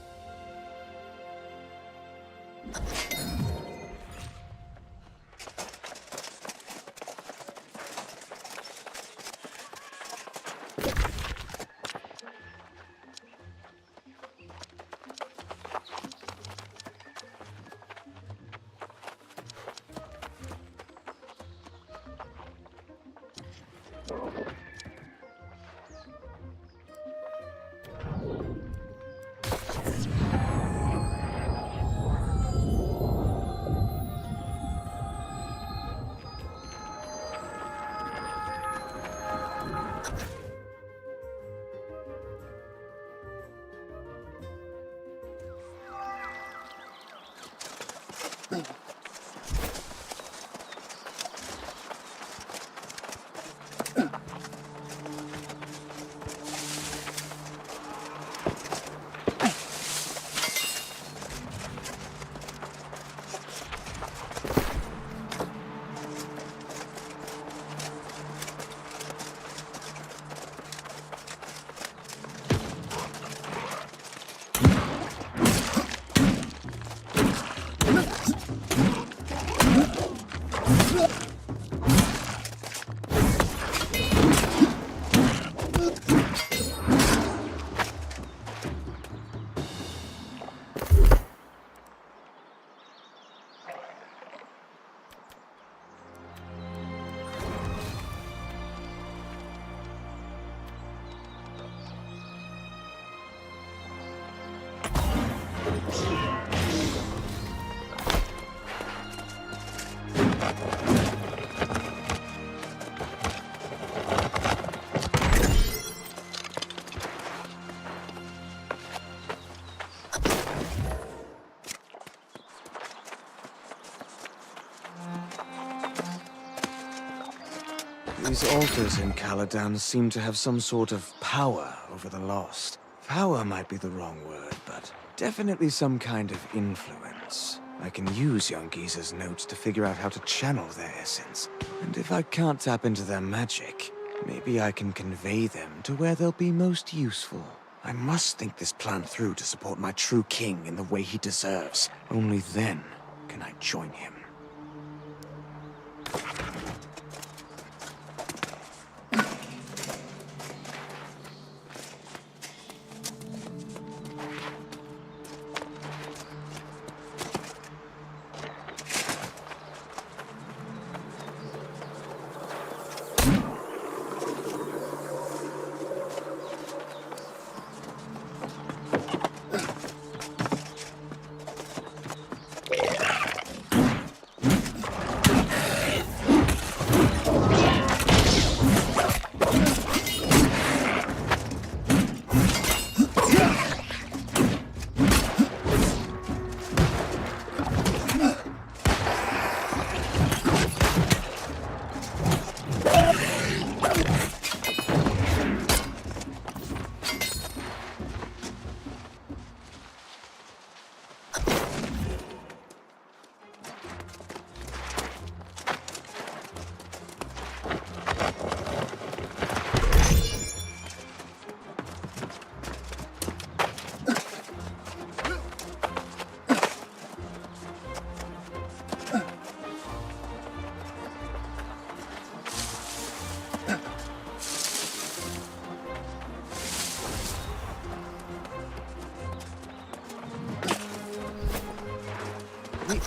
These altars in Caladan seem to have some sort of power over the lost. Power might be the wrong word, but definitely some kind of influence. I can use young Giza's notes to figure out how to channel their essence. And if I can't tap into their magic, maybe I can convey them to where they'll be most useful. I must think this plan through to support my true king in the way he deserves. Only then can I join him.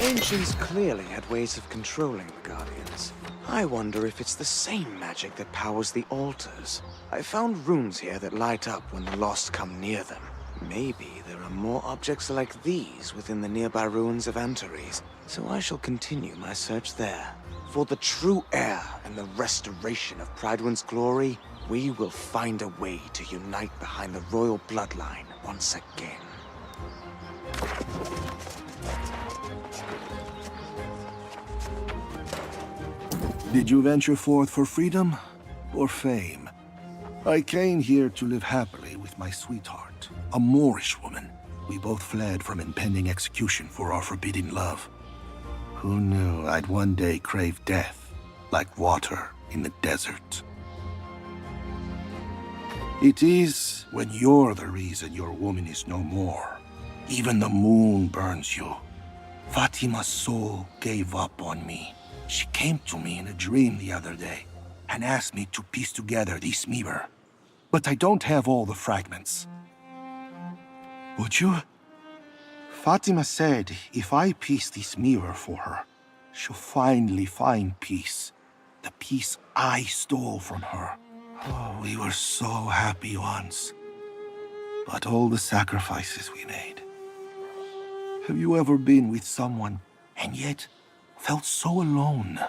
Ancients clearly had ways of controlling the Guardians. I wonder if it's the same magic that powers the altars. I found runes here that light up when the lost come near them. Maybe there are more objects like these within the nearby ruins of Antares, so I shall continue my search there. For the true heir and the restoration of Pridewin's glory, we will find a way to unite behind the royal bloodline once again. Did you venture forth for freedom or fame? I came here to live happily with my sweetheart, a Moorish woman. We both fled from impending execution for our forbidden love. Who knew I'd one day crave death, like water in the desert? It is when you're the reason your woman is no more. Even the moon burns you. Fatima's soul gave up on me. She came to me in a dream the other day and asked me to piece together this mirror. But I don't have all the fragments. Would you? Fatima said if I piece this mirror for her, she'll finally find peace. The peace I stole from her. Oh, we were so happy once. But all the sacrifices we made. Have you ever been with someone and yet felt so alone?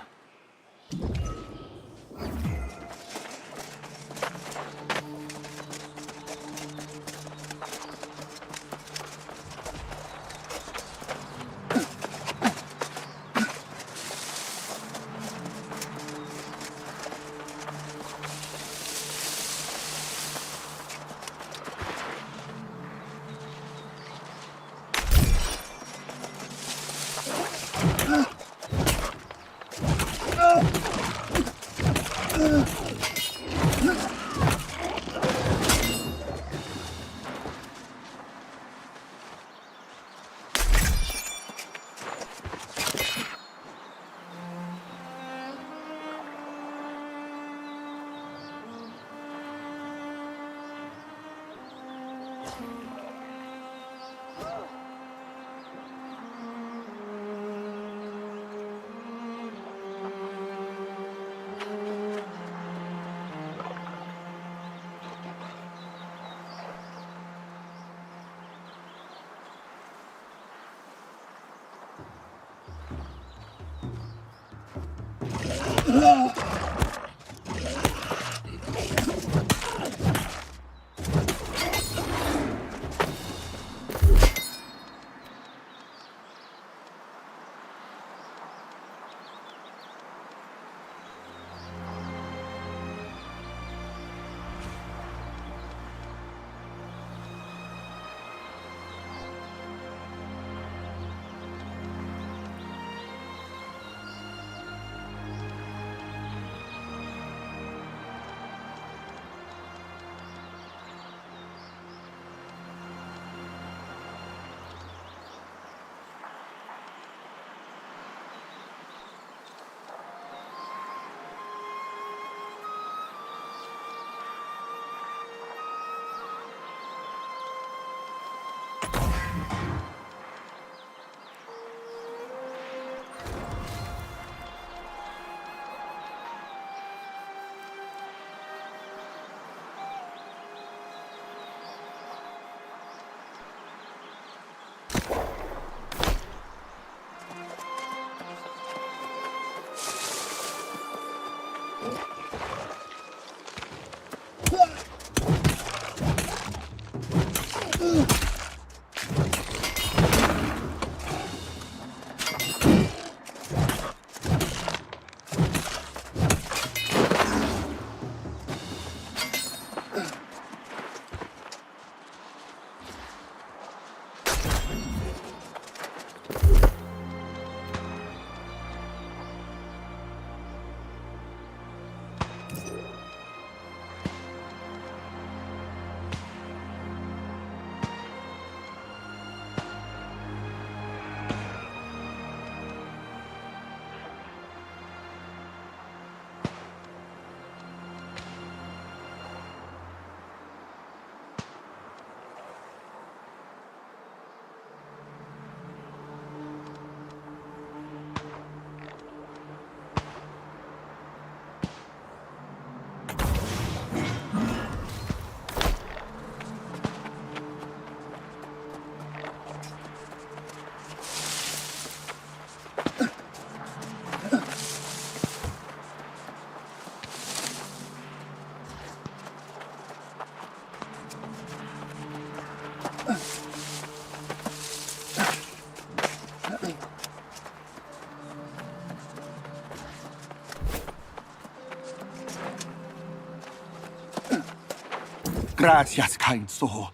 Gracias, kind soul.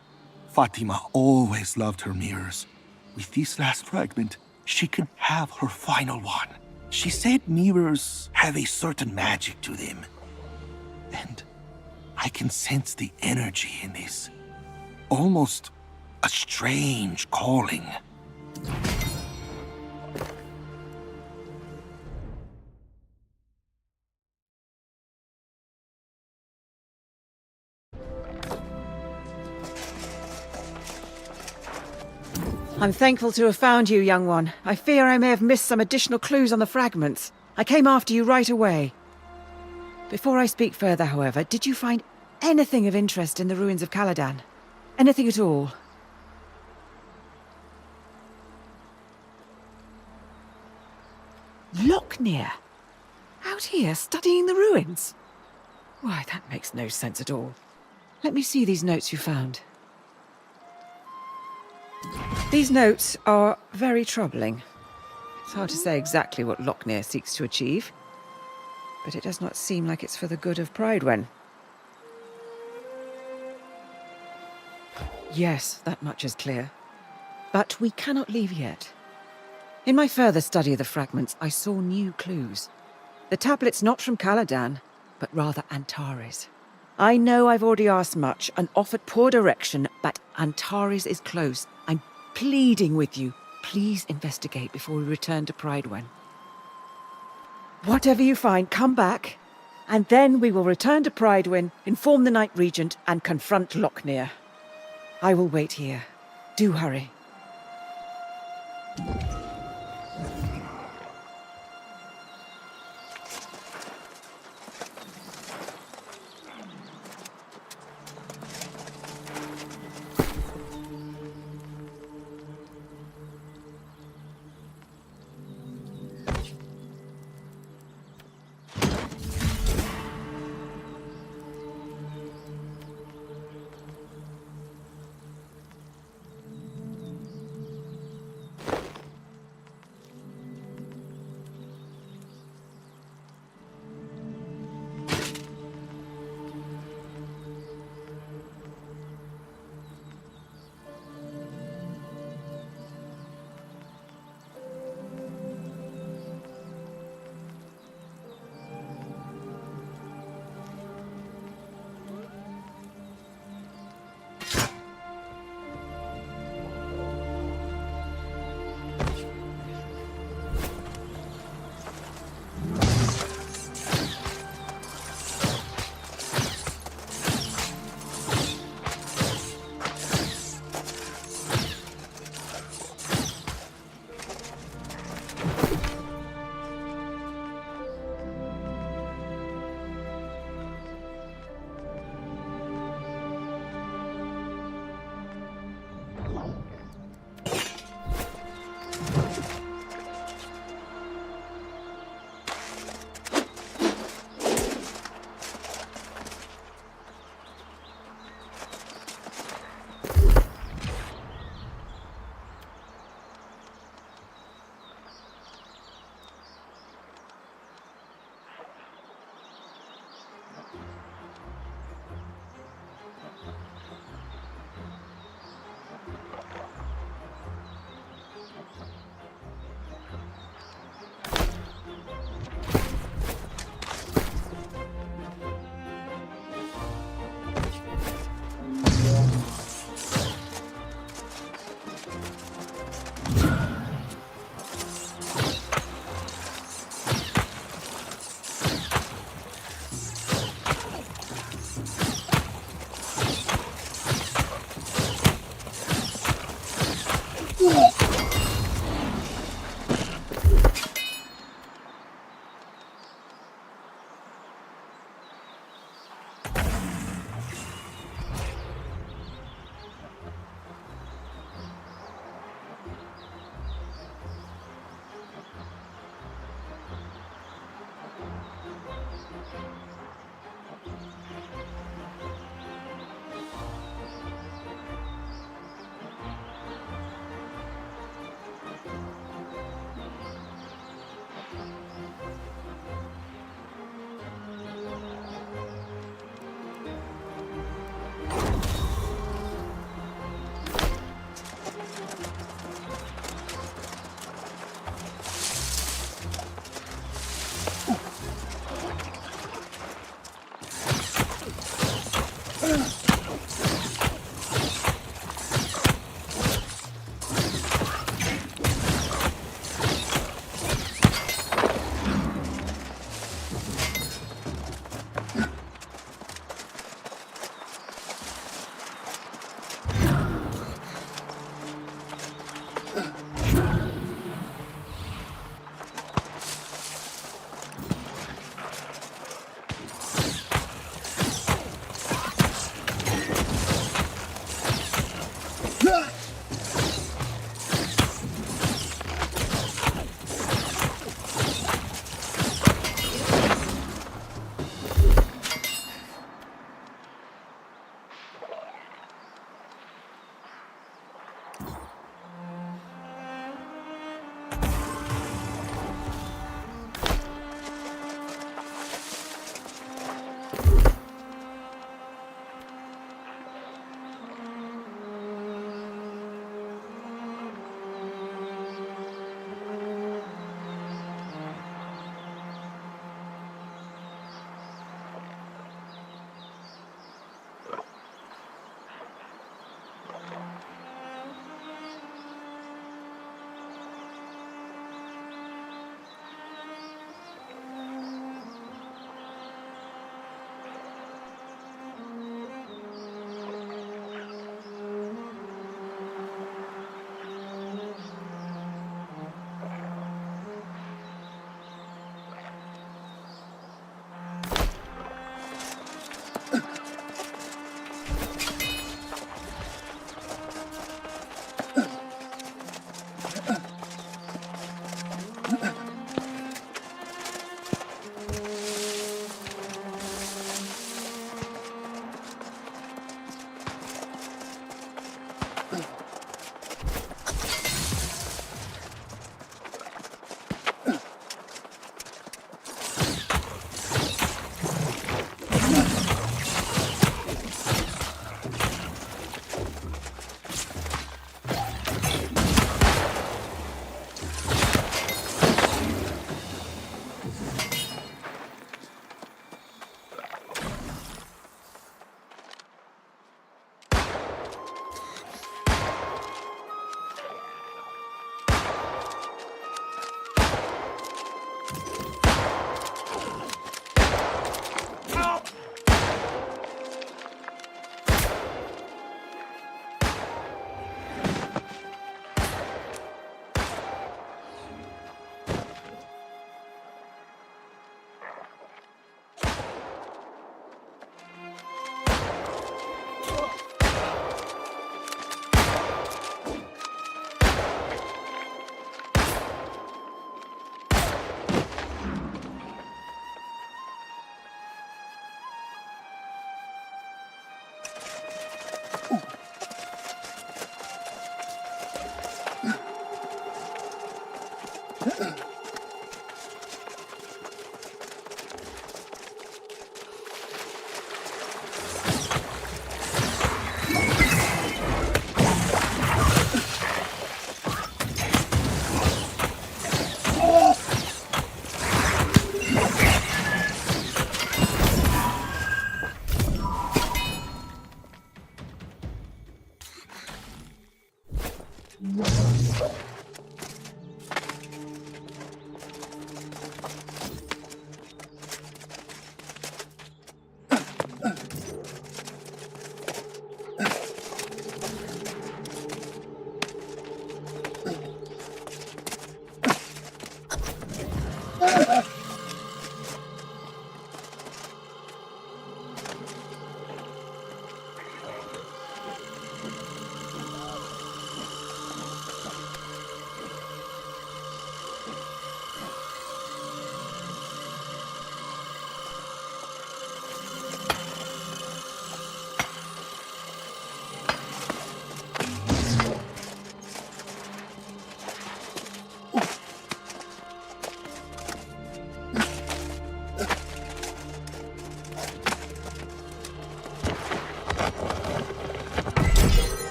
Fatima always loved her mirrors. With this last fragment, she could have her final one. She said mirrors have a certain magic to them. And I can sense the energy in this. Almost a strange calling. I'm thankful to have found you, young one. I fear I may have missed some additional clues on the fragments. I came after you right away. Before I speak further, however, did you find anything of interest in the ruins of Caladan? Anything at all? Lochner? Out here, studying the ruins? Why, that makes no sense at all. Let me see these notes you found. These notes are very troubling. It's hard to say exactly what Lochner seeks to achieve, but it does not seem like it's for the good of Prydwen. Yes, that much is clear. But we cannot leave yet. In my further study of the fragments, I saw new clues. The tablet's not from Caladan, but rather Antares. I know I've already asked much and offered poor direction, but Antares is close. I'm pleading with you. Please investigate before we return to Prydwen. Whatever you find, come back, and then we will return to Prydwen, inform the Night Regent, and confront Lochner. I will wait here. Do hurry.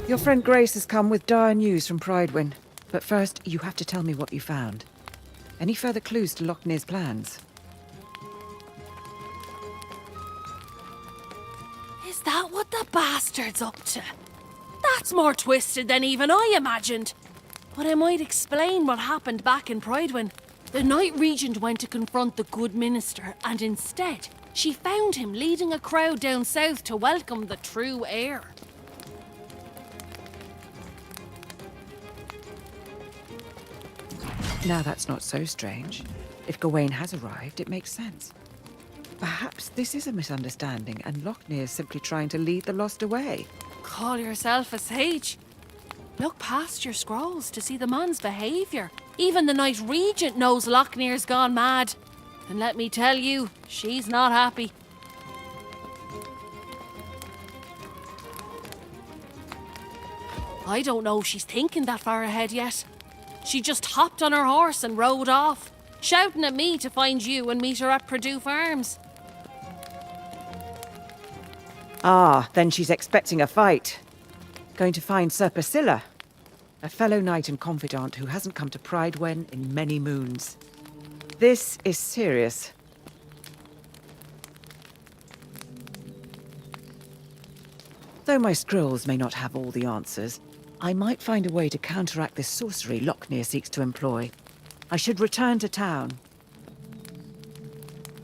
Your friend Grace has come with dire news from Pridewin. But first, you have to tell me what you found. Any further clues to Lochnear's plans? Is that what the bastard's up to? That's more twisted than even I imagined. But I might explain what happened back in Pridewin. The Night Regent went to confront the good minister, and instead, she found him leading a crowd down south to welcome the true heir. Now that's not so strange. If Gawain has arrived, it makes sense. Perhaps this is a misunderstanding, and Lochnear is simply trying to lead the lost away. Call yourself a sage? Look past your scrolls to see the man's behaviour. Even the Night Regent knows Lochnear's gone mad. And let me tell you, she's not happy. I don't know if she's thinking that far ahead yet. She just hopped on her horse and rode off, shouting at me to find you and meet her at Purdue Farms. Ah, then she's expecting a fight. Going to find Sir Priscilla, a fellow knight and confidant who hasn't come to Pridewin in many moons. This is serious. Though my scrolls may not have all the answers, I might find a way to counteract this sorcery Lochnear seeks to employ. I should return to town.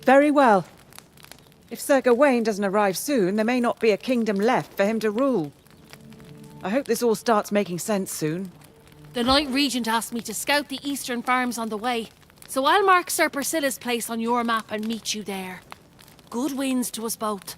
Very well. If Sir Gawain doesn't arrive soon, there may not be a kingdom left for him to rule. I hope this all starts making sense soon. The Night Regent asked me to scout the eastern farms on the way, so I'll mark Sir Priscilla's place on your map and meet you there. Good winds to us both.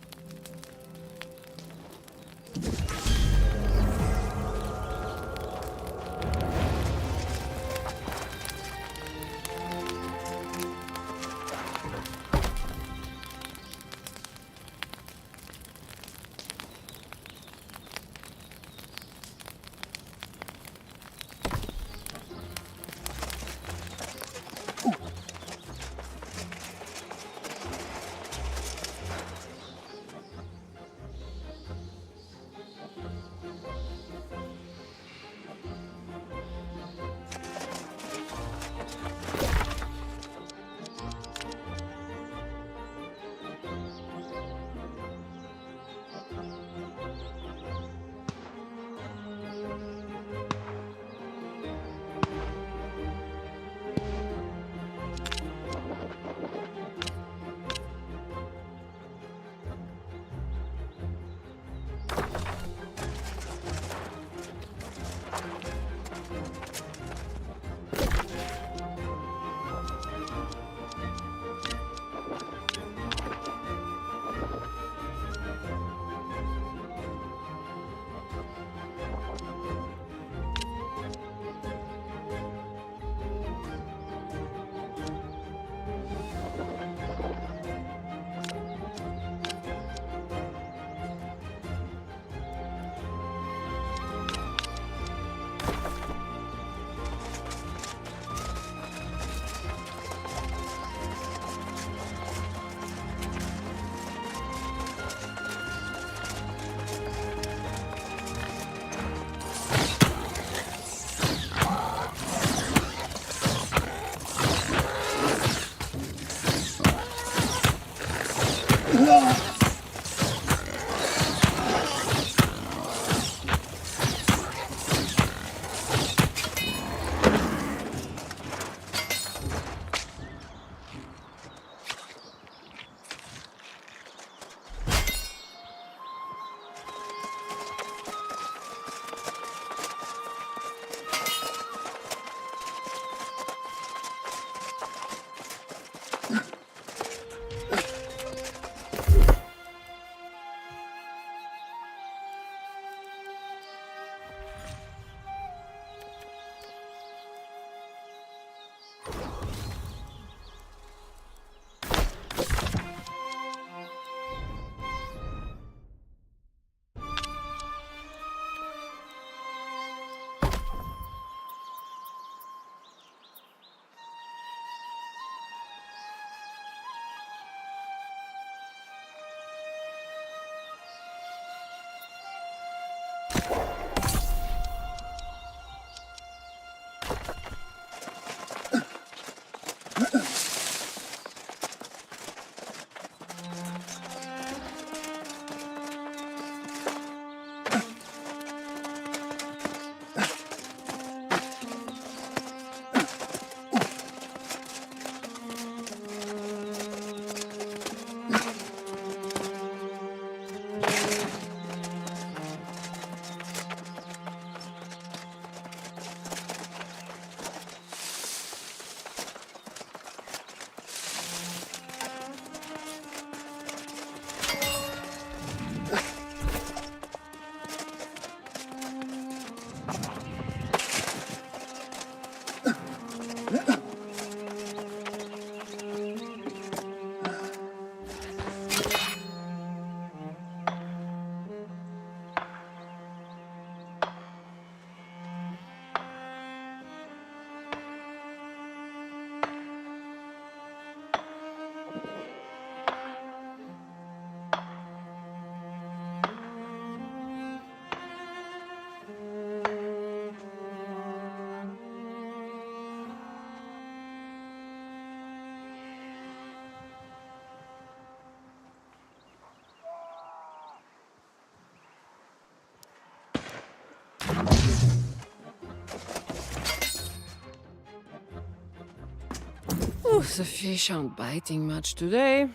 Oh, the fish aren't biting much today.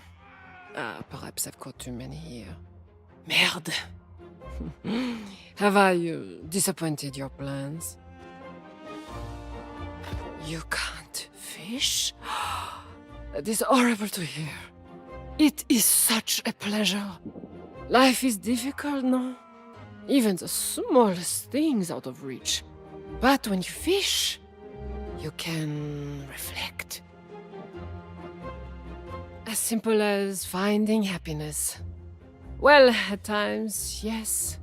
Perhaps I've caught too many here. Merde! Have I disappointed your plans? You can't fish? That is horrible to hear. It is such a pleasure. Life is difficult, no? Even the smallest things out of reach. But when you fish, you can reflect. As simple as finding happiness. Well, at times, yes.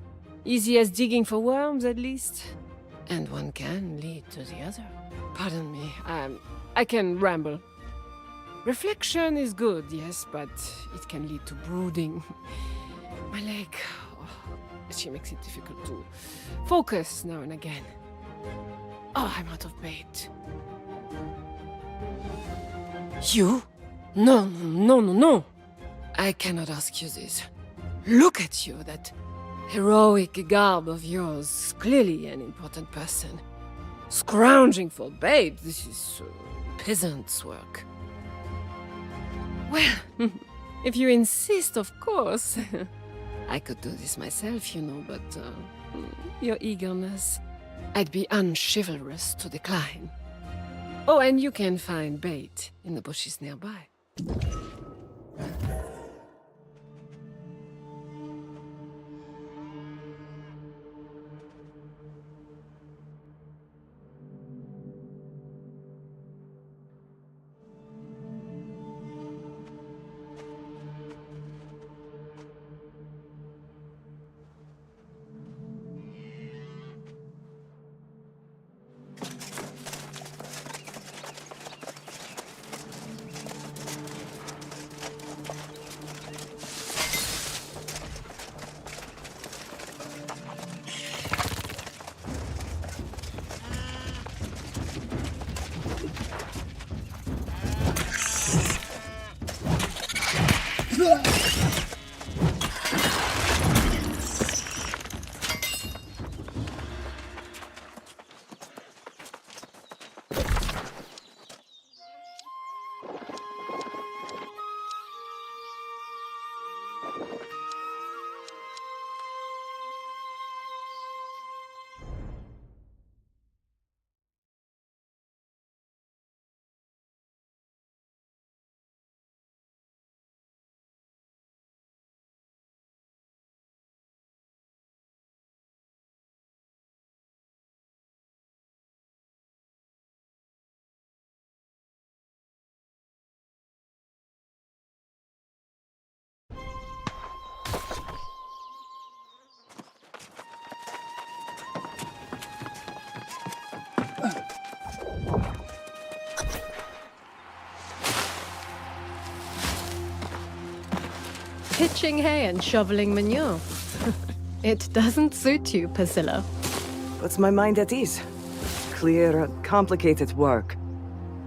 Easy as digging for worms, at least. And one can lead to the other. Pardon me, I can ramble. Reflection is good, yes, but it can lead to brooding. My leg, she makes it difficult to focus now and again. Oh, I'm out of bait. You? No. I cannot ask you this. Look at you, that heroic garb of yours. Clearly an important person. Scrounging for bait, this is peasant's work. Well, if you insist, of course. I could do this myself, you know, but your eagerness, I'd be unchivalrous to decline. Oh, and you can find bait in the bushes nearby. Pitching hay and shoveling manure. It doesn't suit you, Priscilla. Puts my mind at ease. Clear, complicated work.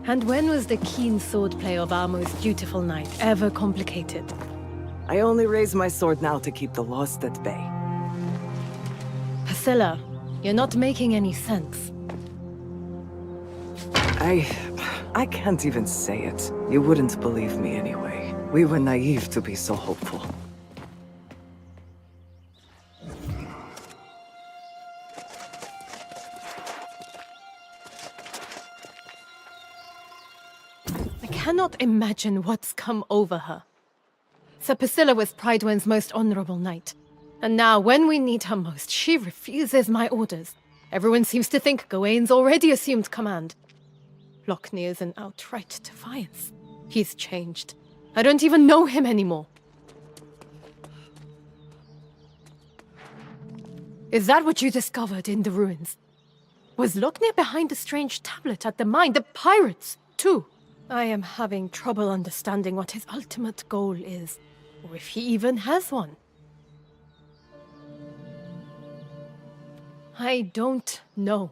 And when was the keen swordplay of our most dutiful knight ever complicated? I only raise my sword now to keep the lost at bay. Priscilla, you're not making any sense. I can't even say it. You wouldn't believe me anyway. We were naive to be so hopeful. I cannot imagine what's come over her. Sir Priscilla was Prydwen's most honorable knight. And now, when we need her most, she refuses my orders. Everyone seems to think Gawain's already assumed command. Lochnear's in outright defiance. He's changed. I don't even know him anymore. Is that what you discovered in the ruins? Was Lochnear behind the strange tablet at the mine? The pirates, too? I am having trouble understanding what his ultimate goal is, or if he even has one. I don't know.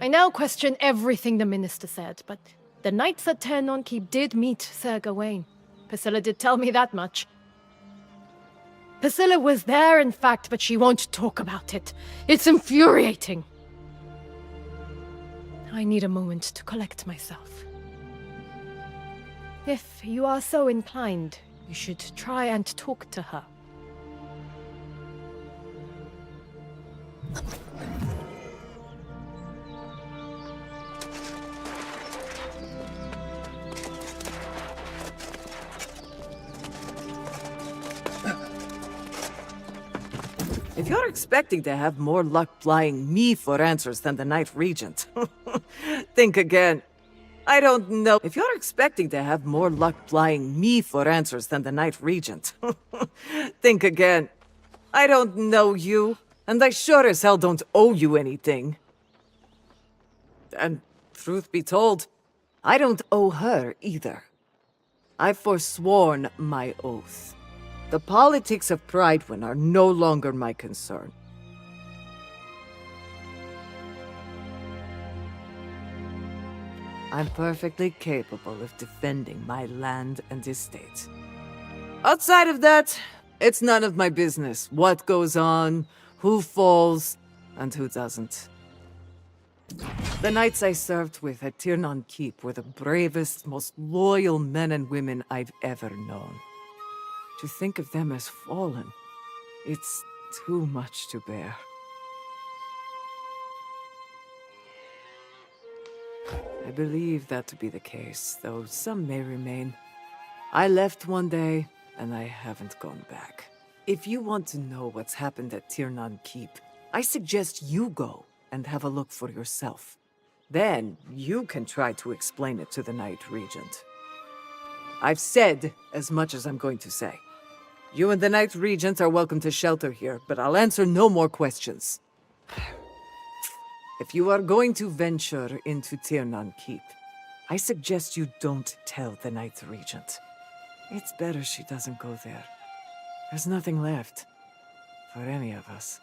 I now question everything the minister said, but the knights at Aeternum Keep did meet Sir Gawain. Priscilla did tell me that much. Priscilla was there, in fact, but she won't talk about it. It's infuriating. I need a moment to collect myself. If you are so inclined, you should try and talk to her. If you're expecting to have more luck plying me for answers than the Knight Regent, think again. I don't know. If you're expecting to have more luck plying me for answers than the Knight Regent, think again. I don't know you, and I sure as hell don't owe you anything. And truth be told, I don't owe her either. I've forsworn my oath. The politics of Prydwen are no longer my concern. I'm perfectly capable of defending my land and estate. Outside of that, it's none of my business what goes on, who falls, and who doesn't. The knights I served with at Aeternum Keep were the bravest, most loyal men and women I've ever known. To think of them as fallen, it's too much to bear. I believe that to be the case, though some may remain. I left one day, and I haven't gone back. If you want to know what's happened at Aeternum Keep, I suggest you go and have a look for yourself. Then you can try to explain it to the Knight Regent. I've said as much as I'm going to say. You and the Knight Regent are welcome to shelter here, but I'll answer no more questions. If you are going to venture into Aeternum Keep, I suggest you don't tell the Knight Regent. It's better she doesn't go there. There's nothing left for any of us.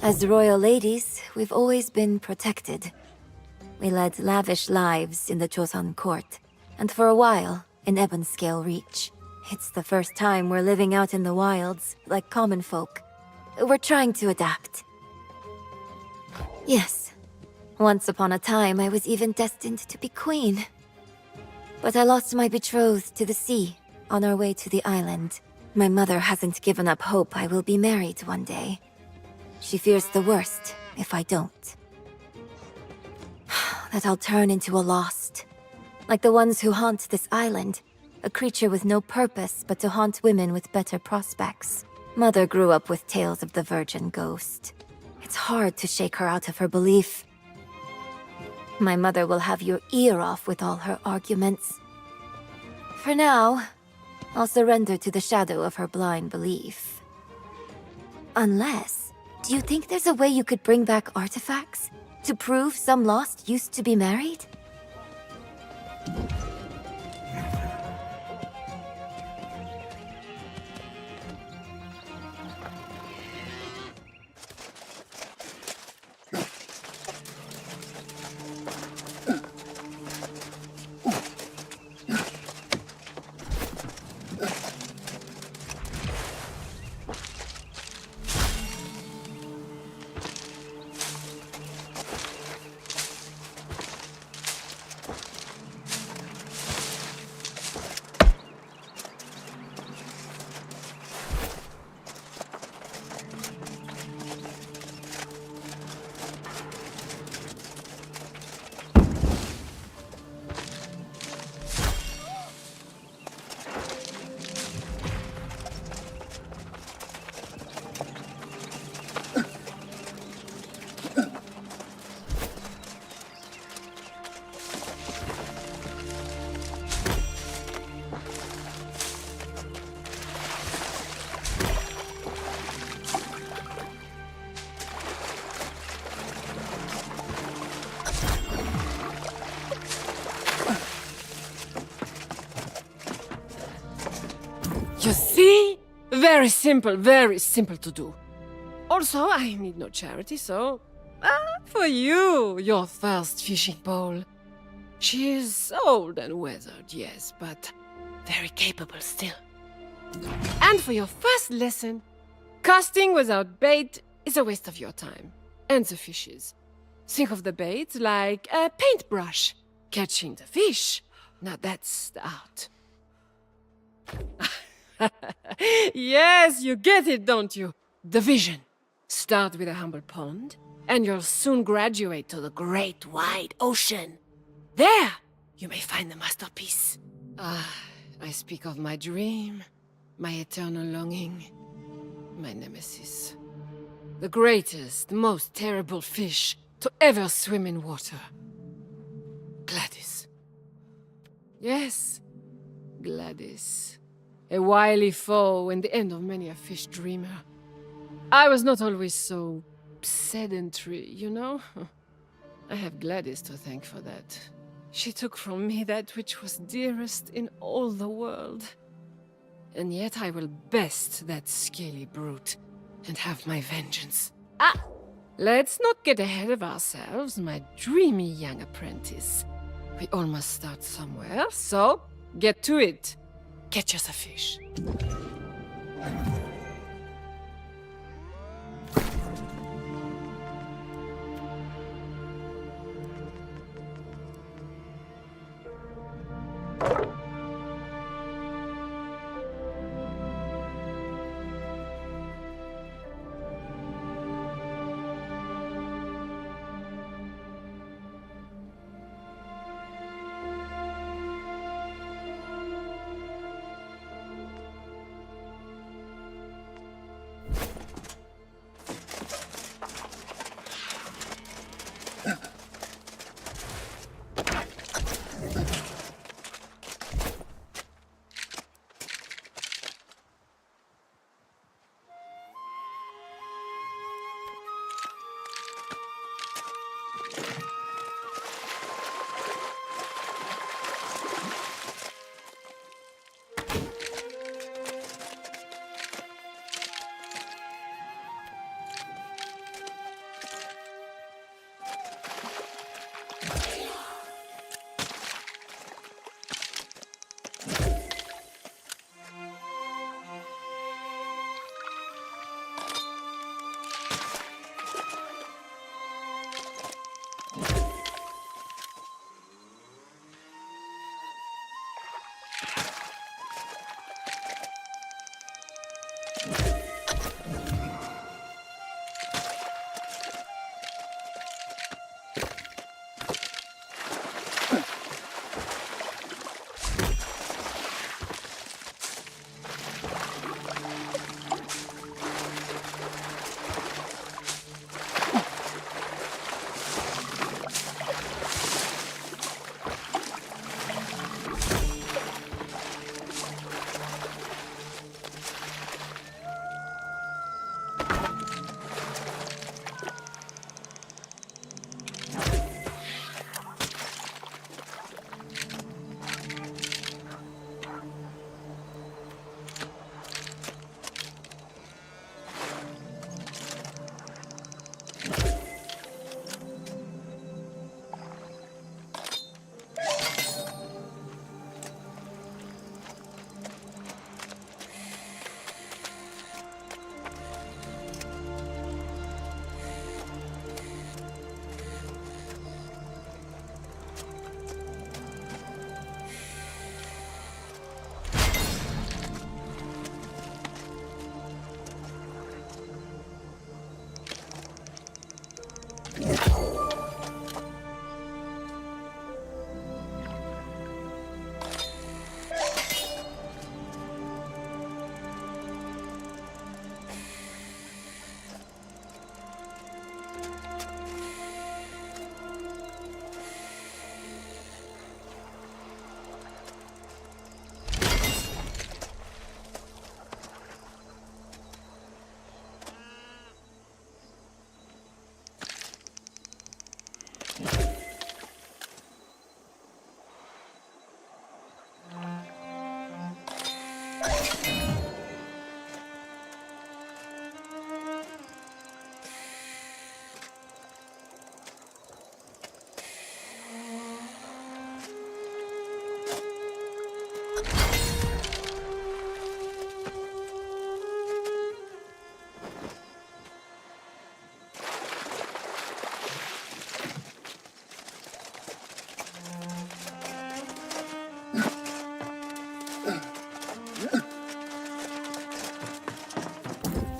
As royal ladies, we've always been protected. We led lavish lives in the Joseon court, and for a while, in Ebonscale Reach. It's the first time we're living out in the wilds, like common folk. We're trying to adapt. Yes, once upon a time I was even destined to be queen. But I lost my betrothed to the sea, on our way to the island. My mother hasn't given up hope I will be married one day. She fears the worst if I don't. That I'll turn into a lost. Like the ones who haunt this island. A creature with no purpose but to haunt women with better prospects. Mother grew up with tales of the virgin ghost. It's hard to shake her out of her belief. My mother will have your ear off with all her arguments. For now, I'll surrender to the shadow of her blind belief. Unless... do you think there's a way you could bring back artifacts? To prove some lost used to be married? You see? Very simple to do. Also, I need no charity, so... for you, your first fishing pole. She is old and weathered, yes, but very capable still. And for your first lesson, casting without bait is a waste of your time. And the fishes. Think of the bait like a paintbrush. Catching the fish. Now that's the art. Yes, you get it, don't you? The vision. Start with a humble pond, and you'll soon graduate to the great wide ocean. There, you may find the masterpiece. I speak of my dream, my eternal longing, my nemesis. The greatest, most terrible fish to ever swim in water. Gladys. Yes, Gladys. A wily foe and the end of many a fish dreamer. I was not always so sedentary, you know? I have Gladys to thank for that. She took from me that which was dearest in all the world. And yet I will best that scaly brute and have my vengeance. Let's not get ahead of ourselves, my dreamy young apprentice. We all must start somewhere, so get to it. Catch us a fish.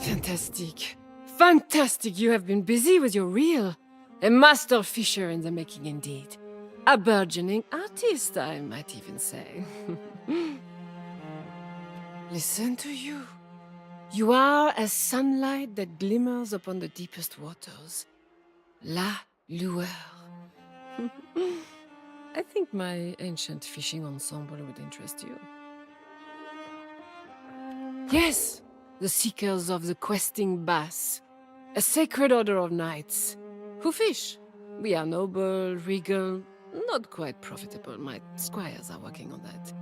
Fantastic. Fantastic! You have been busy with your reel. A master fisher in the making indeed. A burgeoning artist, I might even say. Listen to you. You are as sunlight that glimmers upon the deepest waters. La lueur. I think my ancient fishing ensemble would interest you. Yes, the seekers of the questing bass. A sacred order of knights who fish. We are noble, regal, not quite profitable. My squires are working on that.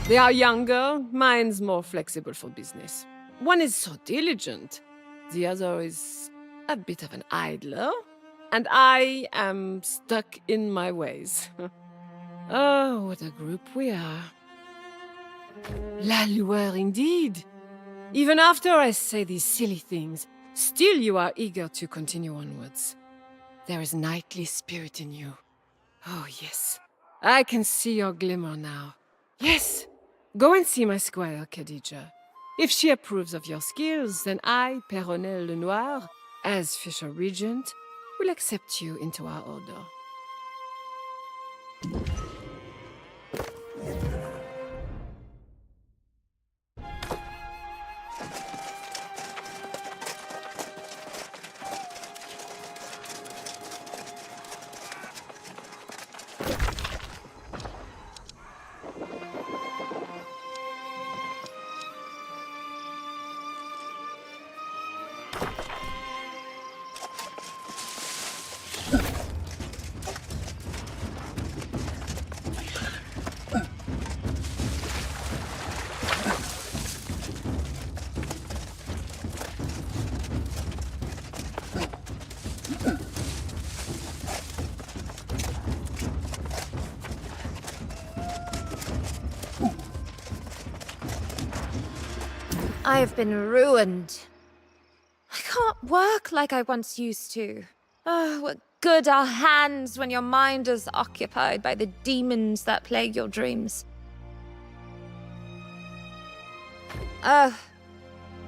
They are younger, mine's more flexible for business. One is so diligent, the other is a bit of an idler, and I am stuck in my ways. Oh, what a group we are. La Lueur indeed. Even after I say these silly things, still you are eager to continue onwards. There is knightly spirit in you. Oh, yes. I can see your glimmer now. Yes. Go and see my squire, Khadija. If she approves of your skills, then I, Perronel Lenoir, as Fisher Regent, will accept you into our order. I have been ruined. I can't work like I once used to. Oh, what good are hands when your mind is occupied by the demons that plague your dreams?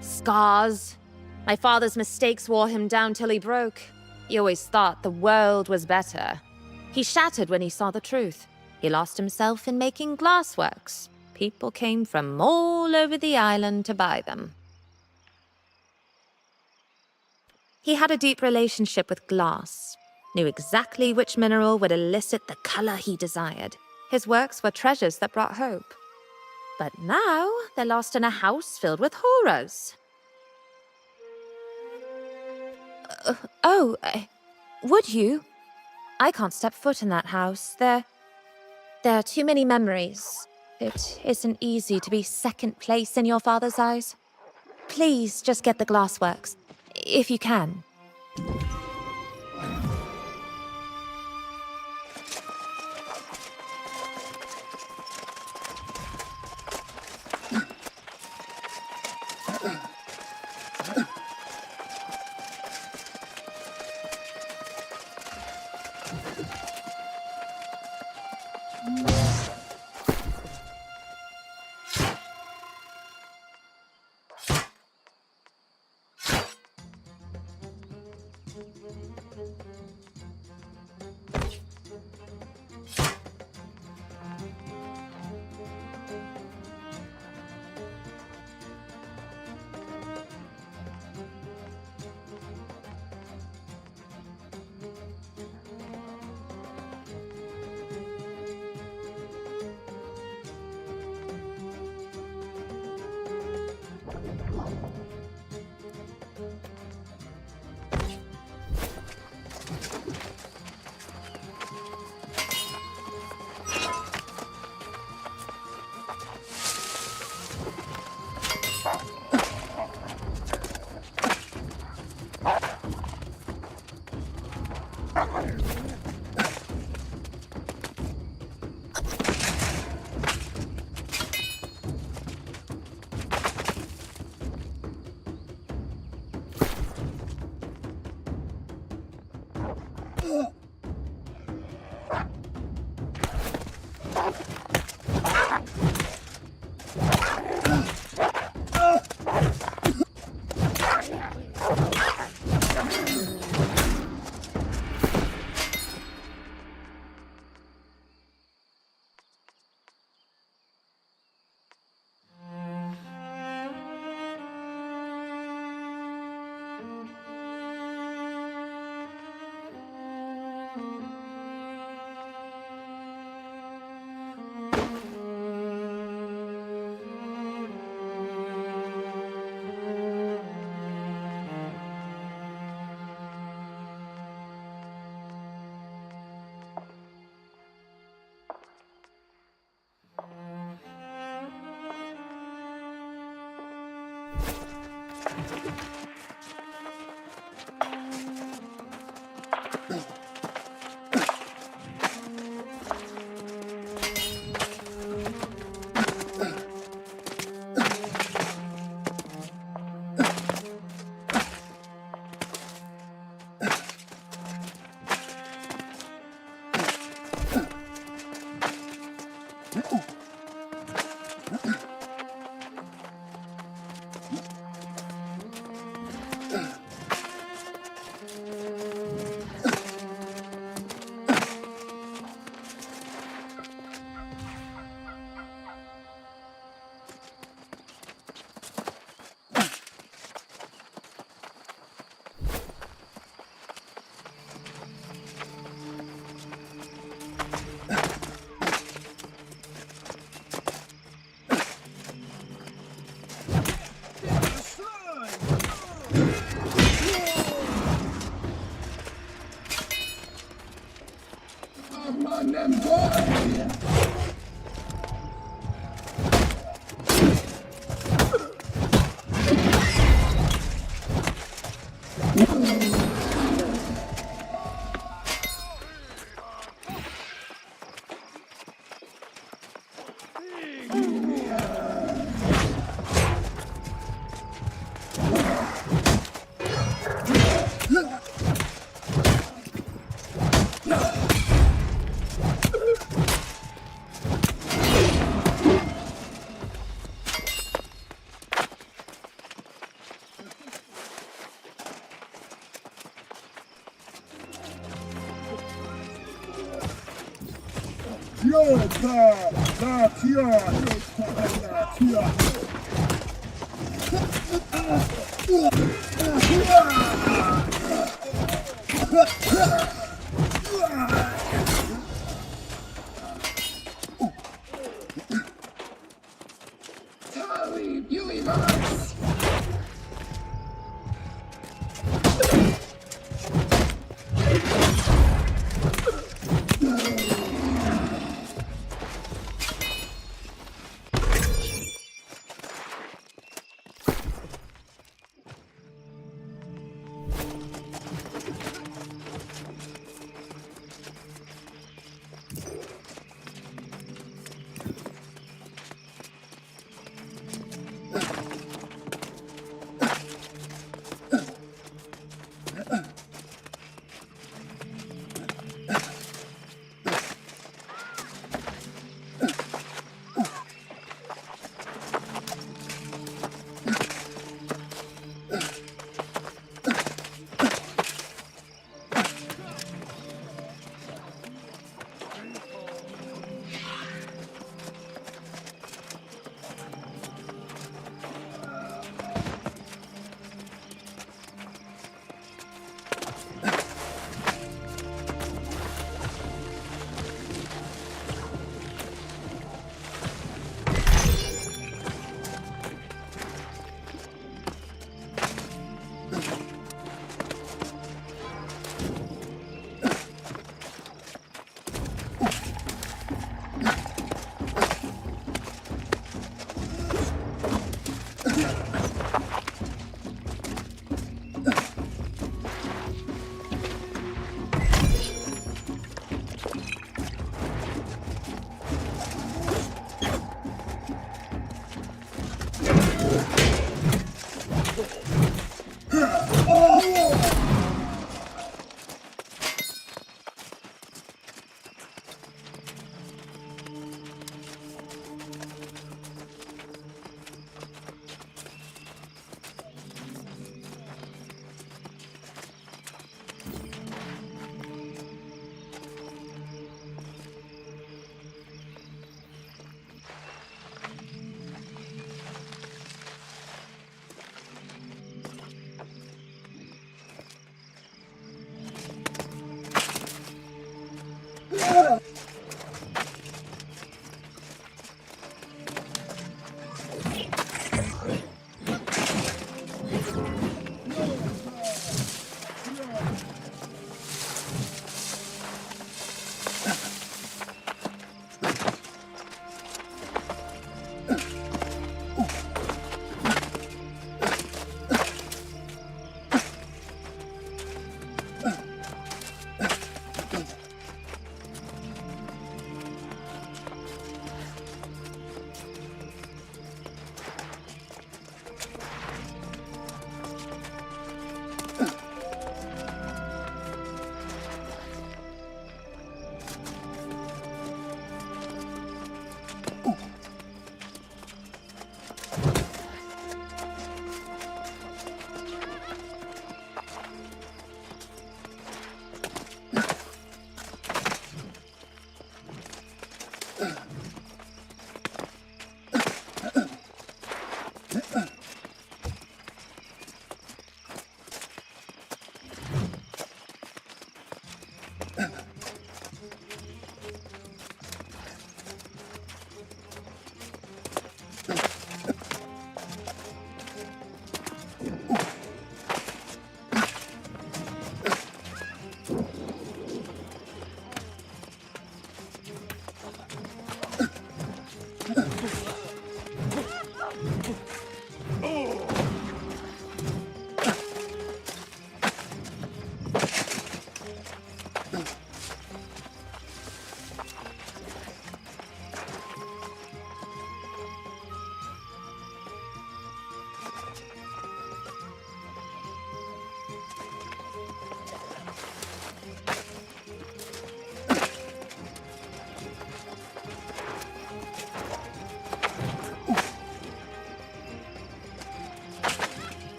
Scars. My father's mistakes wore him down till he broke. He always thought the world was better. He shattered when he saw the truth. He lost himself in making glassworks. People came from all over the island to buy them. He had a deep relationship with glass, knew exactly which mineral would elicit the color he desired. His works were treasures that brought hope. But now they're lost in a house filled with horrors. Would you? I can't step foot in that house. There are too many memories. It isn't easy to be second place in your father's eyes. Please just get the glassworks, if you can.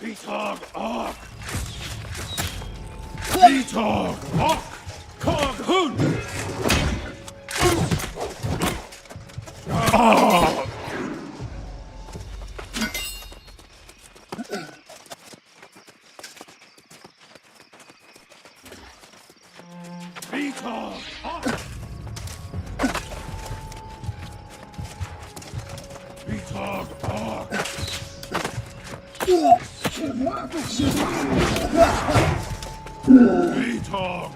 Vitog Ork! Vitog Ork! Kog Hund! Vitog Ork! Vitog Ork! Retog!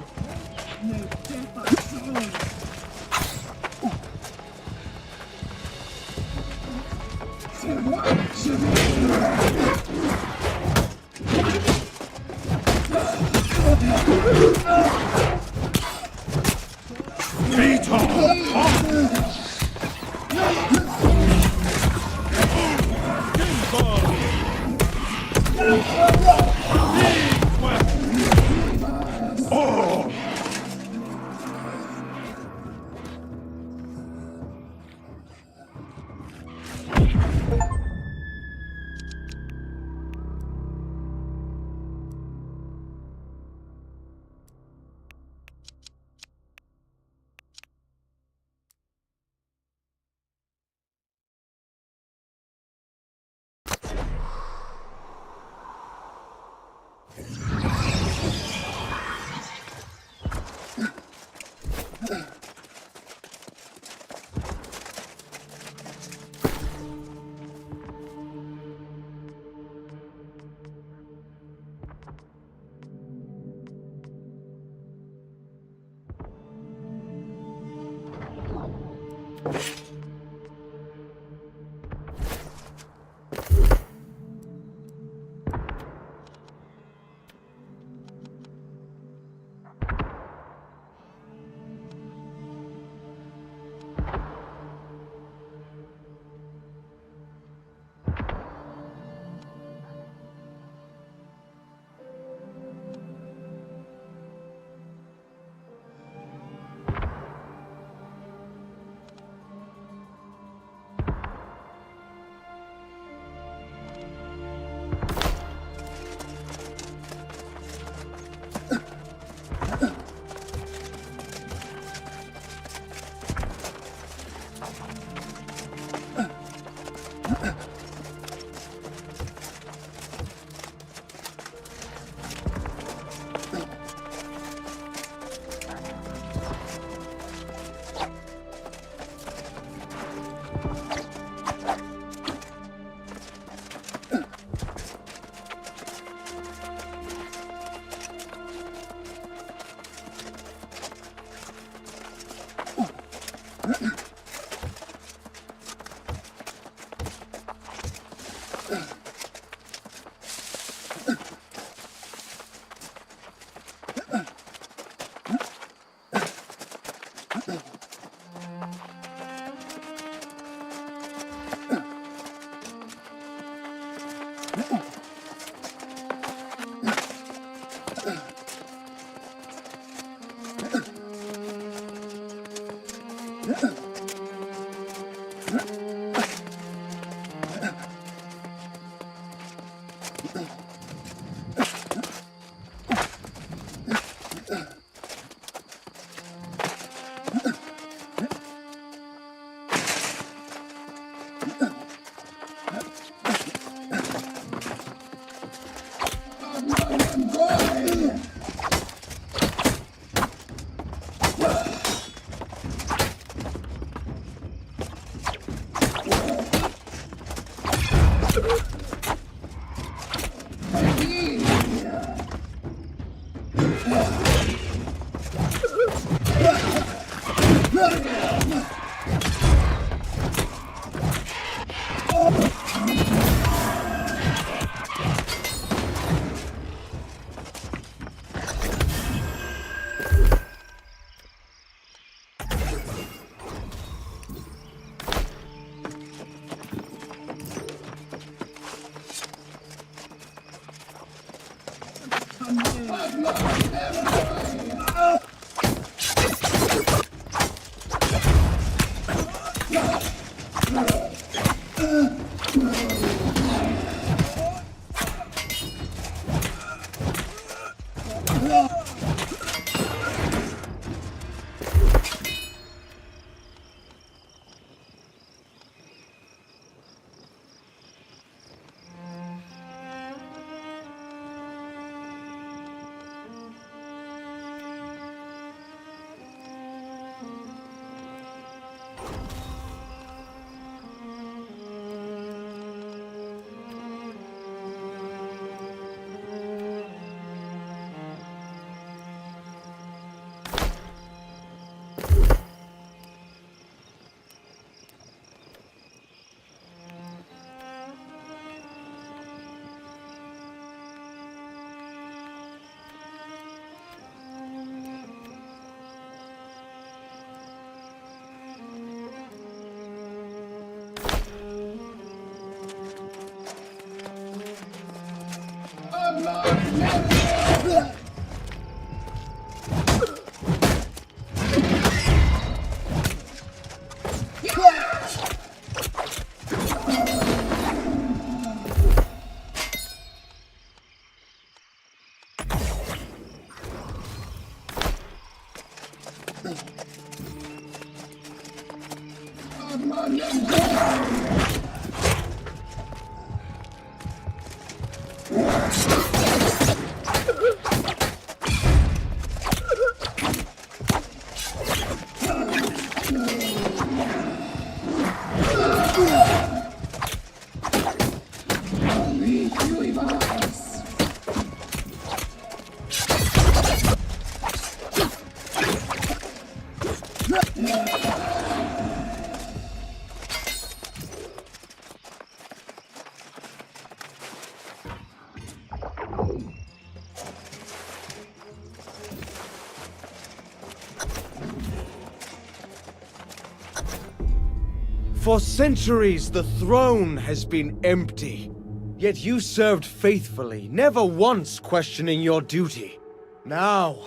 For centuries, the throne has been empty. Yet you served faithfully, never once questioning your duty. Now,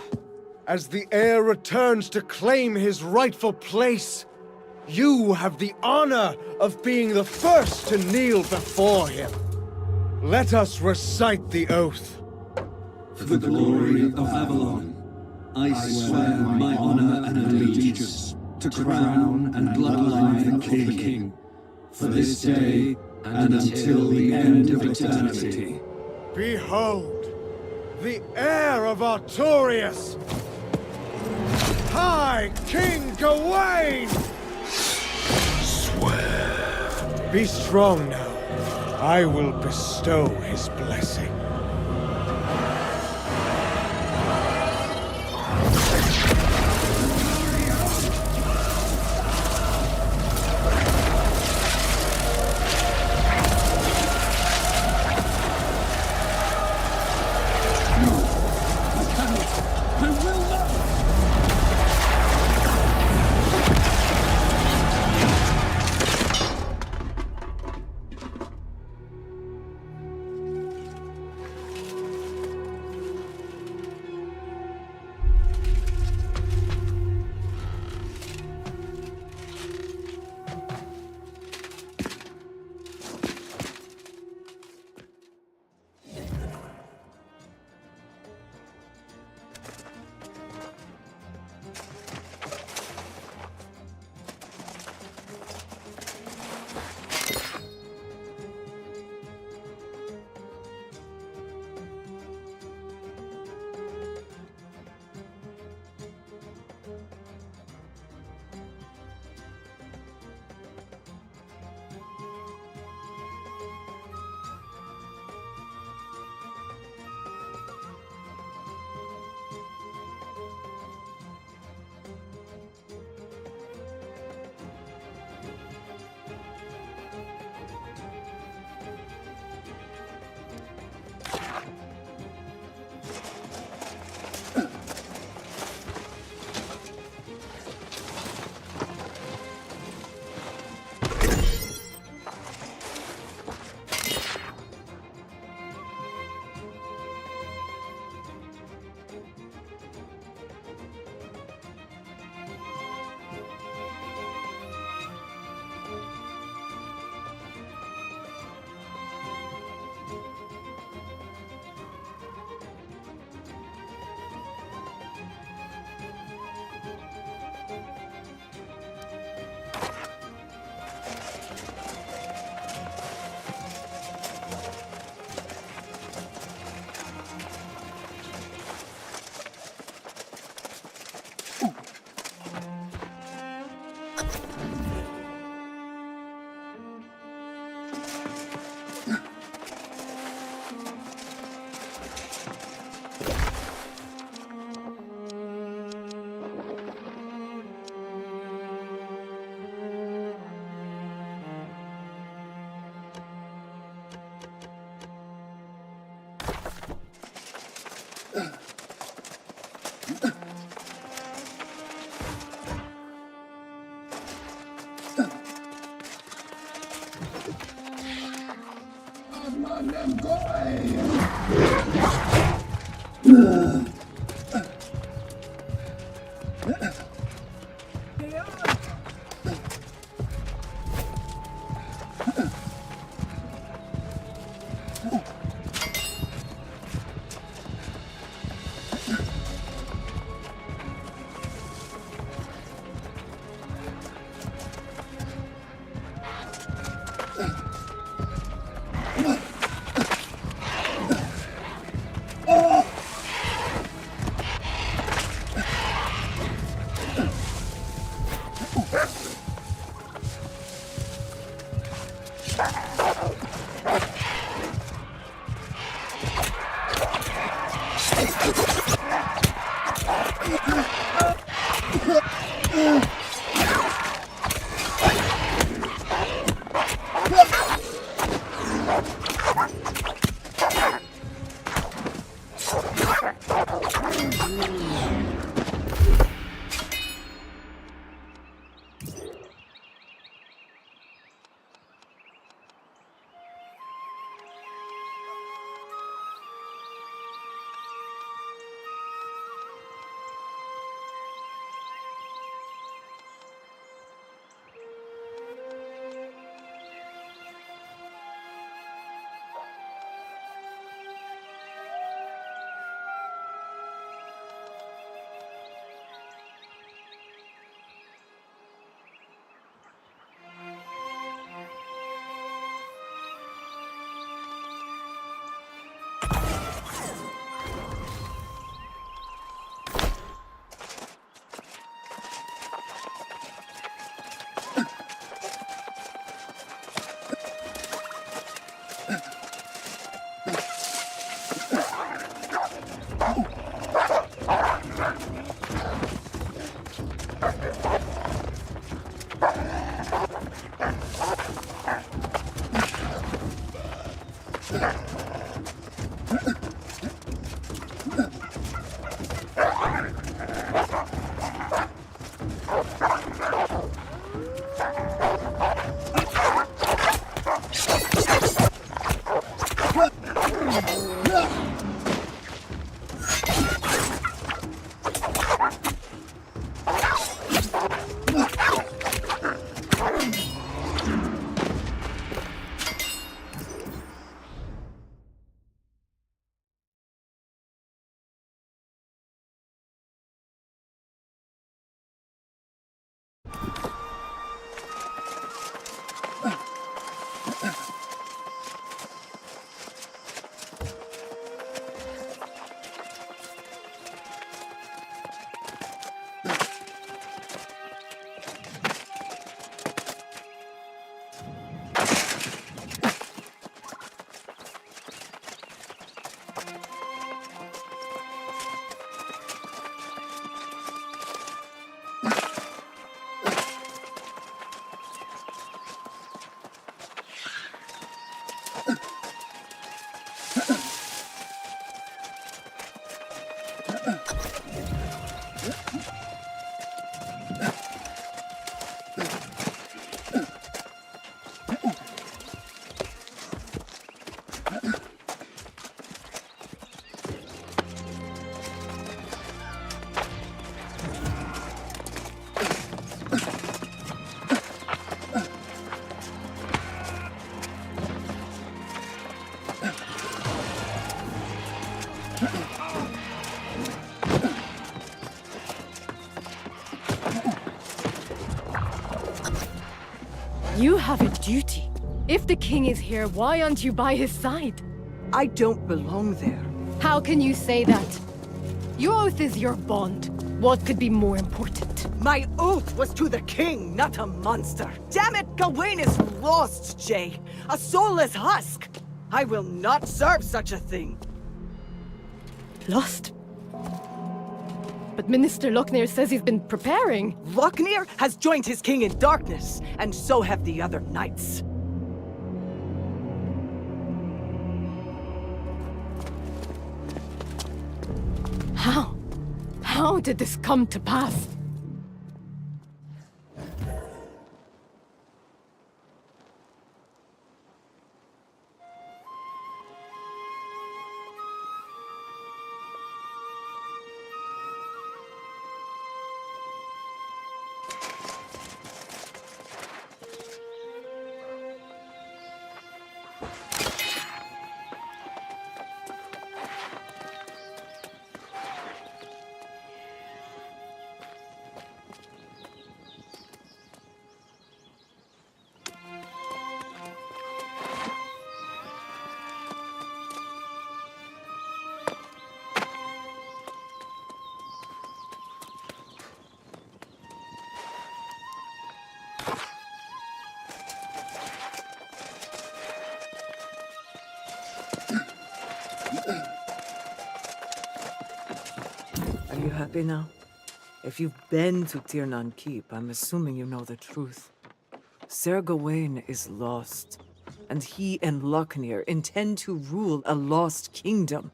as the heir returns to claim his rightful place, you have the honor of being the first to kneel before him. Let us recite the oath. For the glory of Avalon, I swear my honor and allegiance to crown and bloodline the king, for this day and until the end of eternity. Behold, the heir of Artorias, High King Gawain! Swear. Be strong now. I will bestow his blessing. You have a duty. If the king is here, why aren't you by his side? I don't belong there. How can you say that? Your oath is your bond. What could be more important? My oath was to the king, not a monster. Damn it, Gawain is lost, Jay. A soulless husk. I will not serve such a thing. Lost? But Minister Lochner says he's been preparing. Lochner has joined his king in darkness, and so have the other knights. How? How did this come to pass? you happy now? If you've been to Tiernan Keep, I'm assuming you know the truth. Ser Gawain is lost, and he and Lochner intend to rule a lost kingdom.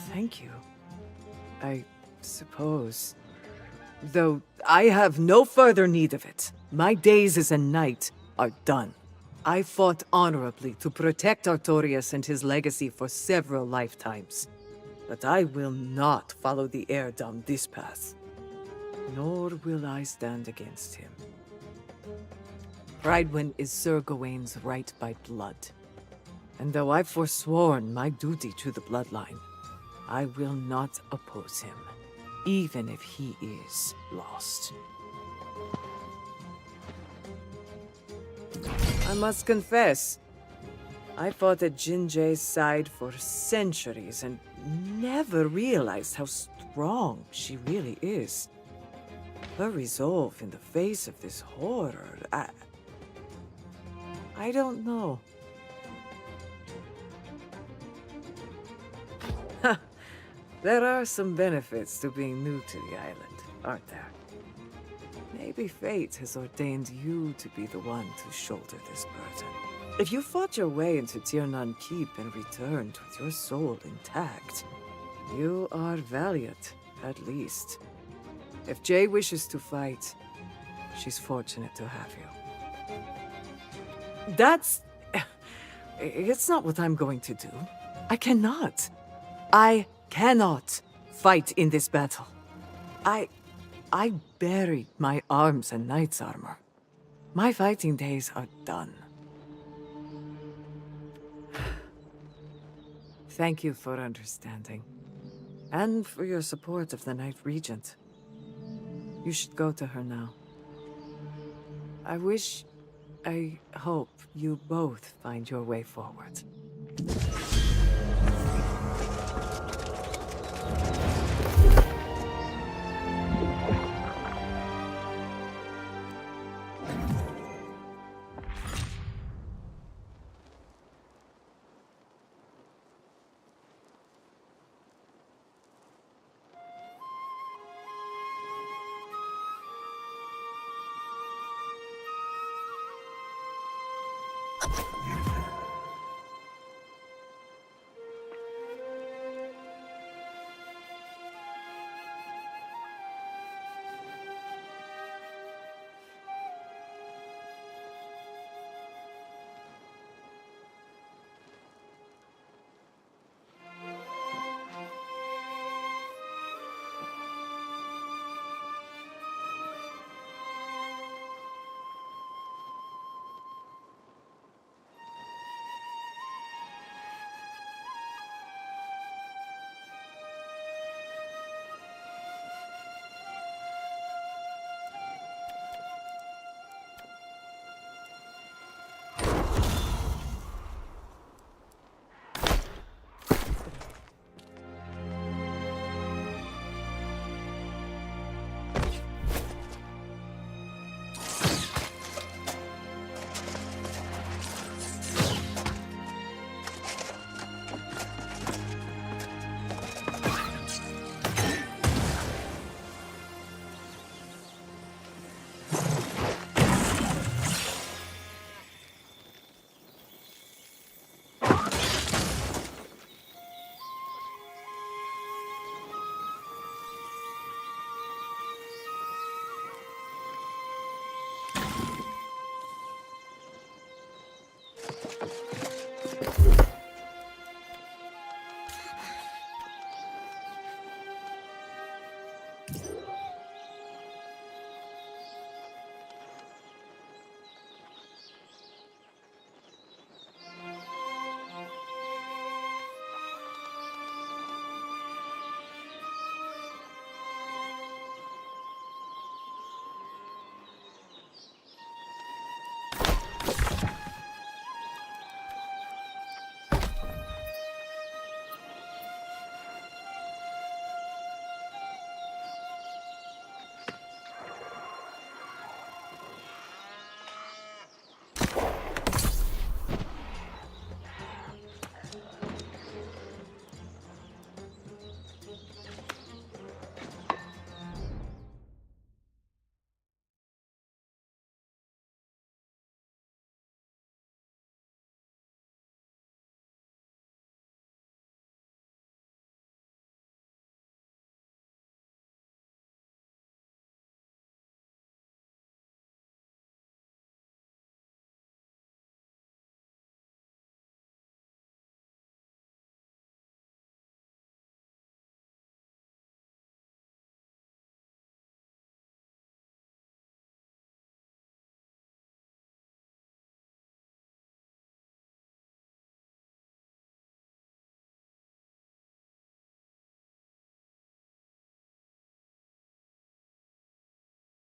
Thank you, I suppose. Though I have no further need of it. My days as a knight are done. I fought honorably to protect Artorias and his legacy for several lifetimes. But I will not follow the heir down this path. Nor will I stand against him. Prydwen is Sir Gawain's right by blood. And though I've forsworn my duty to the bloodline, I will not oppose him, even if he is lost. I must confess, I fought at Jinjae's side for centuries and never realized how strong she really is. Her resolve in the face of this horror, I don't know. There are some benefits to being new to the island, aren't there? Maybe fate has ordained you to be the one to shoulder this burden. If you fought your way into Tiernan Keep and returned with your soul intact, you are valiant, at least. If Jay wishes to fight, she's fortunate to have you. It's not what I'm going to do. I cannot. I cannot fight in this battle. I buried my arms and knight's armor. My fighting days are done. Thank you for understanding. And for your support of the Night Regent. You should go to her now. I hope you both find your way forward.